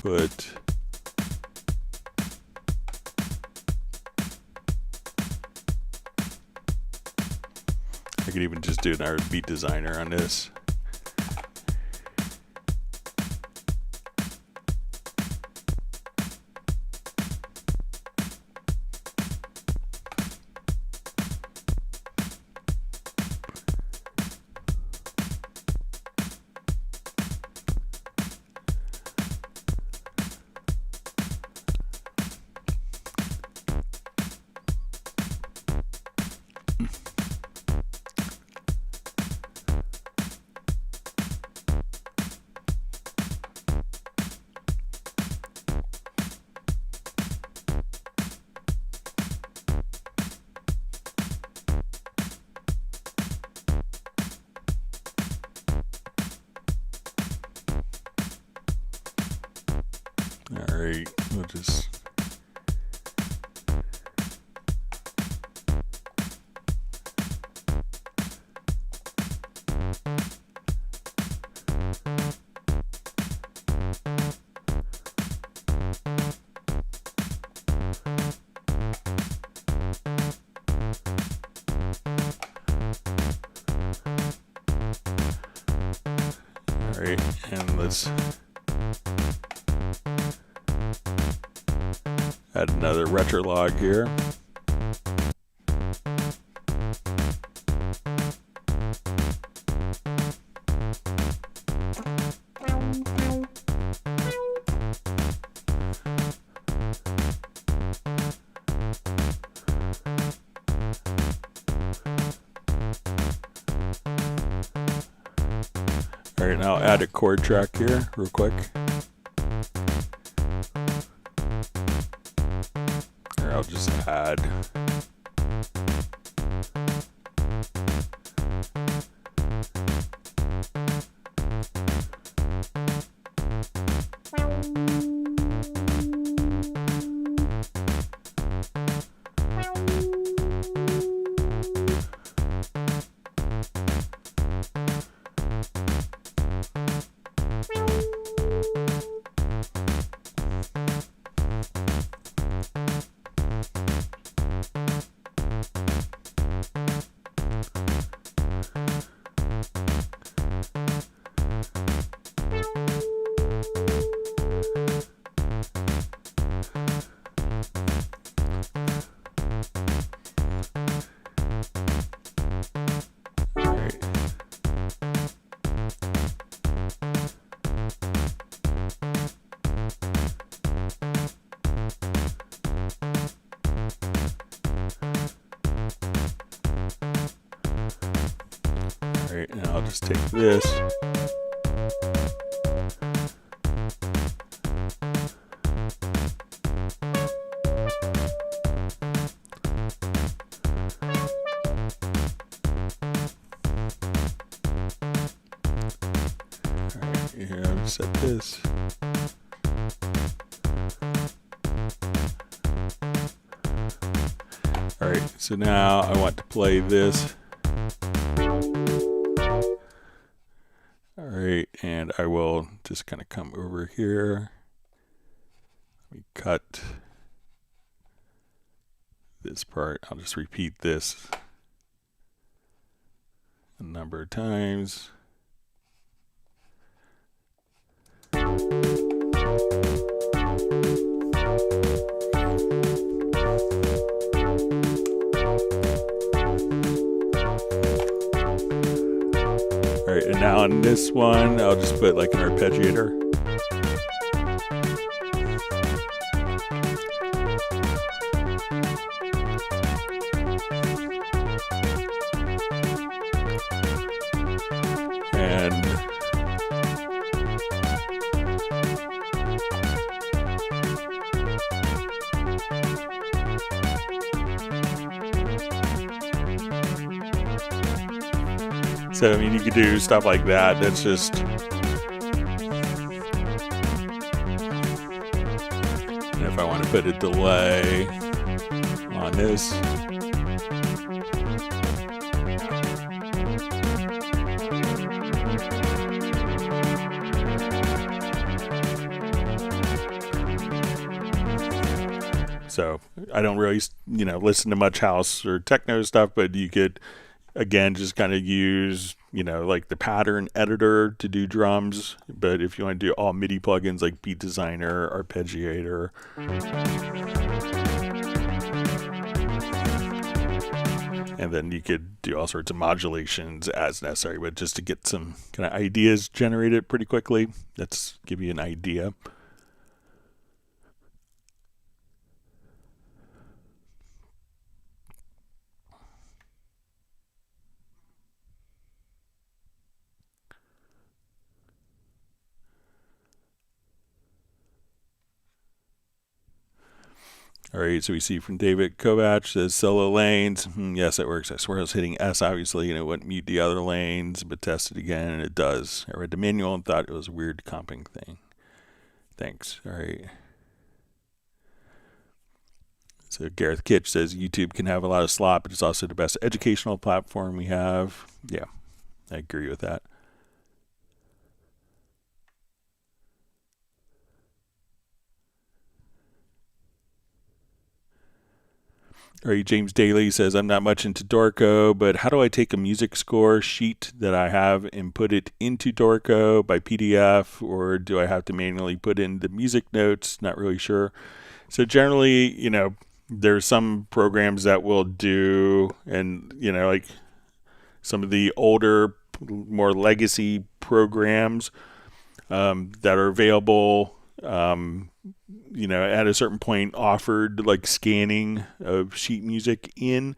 Put I could even just do another beat designer on this. All right, we'll just all right, and let's add another retro log here. All right, now I'll add a chord track here real quick. Or I'll just add. Alright, and I'll just take this. Alright, here, I'll set this. Alright, so now I want to play this. Alright, and I will just kind of come over here. Let me cut this part. I'll just repeat this a number of times. Alright, and now on this one, I'll just put like an arpeggiator. And so, I mean, you could do stuff like that. That's just, and if I want to put a delay on this. So I don't really, listen to much house or techno stuff, but you could, again, just kind of use, like the pattern editor to do drums. But if you want to do all MIDI plugins like Beat Designer, Arpeggiator, and then you could do all sorts of modulations as necessary. But just to get some kind of ideas generated pretty quickly, let's give you an idea. All right, so we see from David Kovach, says solo lanes. Yes, it works. I swear I was hitting S, obviously, and it wouldn't mute the other lanes, but tested again, and it does. I read the manual and thought it was a weird comping thing. Thanks. All right. So Gareth Kitch says YouTube can have a lot of slop, but it's also the best educational platform we have. Yeah, I agree with that. All right, James Daly says, I'm not much into Dorico, but how do I take a music score sheet that I have and put it into Dorico by PDF, or do I have to manually put in the music notes? Not really sure. So generally, there's some programs that will do, and, like some of the older, more legacy programs that are available, at a certain point offered like scanning of sheet music in.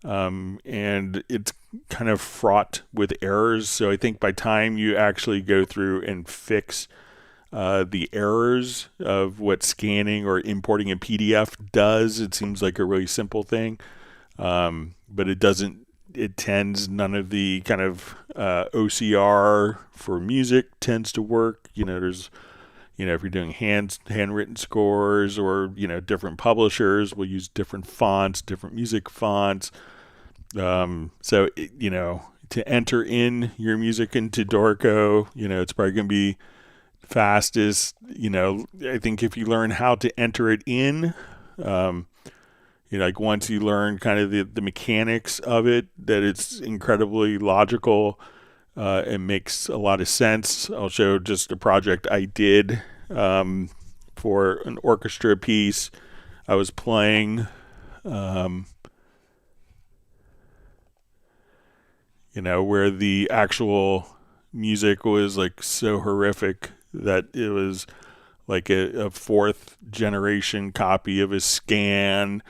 and it's kind of fraught with errors. So I think by time you actually go through and fix the errors of what scanning or importing a PDF does, it seems like a really simple thing, but it doesn't. It tends, none of the kind of OCR for music tends to work. There's, if you're doing handwritten scores, or, different publishers will use different fonts, different music fonts. So, to enter in your music into Dorico, it's probably going to be fastest. I think if you learn how to enter it in, like once you learn kind of the mechanics of it, that it's incredibly logical. It makes a lot of sense. I'll show just a project I did for an orchestra piece. I was playing, where the actual music was like so horrific that it was like a fourth generation copy of a scan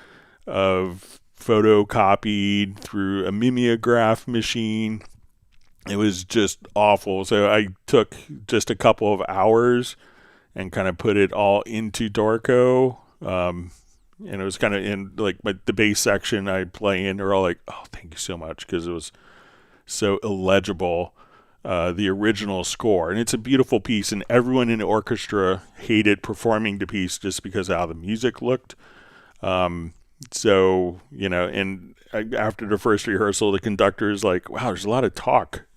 of photocopied through a mimeograph machine. It was just awful. So I took just a couple of hours and kind of put it all into Dorico. And it was kind of in like the bass section I play in, they're all like, oh, thank you so much, because it was so illegible, the original score. And it's a beautiful piece, and everyone in the orchestra hated performing the piece just because of how the music looked. So, and after the first rehearsal, the conductor's like, wow, there's a lot of talk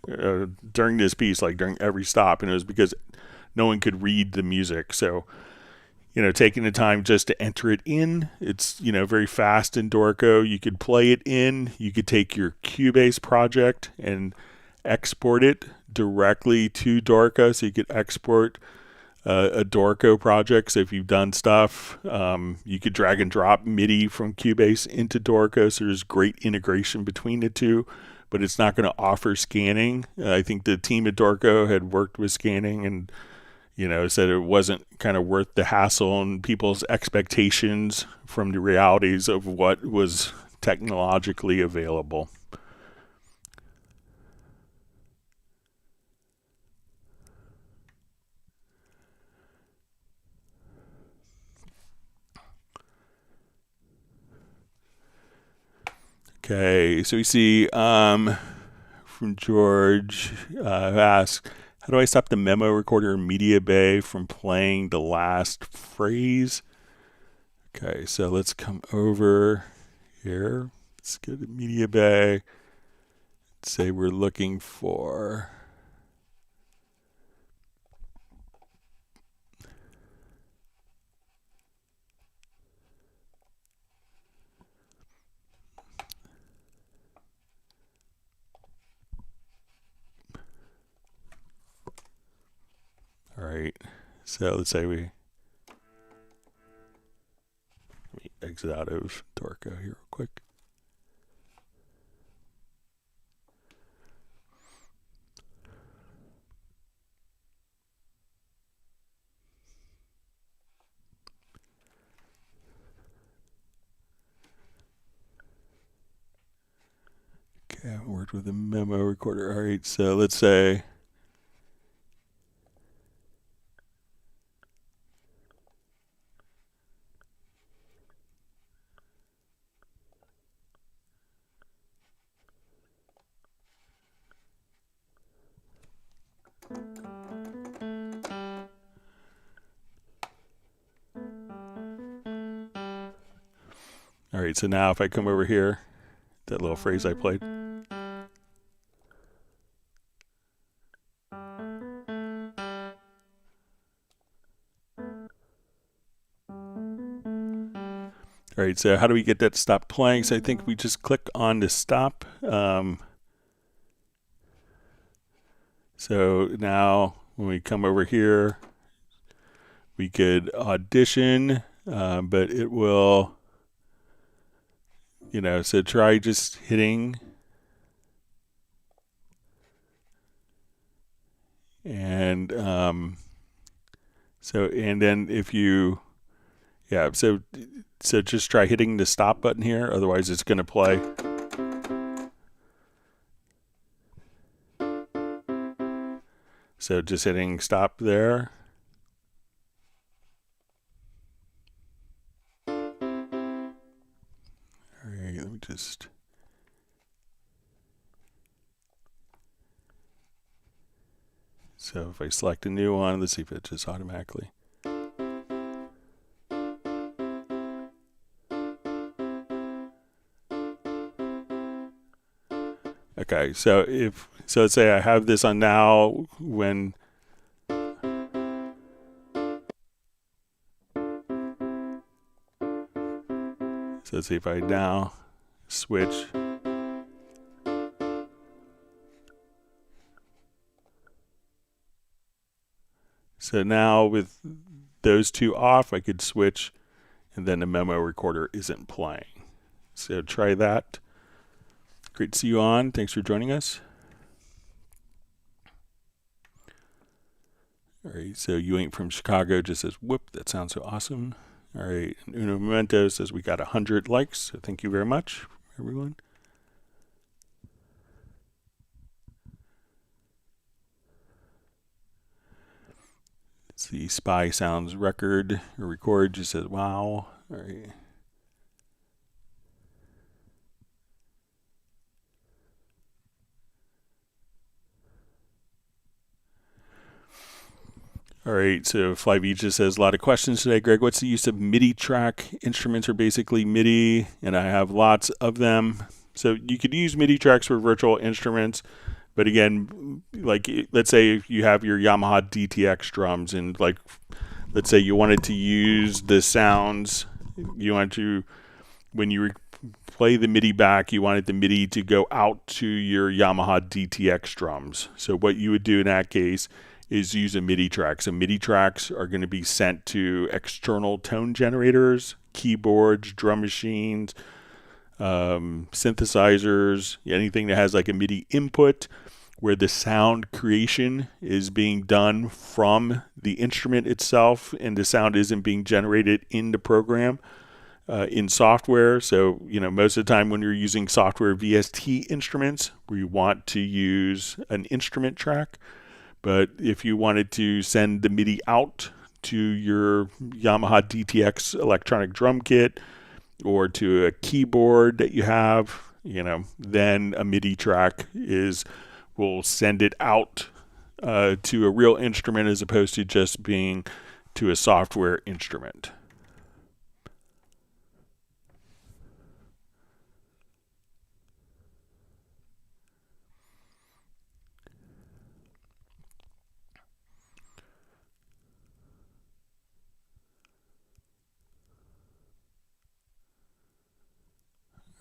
during this piece, like during every stop. And it was because no one could read the music. So, taking the time just to enter it in, it's, very fast in Dorico. You could play it in. You could take your Cubase project and export it directly to Dorico. So you could export a Dorico project. So if you've done stuff, you could drag and drop MIDI from Cubase into Dorico. So there's great integration between the two, but it's not going to offer scanning. I think the team at Dorico had worked with scanning and, said it wasn't kind of worth the hassle and people's expectations from the realities of what was technologically available. Okay, so we see from George who asks, how do I stop the memo recorder MediaBay from playing the last phrase? Okay, so let's come over here. Let's go to MediaBay. Say we're looking for all right, so let's say let me exit out of Dorico here real quick. Okay, I haven't worked with a memo recorder. All right, so let's say all right, so now if I come over here, that little phrase I played. All right, so how do we get that to stop playing? So I think we just click on the stop. So now when we come over here, we could audition, but it will, so try just hitting. And and then if you, so just try hitting the stop button here. Otherwise it's going to play So just hitting stop there. All right, let me just. So if I select a new one, let's see if it just automatically. Okay, so let's say I have this on now when so let's see if I now switch. So now with those two off, I could switch and then the memo recorder isn't playing. So try that. Great to see you on. Thanks for joining us. All right, so you ain't from Chicago just says, whoop, that sounds so awesome. All right, Uno Memento says we got 100 likes, so thank you very much, everyone. Let's see, Spy Sounds Record or Record just says, wow. All right. All right, so Flyv just says, a lot of questions today. Greg, what's the use of MIDI track? Instruments are basically MIDI, and I have lots of them. So you could use MIDI tracks for virtual instruments, but again, like let's say you have your Yamaha DTX drums, and like let's say you wanted to use the sounds, you want to, when you play the MIDI back, you wanted the MIDI to go out to your Yamaha DTX drums. So what you would do in that case is use a MIDI track. So MIDI tracks are going to be sent to external tone generators, keyboards, drum machines, synthesizers, anything that has like a MIDI input where the sound creation is being done from the instrument itself and the sound isn't being generated in the program in software. So, you know, most of the time when you're using software VST instruments, we want to use an instrument track. But if you wanted to send the MIDI out to your Yamaha DTX electronic drum kit or to a keyboard that you have, you know, then a MIDI track will send it out to a real instrument as opposed to just being to a software instrument.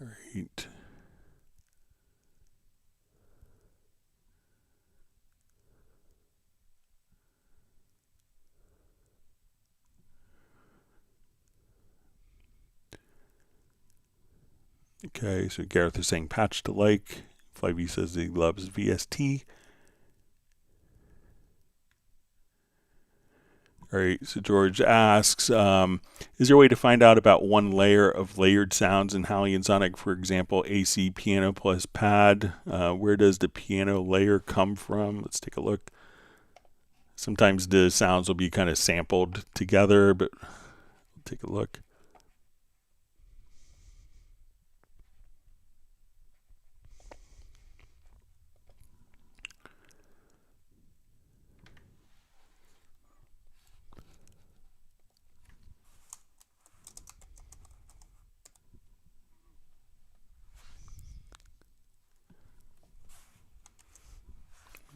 Right. Okay, so Gareth is saying patch to like. Flyv says he loves VST. All right, so George asks, is there a way to find out about one layer of layered sounds in Halion Sonic, for example, AC piano plus pad? Where does the piano layer come from? Let's take a look. Sometimes the sounds will be kind of sampled together, but take a look.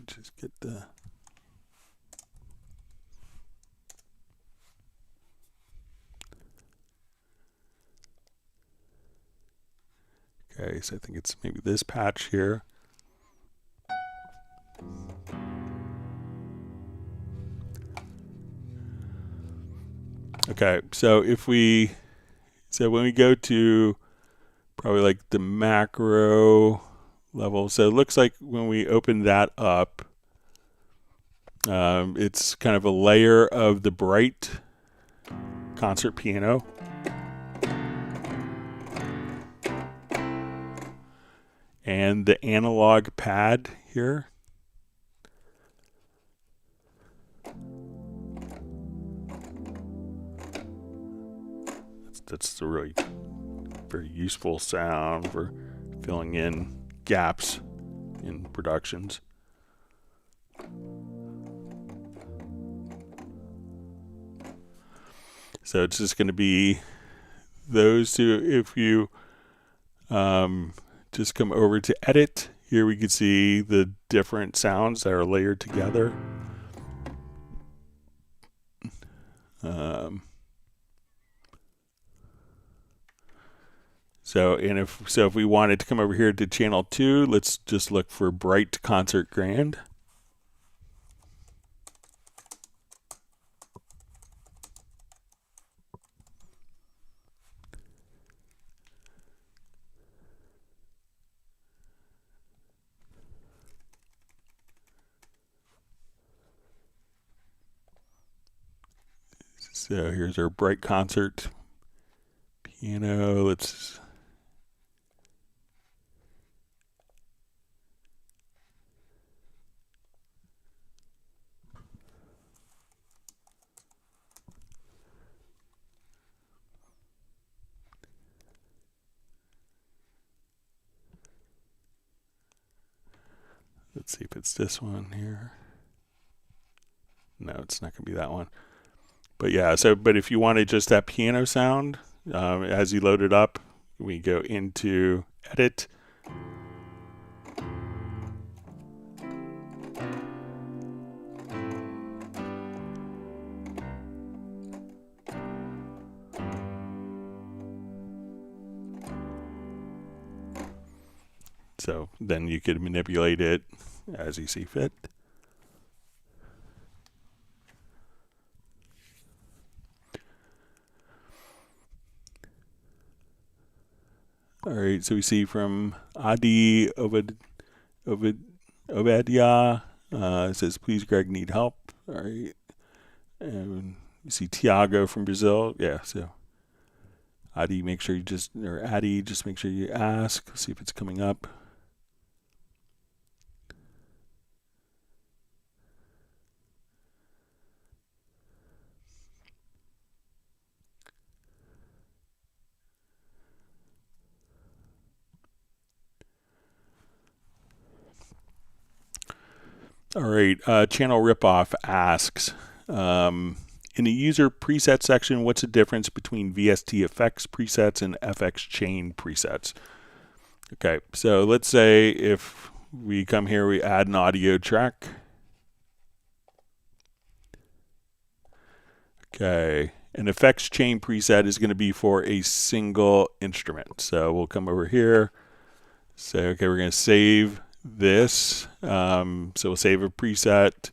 Just get the okay, so I think it's maybe this patch here. Okay, so when we go to probably like the macro level, so it looks like when we open that up, it's kind of a layer of the bright concert piano. And the analog pad here. that's a really very useful sound for filling in gaps in productions. So it's just going to be those two. If you just come over to edit, here we can see the different sounds that are layered together. If we wanted to come over here to channel 2, let's just look for Bright Concert Grand. So here's our Bright Concert piano. Let's see if it's this one here. No, it's not going to be that one. But yeah, but if you wanted just that piano sound, as you load it up, we go into Edit. So then you could manipulate it as you see fit. All right, so we see from Adi Obadia, it says, please, Greg, need help. All right. And you see Tiago from Brazil. Yeah, so Adi, make sure you just make sure you ask, see if it's coming up. All right, Channel Ripoff asks, in the user preset section, what's the difference between VST effects presets and FX chain presets? Okay, so let's say if we come here, we add an audio track. Okay, an effects chain preset is going to be for a single instrument. So we'll come over here, say, okay, we're going to save this. So we'll save a preset.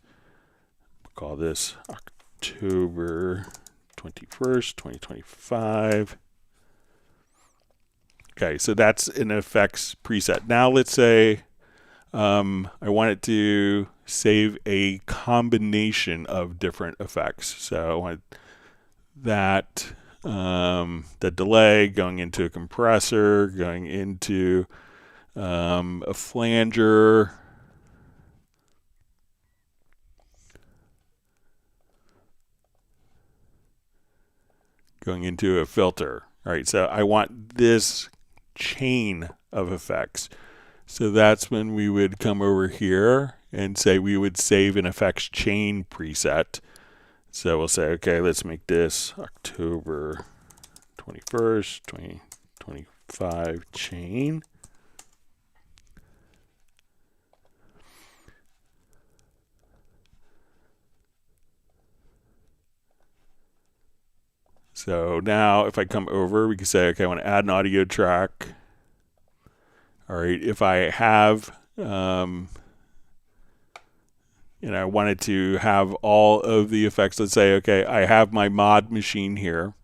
We'll call this October 21st, 2025. Okay, so that's an effects preset. Now let's say I want it to save a combination of different effects. So I want that the delay going into a compressor, going into a flanger, going into a filter. All right, so I want this chain of effects. So that's when we would come over here and say we would save an effects chain preset. So we'll say, okay, let's make this October 21st, 2025 chain. So now if I come over, we can say, okay, I want to add an audio track. All right, if I have, I wanted to have all of the effects, let's say, okay, I have my mod machine here.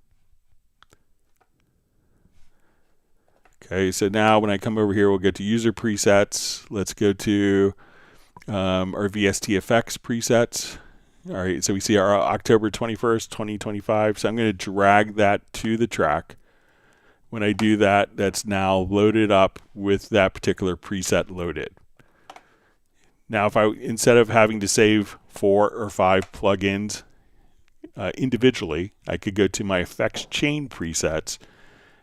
Okay, so now when I come over here, we'll go to user presets. Let's go to our VST effects presets. All right, so we see our October 21st, 2025. So I'm going to drag that to the track. When I do that, that's now loaded up with that particular preset loaded. Now, if instead of having to save 4 or 5 plugins individually, I could go to my effects chain presets,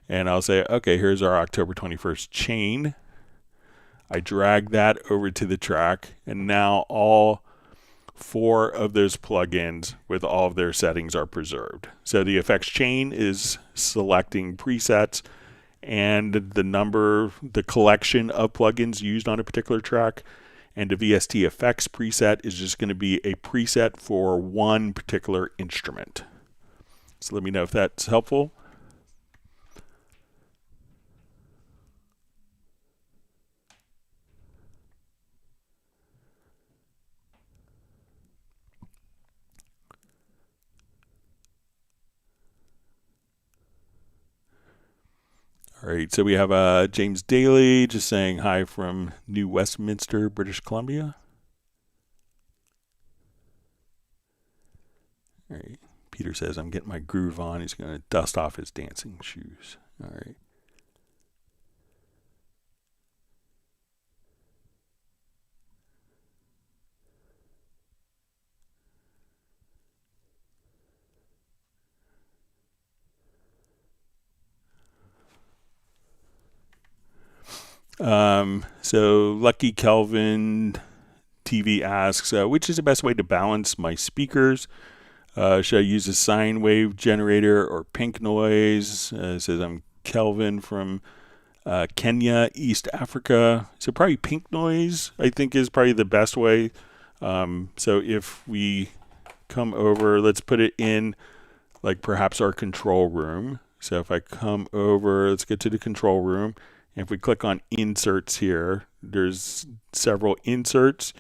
and I'll say, okay, here's our October 21st chain. I drag that over to the track, and now all 4 of those plugins with all of their settings are preserved. So the effects chain is selecting presets and the collection of plugins used on a particular track. And the VST effects preset is just going to be a preset for one particular instrument. So let me know if that's helpful. All right, so we have James Daly just saying hi from New Westminster, British Columbia. All right, Peter says, I'm getting my groove on. He's going to dust off his dancing shoes. All right. So Lucky Kelvin TV asks, which is the best way to balance my speakers? Should I use a sine wave generator or pink noise? Says I'm Kelvin from Kenya, East Africa. So probably pink noise, I think, is probably the best way. So if we come over, let's put it in like perhaps our control room. So if I come over, let's get to the control room. And if we click on inserts here, there's several inserts.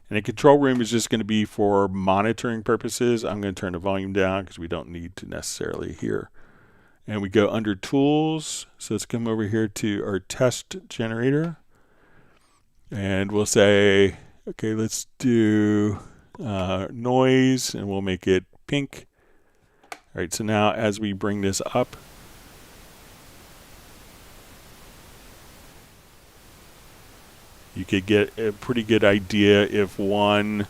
And the control room is just going to be for monitoring purposes. I'm going to turn the volume down because we don't need to necessarily hear. And we go under tools. So let's come over here to our test generator. And we'll say, okay, let's do noise, and we'll make it pink. All right, so now as we bring this up, you could get a pretty good idea if one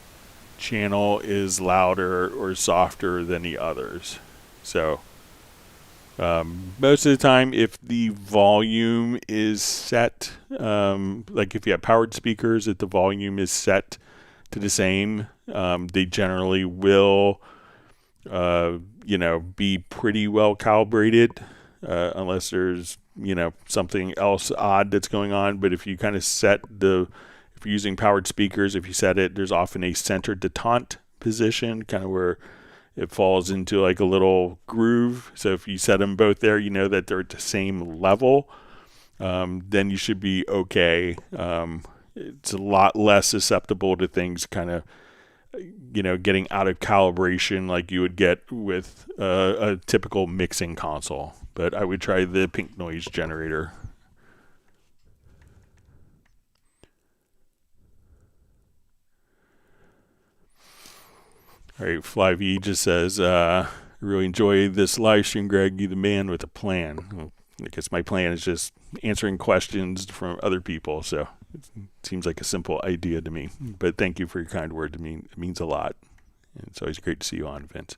channel is louder or softer than the others. So most of the time, if the volume is set, like if you have powered speakers, if the volume is set to the same, they generally will, be pretty well calibrated, unless there's something else odd that's going on. But if you kind of set if you're using powered speakers, if you set it, there's often a center detente position, kind of where it falls into like a little groove. So if you set them both there, you know that they're at the same level, then you should be okay. It's a lot less susceptible to things kind of, getting out of calibration like you would get with a typical mixing console. But I would try the pink noise generator. All right, FlyV just says, I really enjoy this live stream, Greg. You the man with a plan. Well, I guess my plan is just answering questions from other people, so it seems like a simple idea to me. But thank you for your kind word to me. It means a lot. And it's always great to see you on, Vince.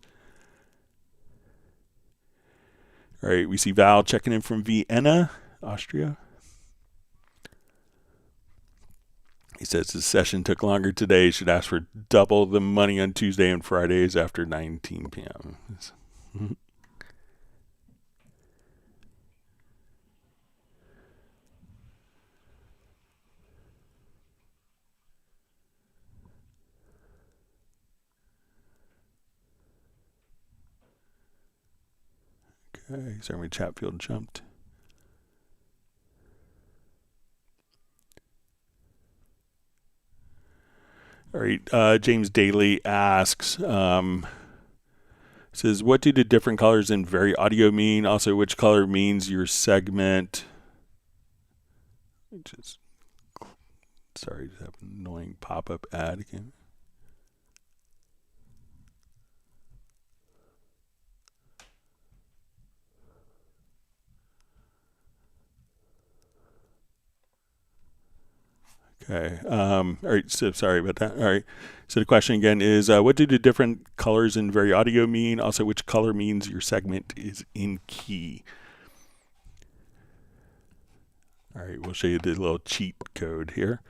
All right, we see Val checking in from Vienna, Austria. He says the session took longer today. Should ask for double the money on Tuesday and Fridays after 19 p.m. Okay, sorry, my chat field jumped. All right, James Daly asks, says, what do the different colors in VariAudio mean? Also, which color means your segment? Sorry, just have an annoying pop-up ad again. Okay. All right. So sorry about that. All right. So the question again is, what do the different colors in VariAudio mean? Also, which color means your segment is in key? All right. We'll show you the little cheat code here.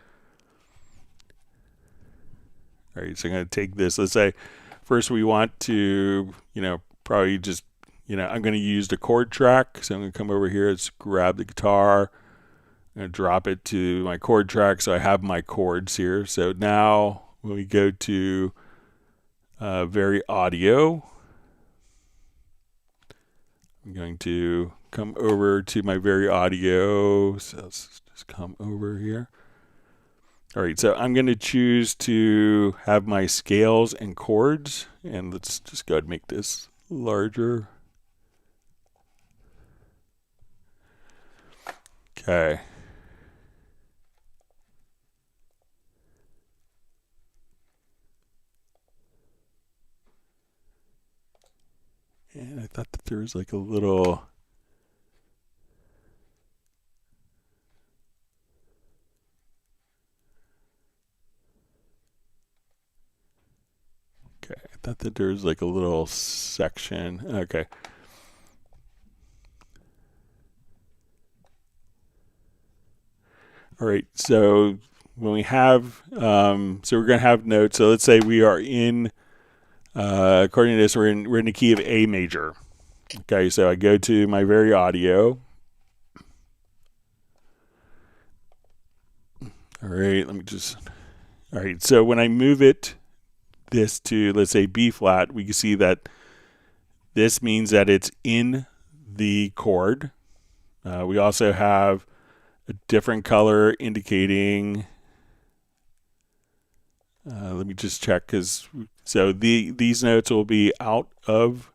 All right. So I'm going to take this. Let's say first we want to, probably just, I'm going to use the chord track. So I'm going to come over here. Let's grab the guitar. I'm going to drop it to my chord track, so I have my chords here. So now when we go to VariAudio, I'm going to come over to my VariAudio. So let's just come over here. All right, so I'm going to choose to have my scales and chords, and let's just go ahead and make this larger. Okay. And I thought that there was like a little... Okay, I thought that there was like a little section. Okay. All right, so when we have, so we're going to have notes. So let's say we are in, according to this, we're in the key of A major. Okay, so I go to my VariAudio. All right, all right, so when I move this to, let's say, B flat, we can see that this means that it's in the chord. We also have a different color indicating, let me just check, so these notes will be out of,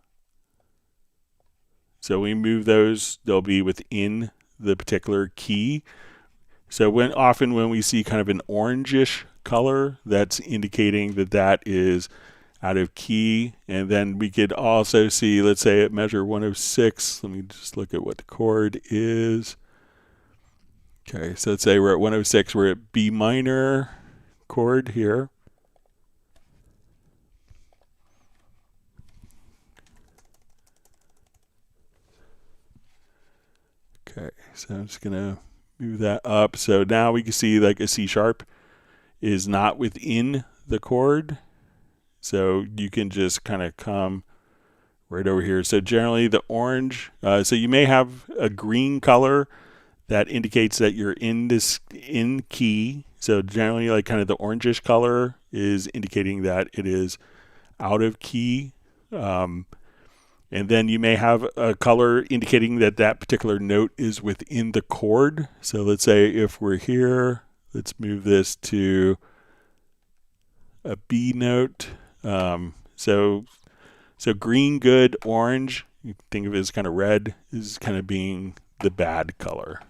so we move those, they'll be within the particular key. So often when we see kind of an orangish color, that's indicating that is out of key. And then we could also see, let's say at measure 106, let me just look at what the chord is. Okay, so let's say we're at 106, we're at B minor chord here. Okay, so I'm just gonna move that up. So now we can see like a C sharp is not within the chord. So you can just kind of come right over here. So generally the orange, so you may have a green color that indicates that you're in key. So generally like kind of the orangish color is indicating that it is out of key. And then you may have a color indicating that that particular note is within the chord. So let's say if we're here, let's move this to a B note. So green, good, orange, you can think of it as kind of red, is kind of being the bad color.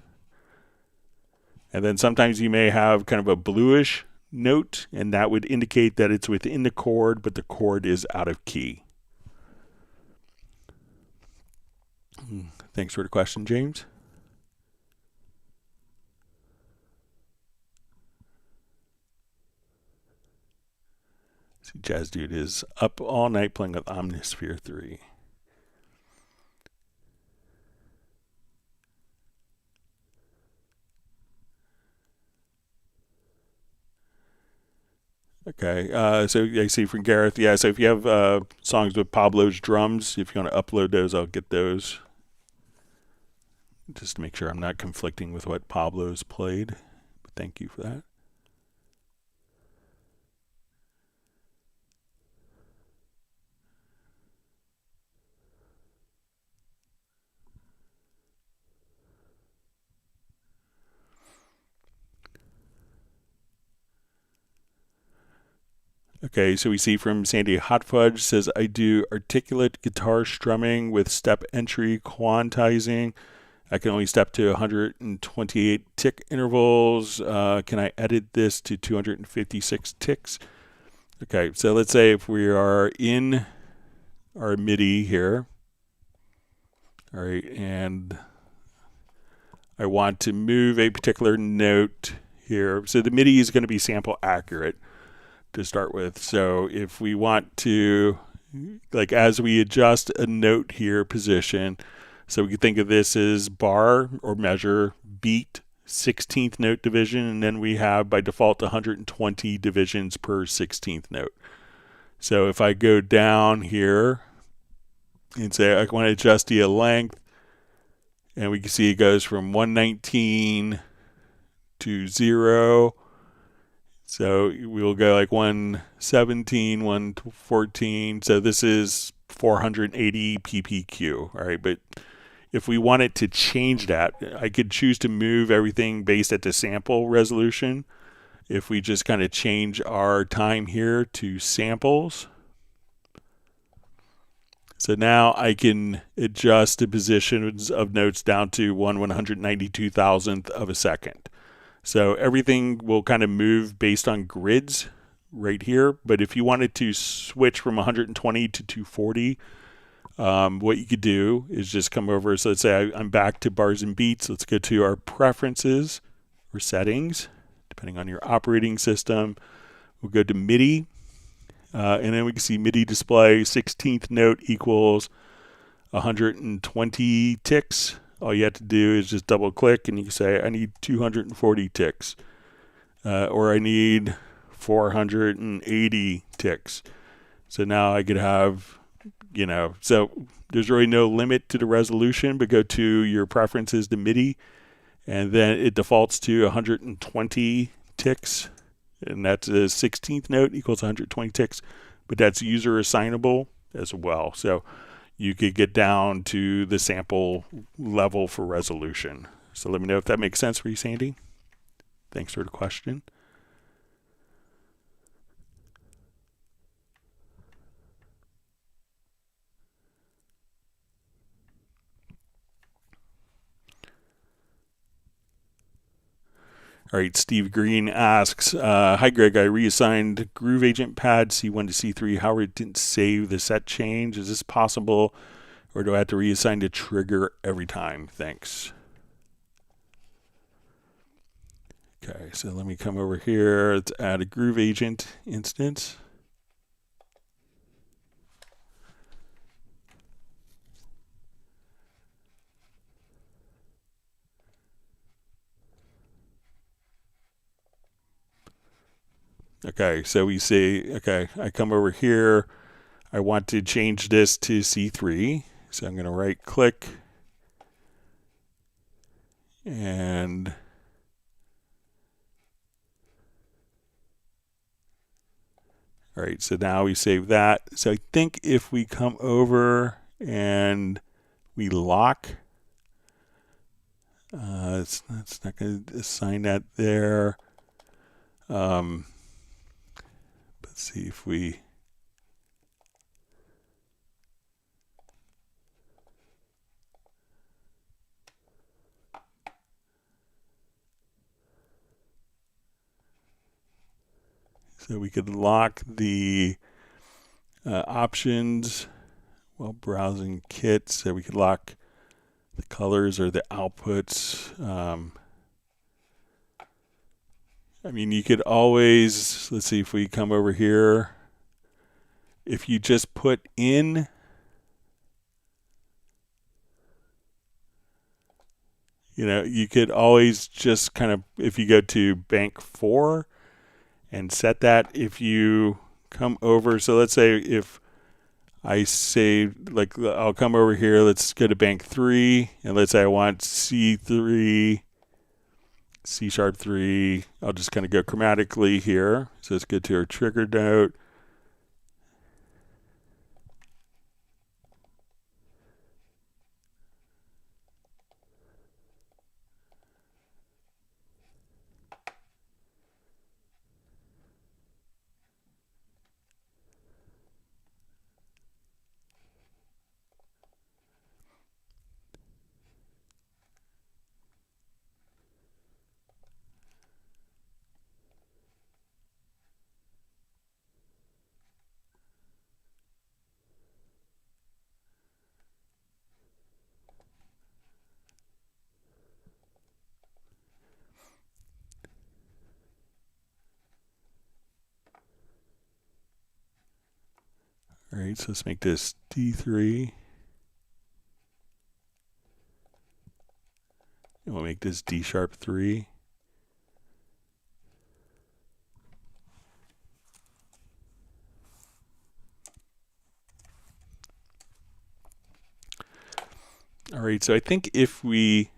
And then sometimes you may have kind of a bluish note, and that would indicate that it's within the chord, but the chord is out of key. Thanks for the question, James. See, Jazz Dude is up all night playing with Omnisphere 3. Okay, so I see from Gareth, yeah, so if you have songs with Pablo's drums, if you want to upload those, I'll get those. Just to make sure I'm not conflicting with what Pablo's played. But thank you for that. Okay, so we see from Sandy Hot Fudge says, I do articulate guitar strumming with step entry quantizing. I can only step to 128 tick intervals. Can I edit this to 256 ticks? Okay, so let's say if we are in our MIDI here, all right, and I want to move a particular note here. So the MIDI is going to be sample accurate to start with. So if we want to, like as we adjust a note here position, so we can think of this as bar or measure, beat, 16th note division, and then we have by default 120 divisions per 16th note. So if I go down here and say I want to adjust the length, and we can see it goes from 119 to 0. So we'll go like 117, 114. So this is 480 ppq, all right? But if we wanted to change that, I could choose to move everything based at the sample resolution. If we just kind of change our time here to samples. So now I can adjust the positions of notes down to 1/192,000th of a second. So everything will kind of move based on grids right here. But if you wanted to switch from 120 to 240, what you could do is just come over. So let's say I'm back to bars and beats. Let's go to our preferences or settings, depending on your operating system. We'll go to MIDI. And then we can see MIDI display 16th note equals 120 ticks. All you have to do is just double click and you can say I need 240 ticks, or I need 480 ticks. So now I could have, so there's really no limit to the resolution, but go to your preferences to MIDI, and then it defaults to 120 ticks, and that's a 16th note equals 120 ticks, but that's user assignable as well. So you could get down to the sample level for resolution. So let me know if that makes sense for you, Sandy. Thanks for the question. All right, Steve Green asks, hi Greg, I reassigned Groove Agent pad C1 to C3. However, it didn't save the set change. Is this possible, or do I have to reassign the trigger every time? Thanks. Okay, so let me come over here. Let's add a Groove Agent instance. Okay, so we say, okay, I come over here. I want to change this to C3. So I'm going to right click and all right, so now we save that. So I think if we come over and we lock, it's not going to assign that there. Let's see if we, so we could lock the options while browsing kit. So we could lock the colors or the outputs. I mean, you could always, let's see if we come over here. If you just put in, you could always just kind of, if you go to bank 4 and set that, if you come over, so let's say if I say, like, I'll come over here, let's go to bank 3, and let's say I want C3, C#3. I'll just kind of go chromatically here. So let's go to our trigger note. All right, so let's make this D3. And we'll make this D sharp 3. All right, so I think if we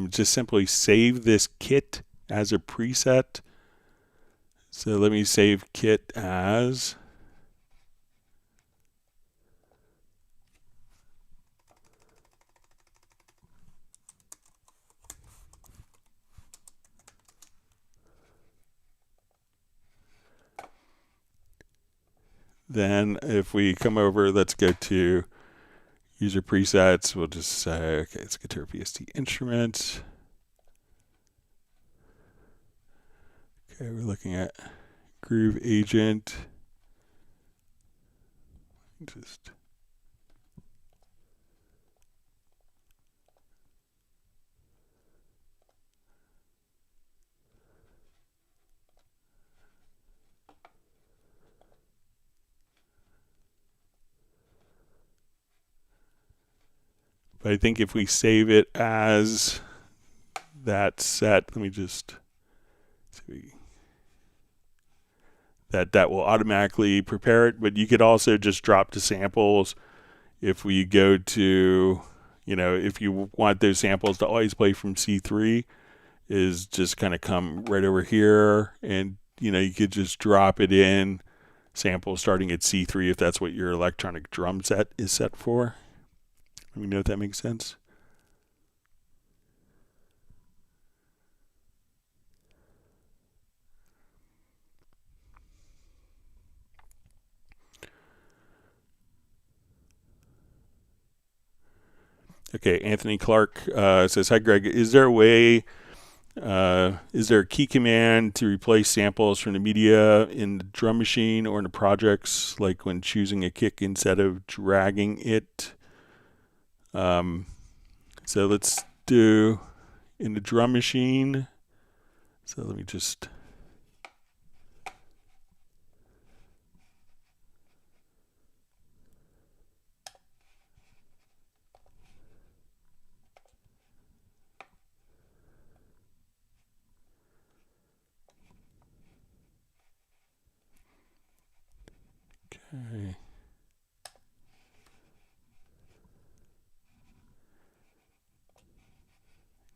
just simply save this kit as a preset. So let me save kit as then if we come over, let's go to user presets. We'll just say, okay, let's get to our VST instruments. Okay, we're looking at Groove Agent. Just but I think if we save it as that set, let me just see. That will automatically prepare it, but you could also just drop the samples. If we go to, if you want those samples to always play from C3, is just kind of come right over here, and you could just drop it in samples starting at C3 if that's what your electronic drum set is set for. Let me know if that makes sense. Okay, Anthony Clark says, hi Greg, is there a way, is there a key command to replace samples from the media in the drum machine or in the projects, like when choosing a kick instead of dragging it? So let's do in the drum machine. So let me just... Okay.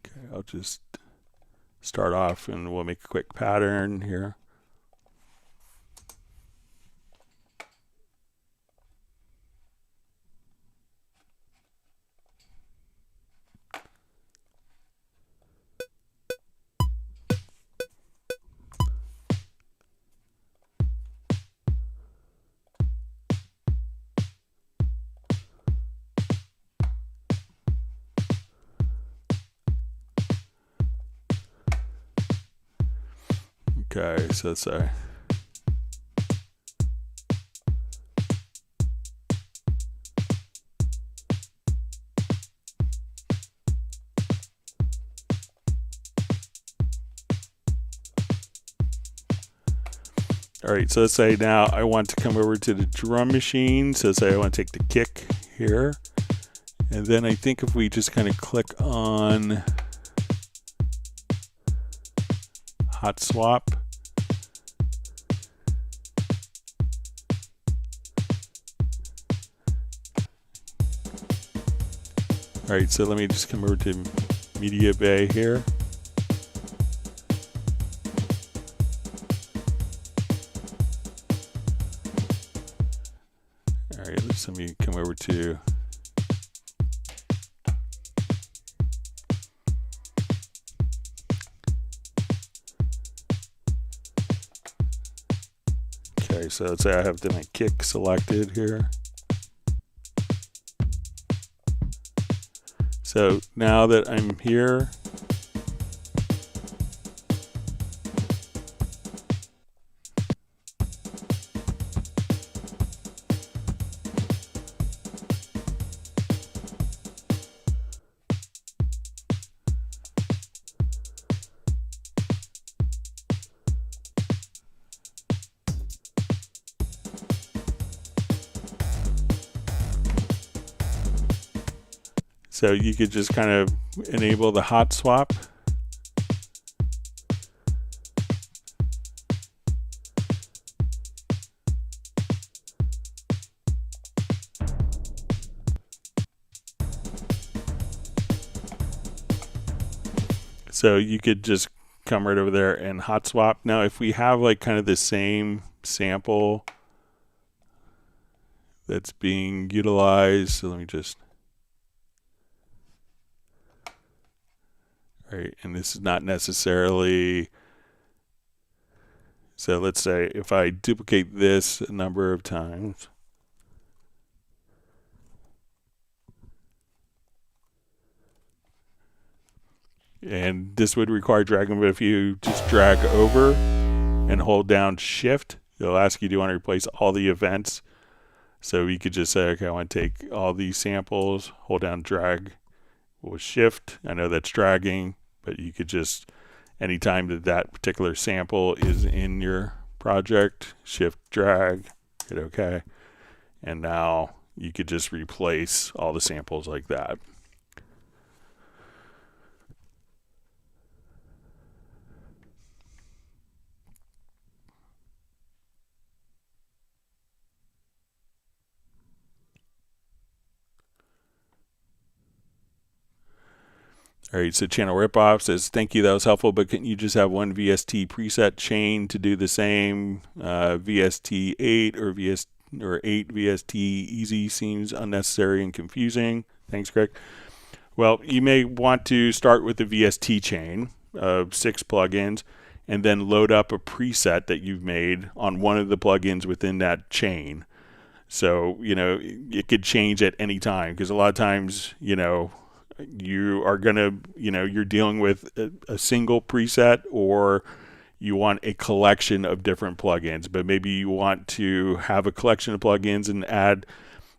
Okay, I'll just start off and we'll make a quick pattern here. Okay, so let's say all right, so let's say now I want to come over to the drum machine. So let's say I want to take the kick here. And then I think if we just kind of click on hot swap, all right, so let me just come over to MediaBay here. All right, let me come over to okay, so let's say I have my kick selected here. So now that I'm here, So you could just kind of enable the hot swap. So you could just come right over there and hot swap. Now, if we have like kind of the same sample that's being utilized, so let me just, right, and this is not necessarily, so let's say if I duplicate this a number of times, and this would require dragging, but if you just drag over and hold down shift, it'll ask you, do you want to replace all the events? So you could just say, okay, I want to take all these samples, hold down drag with shift. I know that's dragging, but you could just, anytime that that particular sample is in your project, shift drag, hit okay. And now you could just replace all the samples like that. All right, so Channel Ripoff says, thank you, that was helpful, but can you just have one VST preset chain to do the same? VST 8 or 8 VST easy seems unnecessary and confusing. Thanks, Greg. Well, you may want to start with the VST chain of 6 plugins and then load up a preset that you've made on one of the plugins within that chain. So, you know, it could change at any time because a lot of times, you know, you are going to, you know, you're dealing with a single preset, or you want a collection of different plugins, but maybe you want to have a collection of plugins and add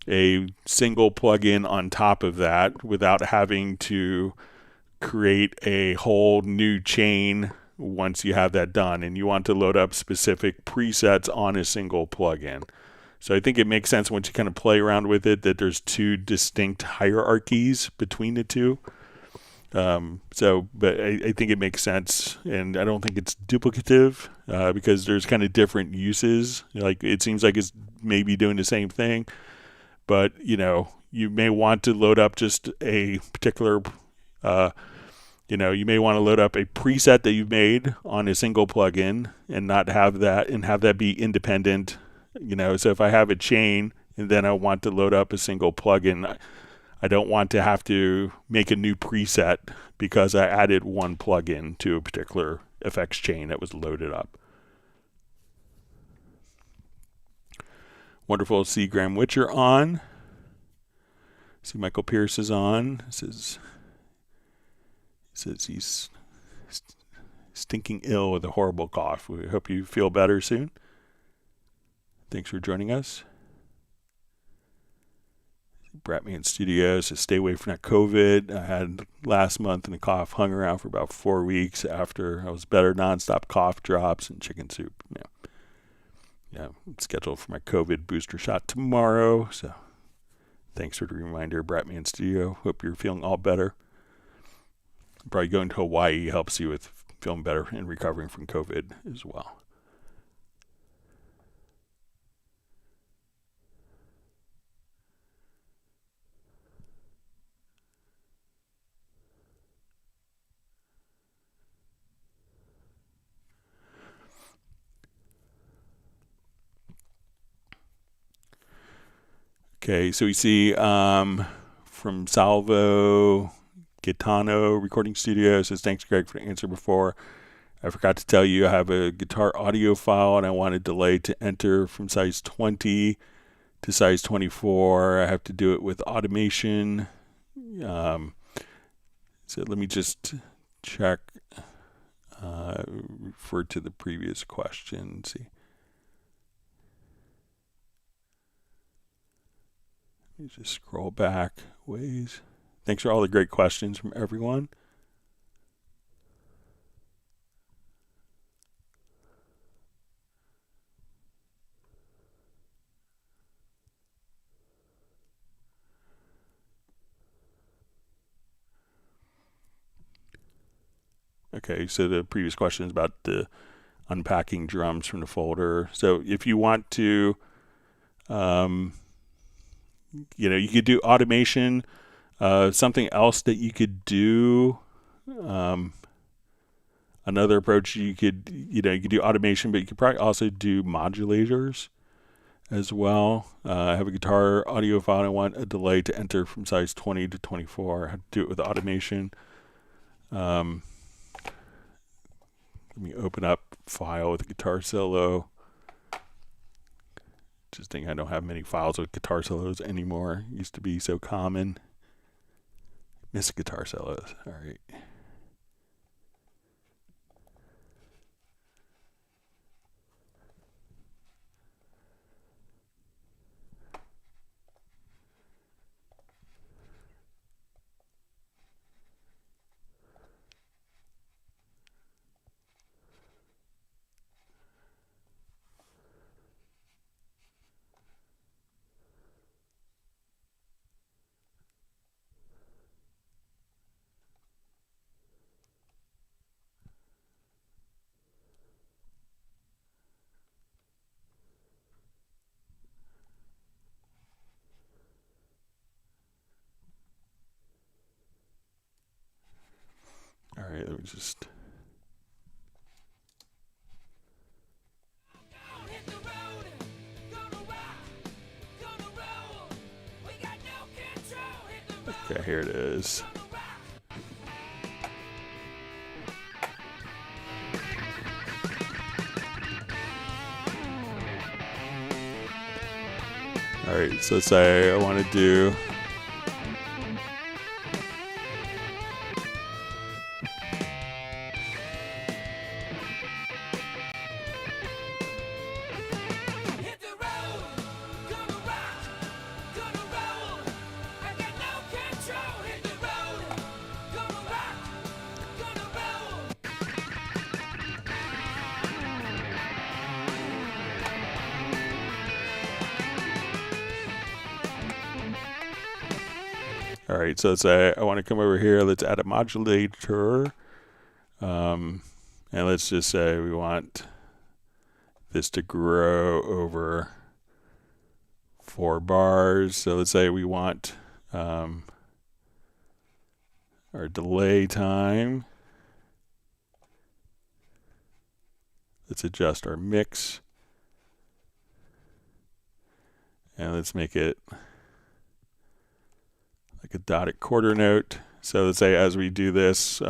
a single plugin on top of that without having to create a whole new chain once you have that done, and you want to load up specific presets on a single plugin. So I think it makes sense once you kind of play around with it that there's 2 distinct hierarchies between the two. But I think it makes sense, and I don't think it's duplicative because there's kind of different uses. Like it seems like it's maybe doing the same thing, but you know, you may want to load up just a particular, you know, you may want to load up a preset that you've made on a single plugin and not have that, and have that be independent. You know, so if I have a chain and then I want to load up a single plugin, I don't want to have to make a new preset because I added one plugin to a particular effects chain that was loaded up. Wonderful to see Graham Witcher on. See Michael Pierce is on. Says he's stinking ill with a horrible cough. We hope you feel better soon. Thanks for joining us. Bratman Studios says, stay away from that COVID. I had last month and the cough hung around for about 4 weeks after I was better. Nonstop cough drops and chicken soup. Yeah, I'm scheduled for my COVID booster shot tomorrow. So thanks for the reminder, Bratman Studio. Hope you're feeling all better. Probably going to Hawaii helps you with feeling better and recovering from COVID as well. Okay, so we see from Salvo Gitano Recording Studio says, thanks, Greg, for the answer before. I forgot to tell you I have a guitar audio file and I want a delay to enter from size 20 to size 24. I have to do it with automation. So let me just check, refer to the previous question, see. Let me just scroll back ways. Thanks for all the great questions from everyone. Okay, so the previous question is about the unpacking drums from the folder. So if you want to, you could do automation. Something else that you could do, another approach you could do automation, but you could probably also do modulators as well. I have a guitar audio file and I want a delay to enter from size 20 to 24. I have to do it with automation. Let me open up file with a guitar solo. Just think I don't have many files with guitar solos anymore. It used to be so common. Miss guitar solos. All right. All right, let me just. Okay, here it is. All right, so let's say I want to do. All right, so let's say I want to come over here. Let's add a modulator. And let's just say we want this to grow over 4 bars. So let's say we want our delay time. Let's adjust our mix. And let's make it like a dotted quarter note. So let's say as we do this, we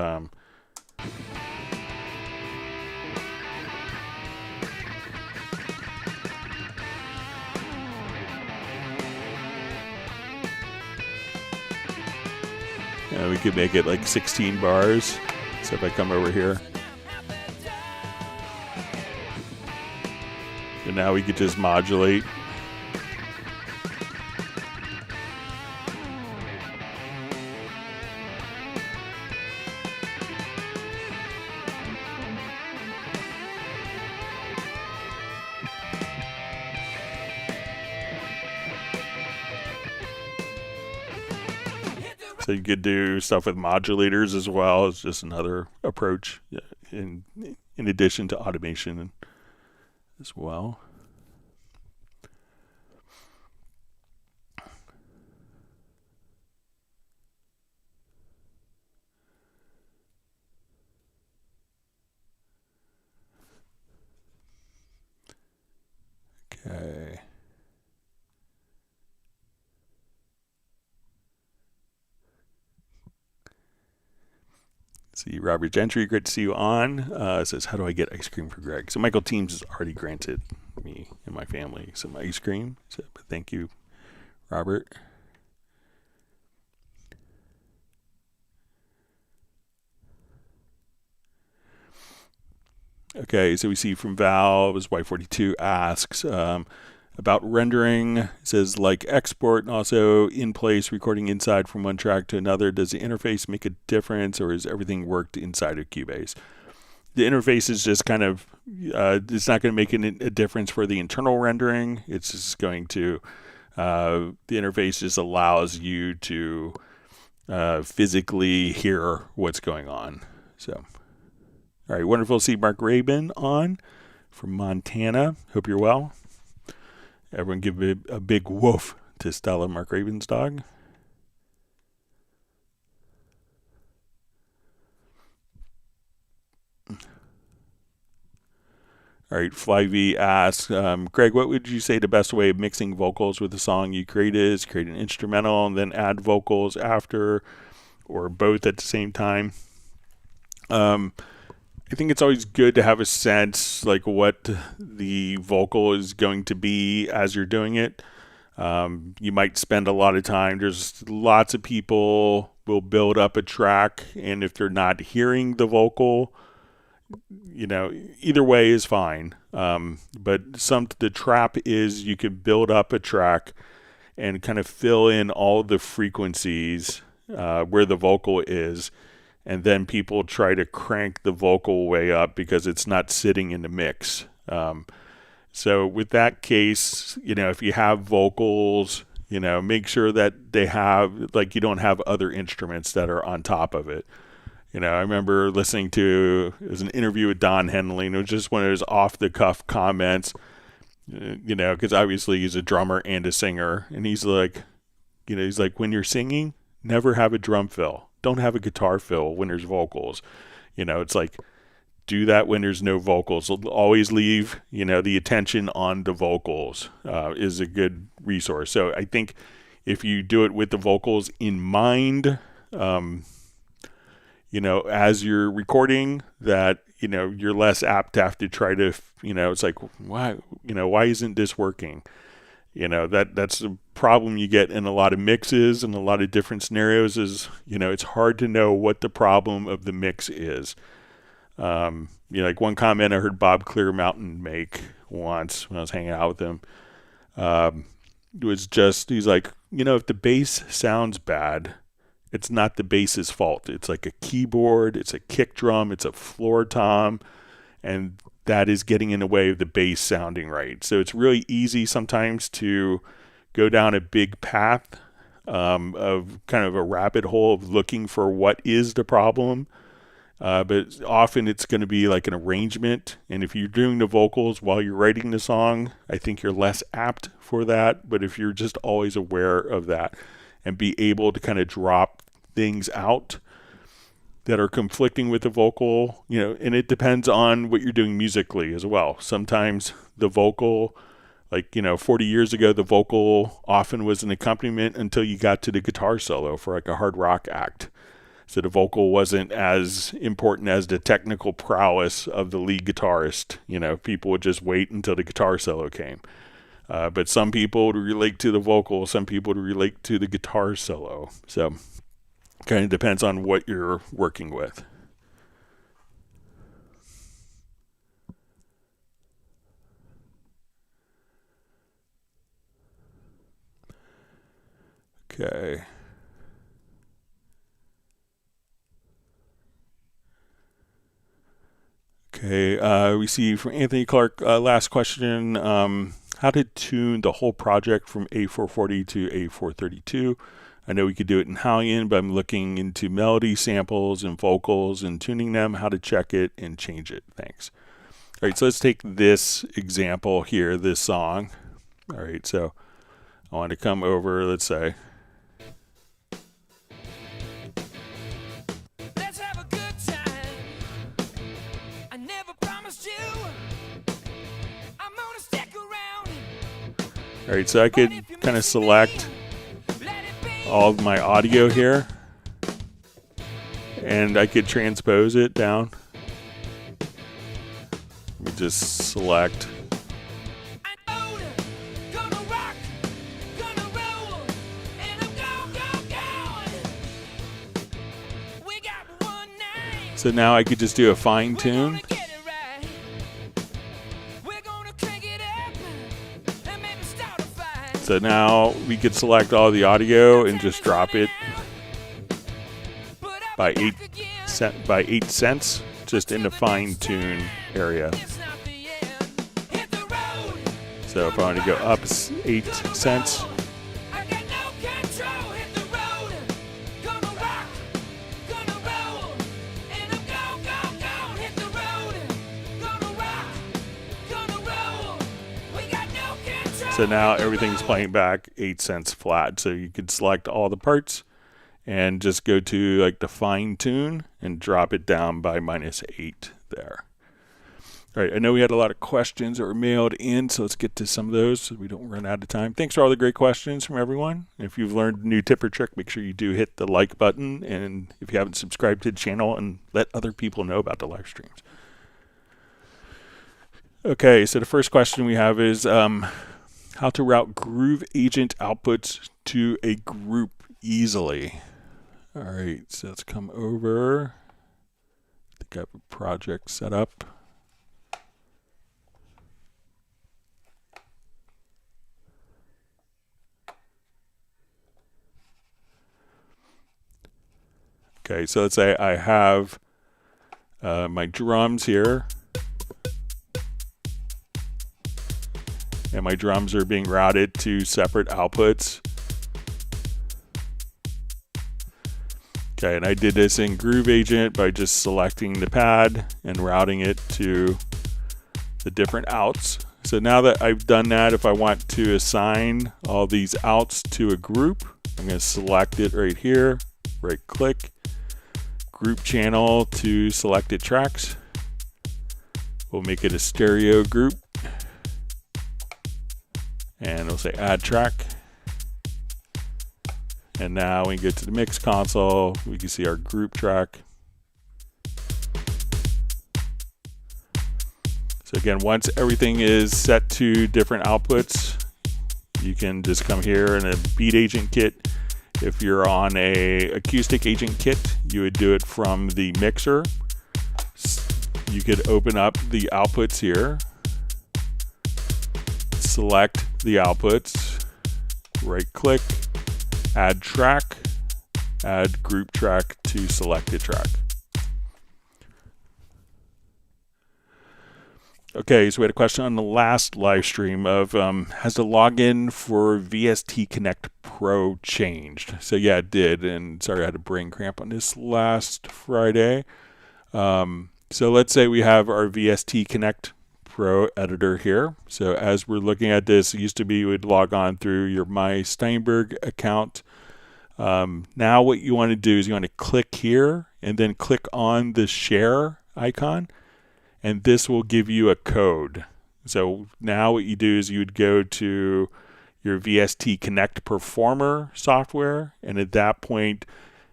could make it like 16 bars. So if I come over here, and now we could just modulate. So you could do stuff with modulators as well. It's just another approach in addition to automation as well. Okay. See, Robert Gentry, great to see you on. Says, how do I get ice cream for Greg? So Michael Teams has already granted me and my family some ice cream. So thank you, Robert. Okay, so we see from Val, as Y42 asks, about rendering. It says like export and also in place recording inside from one track to another. Does the interface make a difference, or is everything worked inside of Cubase? The interface is just kind of, it's not going to make a difference for the internal rendering. It's just going to, the interface just allows you to physically hear what's going on. So. All right, wonderful to see Mark Rabin on from Montana. Hope you're well. Everyone give a big woof to Stella, Mark Rabin's dog. All right, Flyv asks, Greg, what would you say the best way of mixing vocals with a song you create is? Create an instrumental and then add vocals after, or both at the same time? I think it's always good to have a sense like what the vocal is going to be as you're doing it. You might spend a lot of time. There's lots of people will build up a track, and if they're not hearing the vocal, either way is fine. But the trap is you can build up a track and kind of fill in all the frequencies where the vocal is, and then people try to crank the vocal way up because it's not sitting in the mix. So with that case, if you have vocals, make sure that they have, you don't have other instruments that are on top of it. I remember listening to, it was an interview with Don Henley, and it was just one of those off-the-cuff comments, because obviously he's a drummer and a singer, and he's like, when you're singing, never have a drum fill. Don't have a guitar fill when there's vocals. It's like, do that when there's no vocals. Always leave, the attention on the vocals is a good resource. So I think if you do it with the vocals in mind, as you're recording, that, you're less apt to have to try to, it's like, why isn't this working? That's the problem you get in a lot of mixes and a lot of different scenarios is, it's hard to know what the problem of the mix is. Like one comment I heard Bob Clearmountain make once when I was hanging out with him, was just, he's like, if the bass sounds bad, it's not the bass's fault. It's like a keyboard, it's a kick drum, it's a floor tom, and that is getting in the way of the bass sounding right. So it's really easy sometimes to go down a big path of kind of a rabbit hole of looking for what is the problem. But often it's going to be like an arrangement. And if you're doing the vocals while you're writing the song, I think you're less apt for that. But if you're just always aware of that and be able to kind of drop things out that are conflicting with the vocal, and it depends on what you're doing musically as well. Sometimes the vocal, 40 years ago, the vocal often was an accompaniment until you got to the guitar solo for like a hard rock act. So the vocal wasn't as important as the technical prowess of the lead guitarist. People would just wait until the guitar solo came. But some people would relate to the vocal, some people would relate to the guitar solo. So kind of depends on what you're working with. Okay. Okay, we see from Anthony Clark, last question, how to tune the whole project from A440 to A432. I know we could do it in Hallian, but I'm looking into melody samples and vocals and tuning them, how to check it and change it. Thanks. All right, so let's take this example here, this song. All right, so I want to come over, let's say. Let's have a good time. I never promised you I'm gonna stick around. All right, so I could kind of select all of my audio here, and I could transpose it down. Let me just select. So now I could just do a fine tune. So now we could select all the audio and just drop it by 8 cents just in the fine tune area. So if I want to go up 8 cents. So now everything's playing back 8 cents flat. So you could select all the parts and just go to like the fine tune and drop it down by -8 there. All right, I know we had a lot of questions that were mailed in, so let's get to some of those so we don't run out of time. Thanks for all the great questions from everyone. If you've learned a new tip or trick, make sure you do hit the like button, and if you haven't subscribed to the channel, and let other people know about the live streams. Okay, so the first question we have is how to route Groove Agent outputs to a group easily. All right, so let's come over. I think I have a project set up. Okay, so let's say I have my drums here, and my drums are being routed to separate outputs. Okay, and I did this in Groove Agent by just selecting the pad and routing it to the different outs. So now that I've done that, if I want to assign all these outs to a group, I'm going to select it right here, right click, group channel to selected tracks. We'll make it a stereo group. And we'll say add track. And now we can go to the MixConsole. We can see our group track. So again, once everything is set to different outputs, you can just come here in a beat agent kit. If you're on a acoustic agent kit, you would do it from the mixer. You could open up the outputs here, select the outputs, right click, add track, add group track to selected track. Okay, so we had a question on the last live stream of has the login for VST Connect Pro changed? So yeah, it did, and sorry I had a brain cramp on this last Friday. So let's say we have our VST Connect Pro editor here. So as we're looking at this, it used to be you would log on through your My Steinberg account. Now what you want to do is you want to click here and then click on the share icon, and this will give you a code. So now what you do is you would go to your VST Connect Performer software, and at that point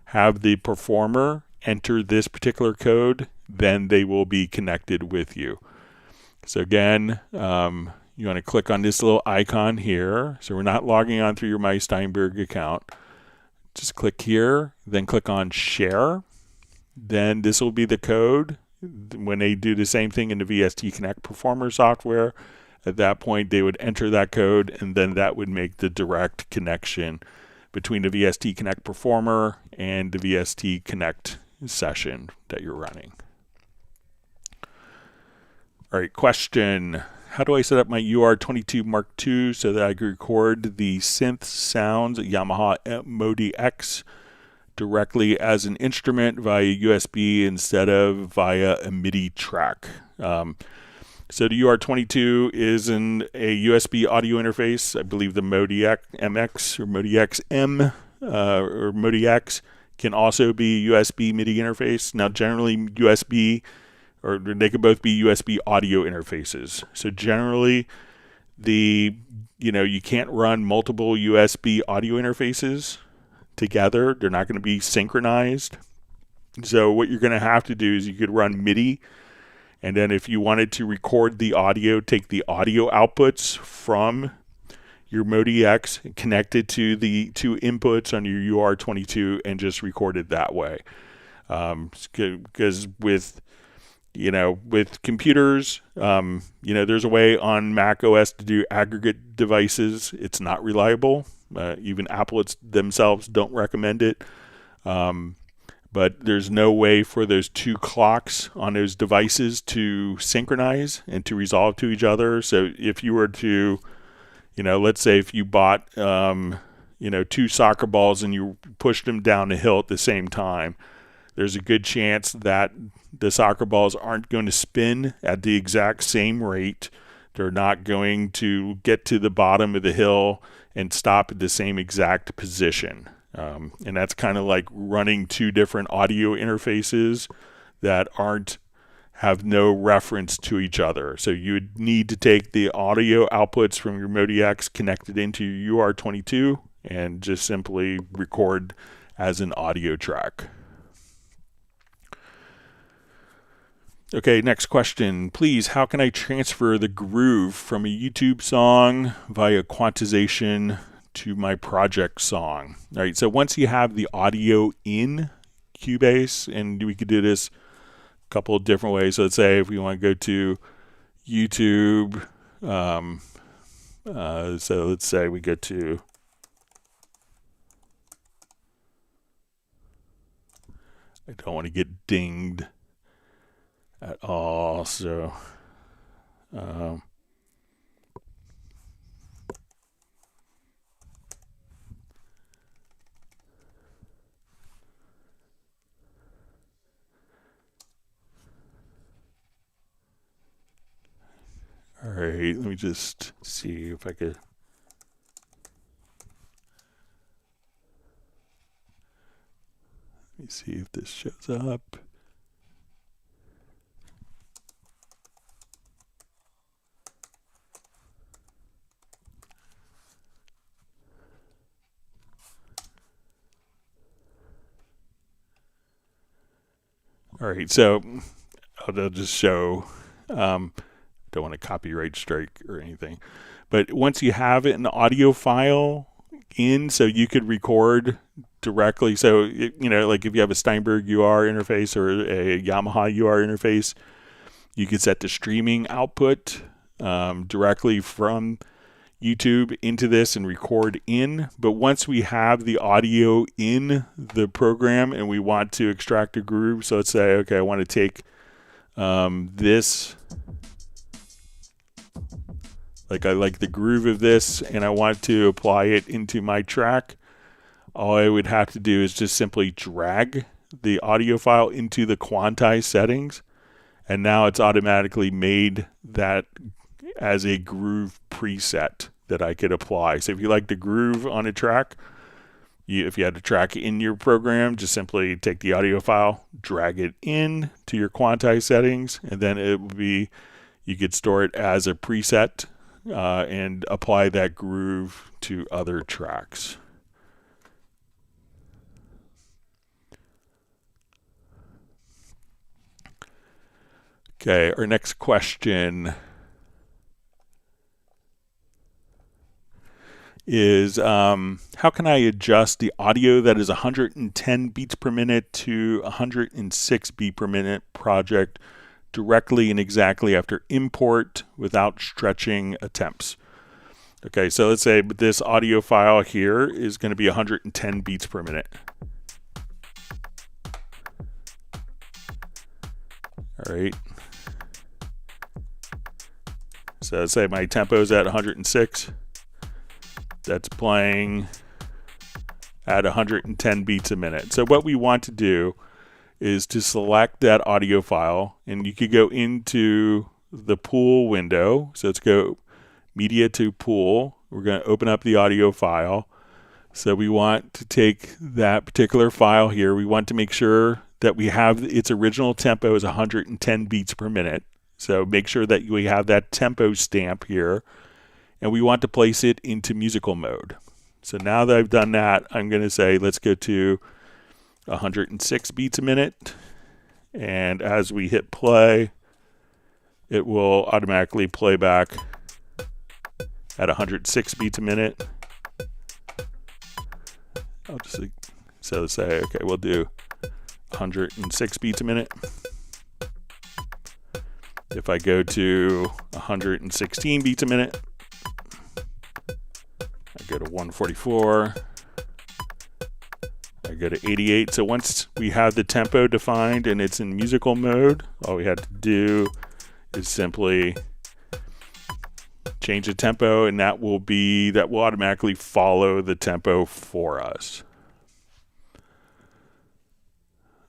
have the performer enter this particular code, then they will be connected with you. So again, you want to click on this little icon here. So we're not logging on through your My Steinberg account. Just click here, then click on share. Then this will be the code. When they do the same thing in the VST Connect Performer software, at that point they would enter that code, and then that would make the direct connection between the VST Connect Performer and the VST Connect session that you're running. All right, question. How do I set up my UR22 Mark II so that I can record the synth sounds Yamaha Modi X directly as an instrument via USB instead of via a MIDI track? So the UR22 is a USB audio interface. I believe the Modi X MX or Modi X M or Modi X can also be USB MIDI interface. Now generally USB, or they could both be USB audio interfaces. So generally you can't run multiple USB audio interfaces together. They're not going to be synchronized. So what you're going to have to do is you could run MIDI, and then if you wanted to record the audio, take the audio outputs from your Modi X, connect it to the two inputs on your UR22, and just record it that way. Because with computers, there's a way on Mac OS to do aggregate devices. It's not reliable. Even Apple themselves don't recommend it. But there's no way for those two clocks on those devices to synchronize and to resolve to each other. So if you were to, let's say if you bought, two soccer balls and you pushed them down the hill at the same time, there's a good chance that the soccer balls aren't going to spin at the exact same rate They're not going to get to the bottom of the hill and stop at the same exact position. And that's kind of like running two different audio interfaces that have no reference to each other. So you would need to take the audio outputs from your ModiX connected into your UR22 and just simply record as an audio track. Okay, next question. Please, how can I transfer the groove from a YouTube song via quantization to my project song? All right, so once you have the audio in Cubase, and we could do this a couple of different ways. So let's say if we want to go to YouTube, so let's say we go to I don't want to get dinged at all, so all right, let me just see if I could. Let me see if this shows up. All right, so I'll just show, don't want to copyright strike or anything, but once you have it in the audio file in, so you could record directly. So, like if you have a Steinberg UR interface or a Yamaha UR interface, you could set the streaming output directly from YouTube into this and record in. But once we have the audio in the program and we want to extract a groove, so let's say, okay, I want to take this, like I like the groove of this and I want to apply it into my track, all I would have to do is just simply drag the audio file into the quantize settings, and now it's automatically made that as a groove preset that I could apply. So if you like the groove on a track, if you had a track in your program, just simply take the audio file, drag it in to your quantize settings, and then it would be, you could store it as a preset and apply that groove to other tracks. Okay, our next question is how can I adjust the audio that is 110 beats per minute to 106 beat per minute project directly and exactly after import without stretching attempts? Okay, so let's say this audio file here is going to be 110 beats per minute. All right. So let's say my tempo is at 106. That's playing at 110 beats a minute. So what we want to do is to select that audio file, and you could go into the pool window. So let's go media to pool. We're going to open up the audio file. So we want to take that particular file here. We want to make sure that we have its original tempo is 110 beats per minute. So make sure that we have that tempo stamp here. And we want to place it into musical mode. So now that I've done that, I'm going to say, let's go to 106 beats a minute. And as we hit play, it will automatically play back at 106 beats a minute. I'll just, so let's say, okay, we'll do 106 beats a minute. If I go to 116 beats a minute, I go to 144, I go to 88. So once we have the tempo defined and it's in musical mode, all we had to do is simply change the tempo, and that will automatically follow the tempo for us.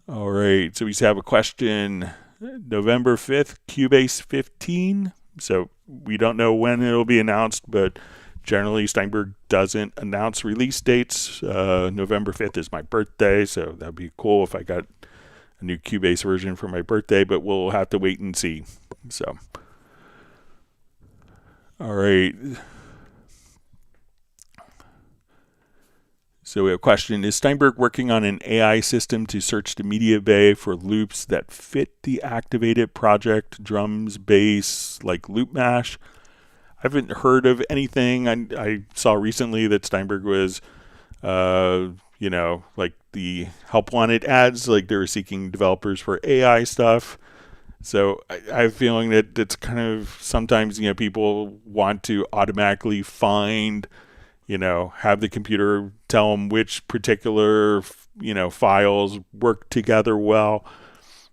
All right, so we have a question. November 5th, Cubase 15 So we don't know when it'll be announced, but generally Steinberg doesn't announce release dates. November 5th is my birthday, so that'd be cool if I got a new Cubase version for my birthday, but we'll have to wait and see. So, all right. So we have a question. Is Steinberg working on an AI system to search the MediaBay for loops that fit the activated project, drums, bass, like loop mash? I haven't heard of anything. I saw recently that Steinberg was, like the help wanted ads, like they were seeking developers for AI stuff. So I have a feeling that it's kind of sometimes, people want to automatically find, have the computer tell them which particular, files work together well.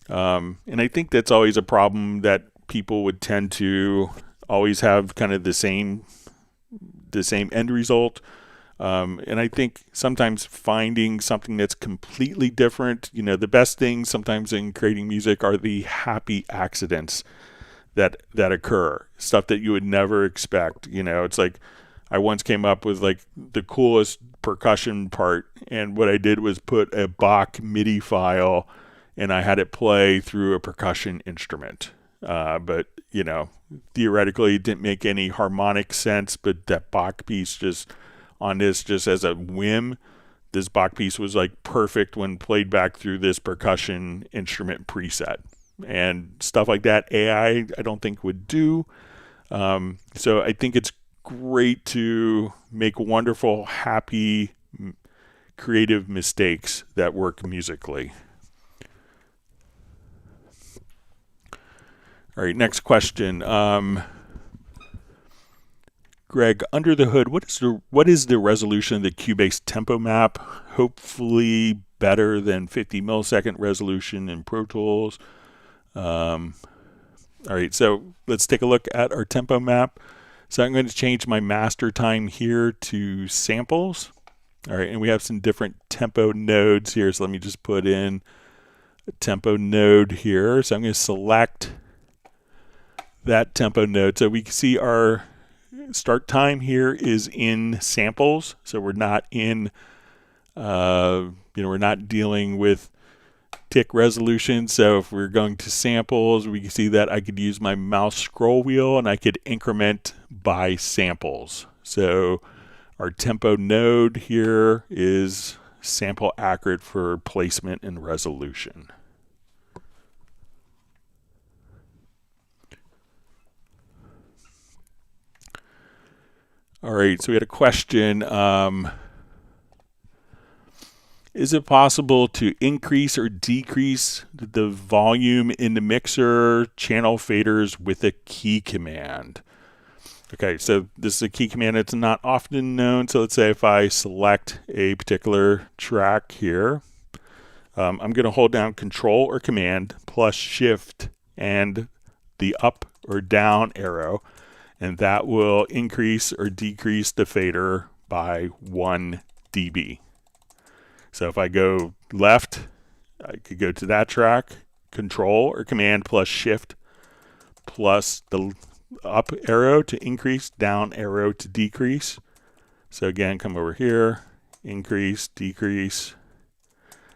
And I think that's always a problem, that people would tend to always have kind of the same end result. And I think sometimes finding something that's completely different, the best things sometimes in creating music are the happy accidents that occur, stuff that you would never expect. It's like I once came up with like the coolest percussion part, and what I did was put a Bach MIDI file and I had it play through a percussion instrument. But theoretically it didn't make any harmonic sense, but that Bach piece just as a whim, this Bach piece was like perfect when played back through this percussion instrument preset. And stuff like that, AI, I don't think would do. So I think it's great to make wonderful, happy, creative mistakes that work musically. All right, next question. Greg, under the hood, what is the resolution of the Cubase tempo map? Hopefully better than 50 millisecond resolution in Pro Tools. All right, so let's take a look at our tempo map. So I'm going to change my master time here to samples. All right, and we have some different tempo nodes here. So let me just put in a tempo node here. So I'm going to select that tempo node. So we can see our start time here is in samples. So we're not in, we're not dealing with tick resolution. So if we're going to samples, we can see that I could use my mouse scroll wheel and I could increment by samples. So our tempo node here is sample accurate for placement and resolution. All right, so we had a question. Is it possible to increase or decrease the volume in the mixer channel faders with a key command? Okay, so this is a key command that's not often known. So let's say if I select a particular track here, I'm going to hold down Control or Command plus Shift and the up or down arrow, and that will increase or decrease the fader by 1 dB. So if I go left, I could go to that track, Control or Command plus Shift plus the up arrow to increase, down arrow to decrease. So again, come over here, increase, decrease.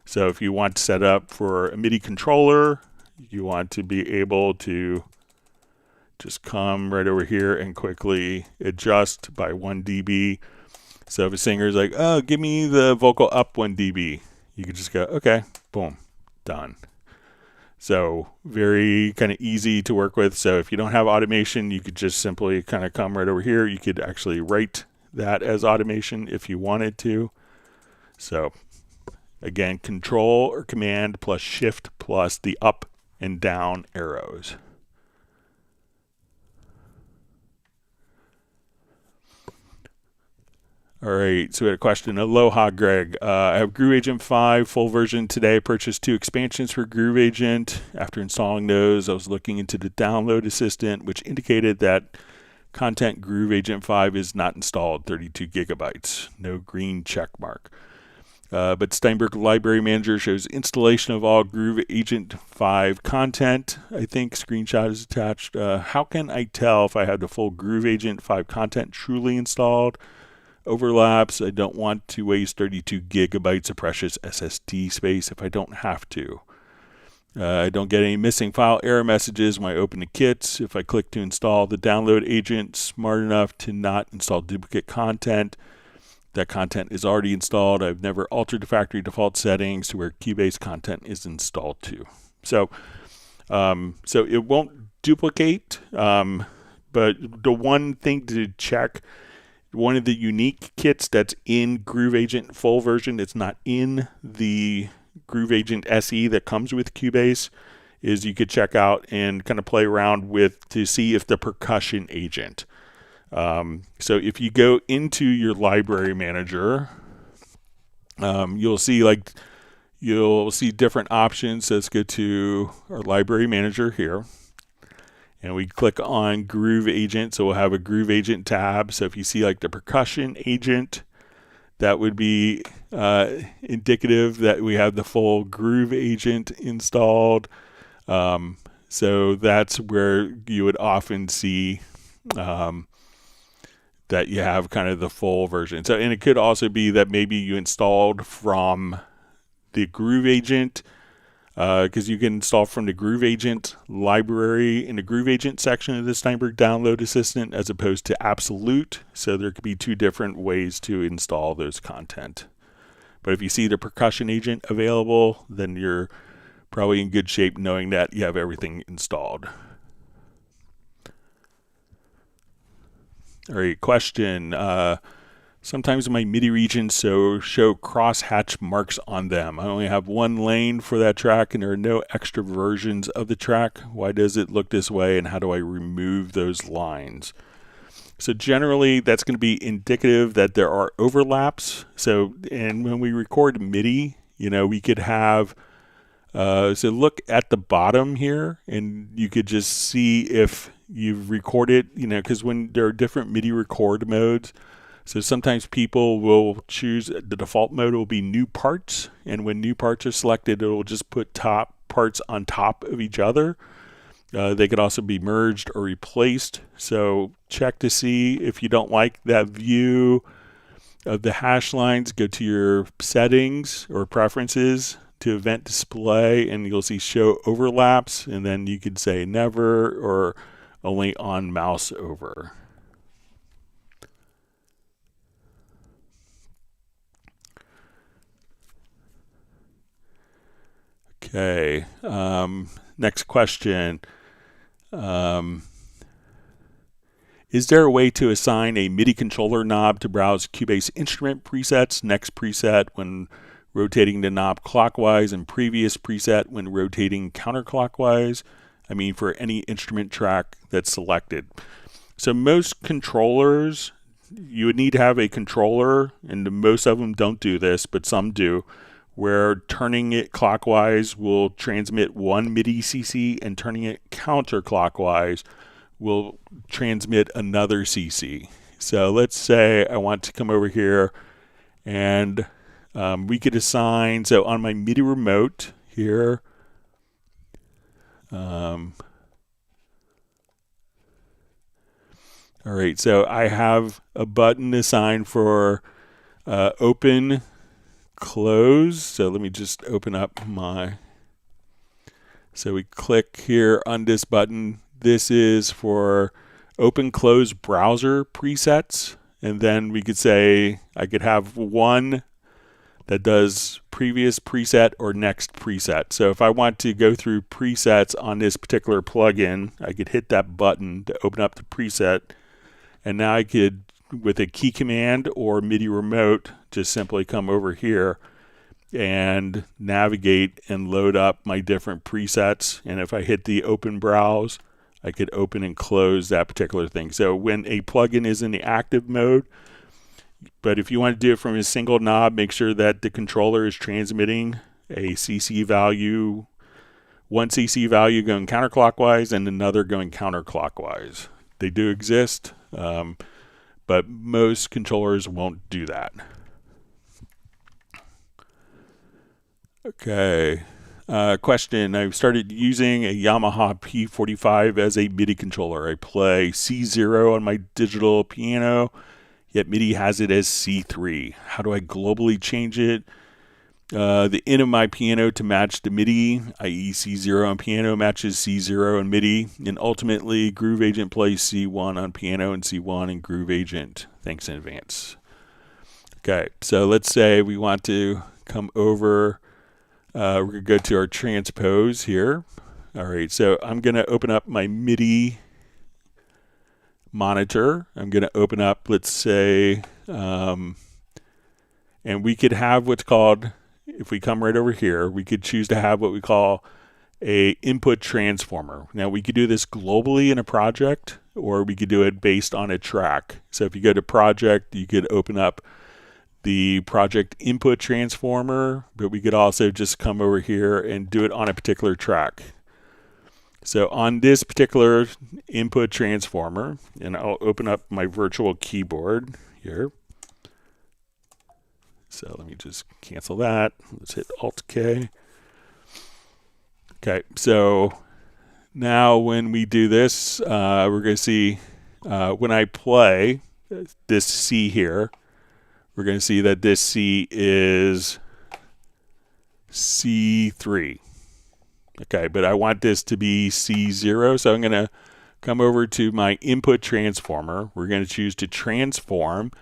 So if you want to set up for a MIDI controller, you want to be able to just come right over here and quickly adjust by 1 dB. So if a singer is like, oh, give me the vocal up 1 dB, you can just go, okay, boom, done. So very kind of easy to work with. So if you don't have automation, you could just simply kind of come right over here. You could actually write that as automation if you wanted to. So again, Control or Command plus Shift plus the up and down arrows. All right, so we had a question. Aloha, Greg. I have Groove Agent 5 full version today. I purchased 2 expansions for Groove Agent. After installing those, I was looking into the download assistant, which indicated that content Groove Agent 5 is not installed, 32 gigabytes. No green check mark. But Steinberg Library Manager shows installation of all Groove Agent 5 content. I think screenshot is attached. How can I tell if I have the full Groove Agent 5 content truly installed? Overlaps. I don't want to waste 32 gigabytes of precious SSD space if I don't have to. I don't get any missing file error messages when I open the kits. If I click to install the download agent, smart enough to not install duplicate content. That content is already installed. I've never altered the factory default settings to where Cubase content is installed to. So it won't duplicate, but the one thing to check, one of the unique kits that's in Groove Agent full version, it's not in the Groove Agent SE that comes with Cubase, is you could check out and kind of play around with to see if the percussion agent. So if you go into your library manager, you'll see different options. So let's go to our library manager here, and we click on Groove Agent. So we'll have a Groove Agent tab. So if you see like the percussion agent, that would be indicative that we have the full Groove Agent installed. So that's where you would often see that you have kind of the full version. So, and it could also be that maybe you installed from the Groove Agent, because you can install from the Groove Agent library in the Groove Agent section of the Steinberg Download Assistant as opposed to Absolute. So there could be two different ways to install those content. But if you see the percussion agent available, then you're probably in good shape knowing that you have everything installed. All right, question. Sometimes my MIDI regions show crosshatch marks on them. I only have one lane for that track and there are no extra versions of the track. Why does it look this way and how do I remove those lines? So generally that's going to be indicative that there are overlaps. So, and when we record MIDI, we could have, so look at the bottom here and you could just see if you've recorded, because when there are different MIDI record modes, so sometimes people will choose the default mode will be new parts, and when new parts are selected, it will just put top parts on top of each other. They could also be merged or replaced. So check to see if you don't like that view of the hash lines. Go to your settings or preferences to event display, and you'll see show overlaps, and then you could say never or only on mouse over. Okay, next question. Is there a way to assign a MIDI controller knob to browse Cubase instrument presets, next preset when rotating the knob clockwise and previous preset when rotating counterclockwise? I mean, for any instrument track that's selected. So most controllers, you would need to have a controller, and most of them don't do this, but some do, where turning it clockwise will transmit one MIDI CC and turning it counterclockwise will transmit another CC. So let's say I want to come over here and we could assign, so on my MIDI remote here, all right, so I have a button assigned for open, close. So let me just open up so we click here on this button. This is for open, close browser presets. And then we could say I could have one that does previous preset or next preset. So if I want to go through presets on this particular plugin, I could hit that button to open up the preset. And now I could, with a key command or MIDI remote, just simply come over here and navigate and load up my different presets. And if I hit the open browse, I could open and close that particular thing. So when a plugin is in the active mode, but if you want to do it from a single knob, make sure that the controller is transmitting a CC value, one CC value going counterclockwise and another going counterclockwise. They do exist, but most controllers won't do that. Okay. Question. I've started using a Yamaha P45 as a MIDI controller. I play C0 on my digital piano, yet MIDI has it as C3. How do I globally change it? The in of my piano to match the MIDI, i.e. C0 on piano matches C0 on MIDI, and ultimately Groove Agent plays C1 on piano and C1 in Groove Agent. Thanks in advance. Okay, so let's say we want to come over, we're going to go to our transpose here. All right, so I'm going to open up my MIDI monitor. I'm going to open up, let's say, and we could have what's called, if we come right over here, we could choose to have what we call a input transformer. Now we could do this globally in a project, or we could do it based on a track. So if you go to project, you could open up the project input transformer, but we could also just come over here and do it on a particular track. So on this particular input transformer, and I'll open up my virtual keyboard here. So let me just cancel that. Let's hit Alt-K. Okay, so now when we do this, we're going to see when I play this C here, we're going to see that this C is C3. Okay, but I want this to be C0, so I'm going to come over to my input transformer. We're going to choose to transform,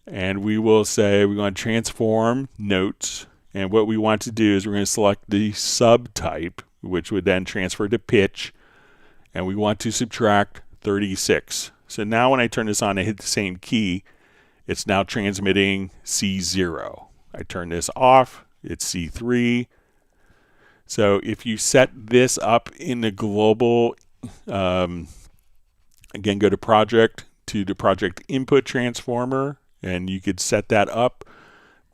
and we will say we want to transform notes. And what we want to do is we're going to select the subtype, which would then transfer to pitch, and we want to subtract 36. So now when I turn this on and hit the same key, it's now transmitting C0. I turn this off, it's C3. So if you set this up in the global, again, go to project, to the project input transformer, and you could set that up.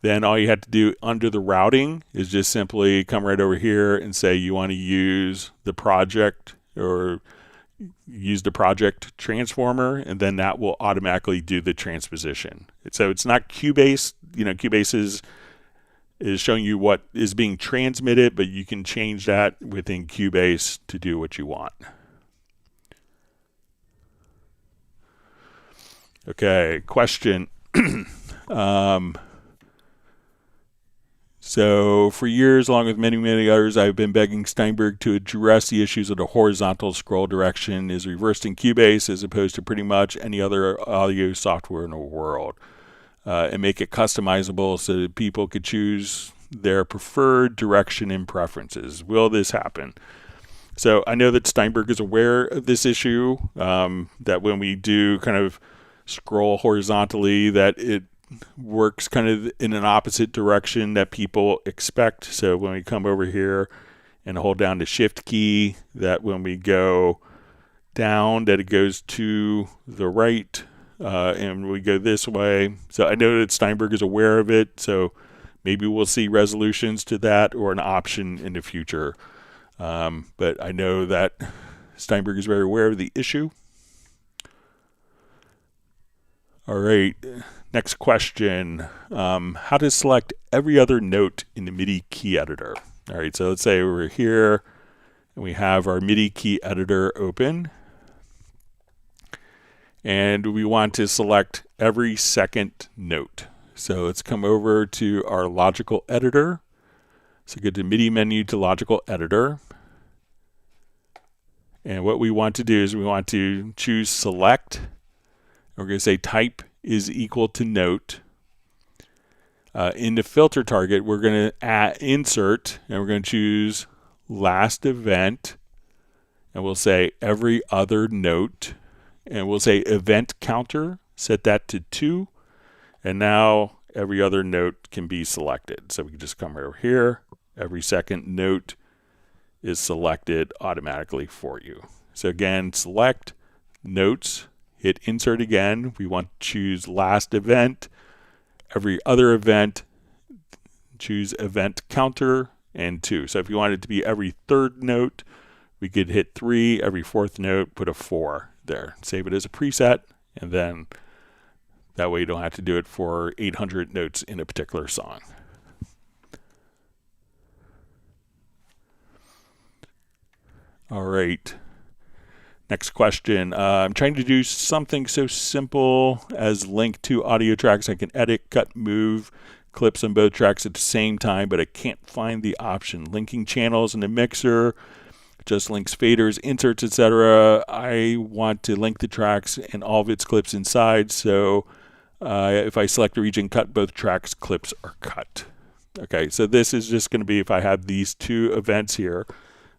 Then all you have to do under the routing is just simply come right over here and say you want to use the project or use the project transformer, and then that will automatically do the transposition. So it's not Cubase. You know, Cubase is showing you what is being transmitted, but you can change that within Cubase to do what you want. Okay, question. So for years, along with many, many others, I've been begging Steinberg to address the issues of the horizontal scroll direction is reversed in Cubase as opposed to pretty much any other audio software in the world, and make it customizable so that people could choose their preferred direction and preferences. Will this happen? So I know that Steinberg is aware of this issue, that when we do kind of scroll horizontally, that it works kind of in an opposite direction that people expect. So when we come over here and hold down the shift key, that when we go down, that it goes to the right, and we go this way. So I know that Steinberg is aware of it, so maybe we'll see resolutions to that or an option in the future. But I know that Steinberg is very aware of the issue. All right, next question. How to select every other note in the MIDI key editor. All right, so let's say we're here and we have our MIDI key editor open. And we want to select every second note. So let's come over to our logical editor. So go to MIDI menu to logical editor. And what we want to do is we want to choose select. We're going to say type is equal to note. In the filter target, we're going to add insert, and we're going to choose last event, and we'll say every other note, and we'll say event counter, set that to 2, and now every other note can be selected. So we can just come over here. Every second note is selected automatically for you. So again, select notes, hit insert again. We want to choose last event, every other event, choose event counter, and 2. So if you want it to be every third note, we could hit 3, every fourth note, put a 4 there. Save it as a preset, and then that way you don't have to do it for 800 notes in a particular song. All right. Next question. I'm trying to do something so simple as link two audio tracks. I can edit, cut, move clips on both tracks at the same time, but I can't find the option. Linking channels in the mixer just links faders, inserts, etc. I want to link the tracks and all of its clips inside, so if I select a region, cut both tracks, clips are cut. Okay, so this is just going to be if I have these two events here.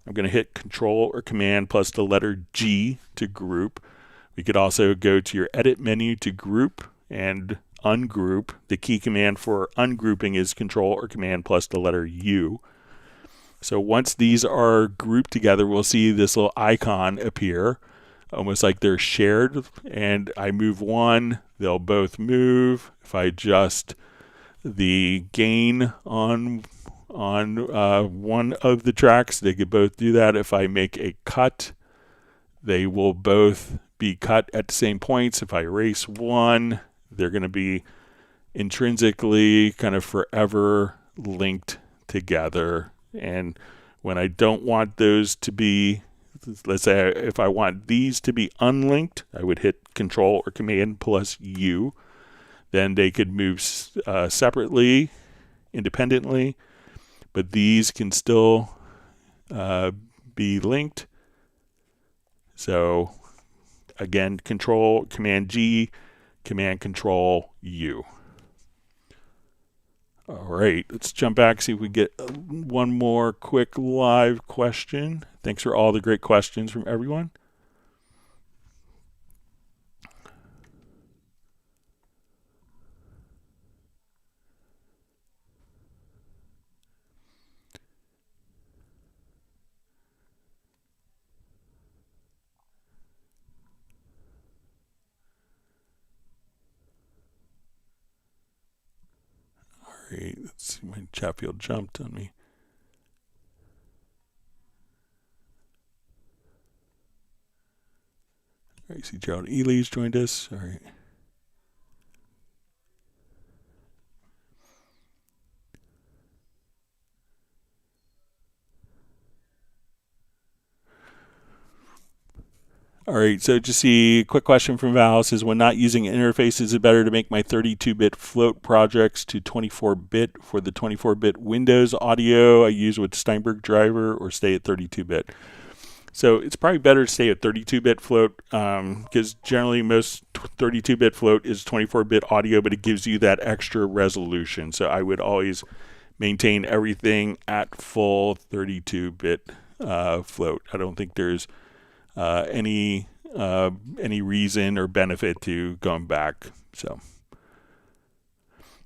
I'm going to hit Control or Command plus the letter G to group. We could also go to your Edit menu to group and ungroup. The key command for ungrouping is Control or Command plus the letter U. So once these are grouped together, we'll see this little icon appear, almost like they're shared. And I move one, they'll both move. If I adjust the gain on one of the tracks, they could both do that. If I make a cut, they will both be cut at the same points. If I erase one, they're going to be intrinsically kind of forever linked together. And when I don't want those to be, let's say if I want these to be unlinked, I would hit Control or Command plus U. Then they could move separately, independently, but these can still be linked. So again, Control, Command G, Command Control U. All right, let's jump back, see if we get one more quick live question. Thanks for all the great questions from everyone. All right, let's see, my Chatfield jumped on me. All right, see Gerald Ely's joined us. All right. All right, so just see, quick question from Val says, when not using interfaces, is it better to make my 32-bit float projects to 24-bit for the 24-bit Windows audio I use with Steinberg driver, or stay at 32-bit? So it's probably better to stay at 32-bit float because generally most 32-bit float is 24-bit audio, but it gives you that extra resolution. So I would always maintain everything at full 32-bit float. I don't think there's any reason or benefit to going back. So,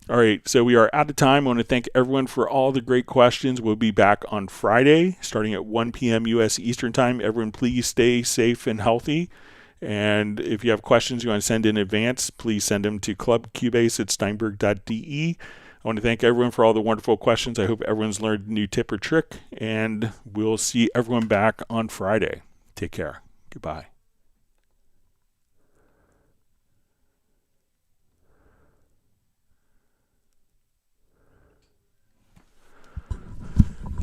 all right, so we are out of time. I want to thank everyone for all the great questions. We'll be back on Friday starting at 1 p.m. U.S. Eastern Time. Everyone, please stay safe and healthy. And if you have questions you want to send in advance, please send them to clubcubase@steinberg.de. I want to thank everyone for all the wonderful questions. I hope everyone's learned a new tip or trick, and we'll see everyone back on Friday. Take care. Goodbye.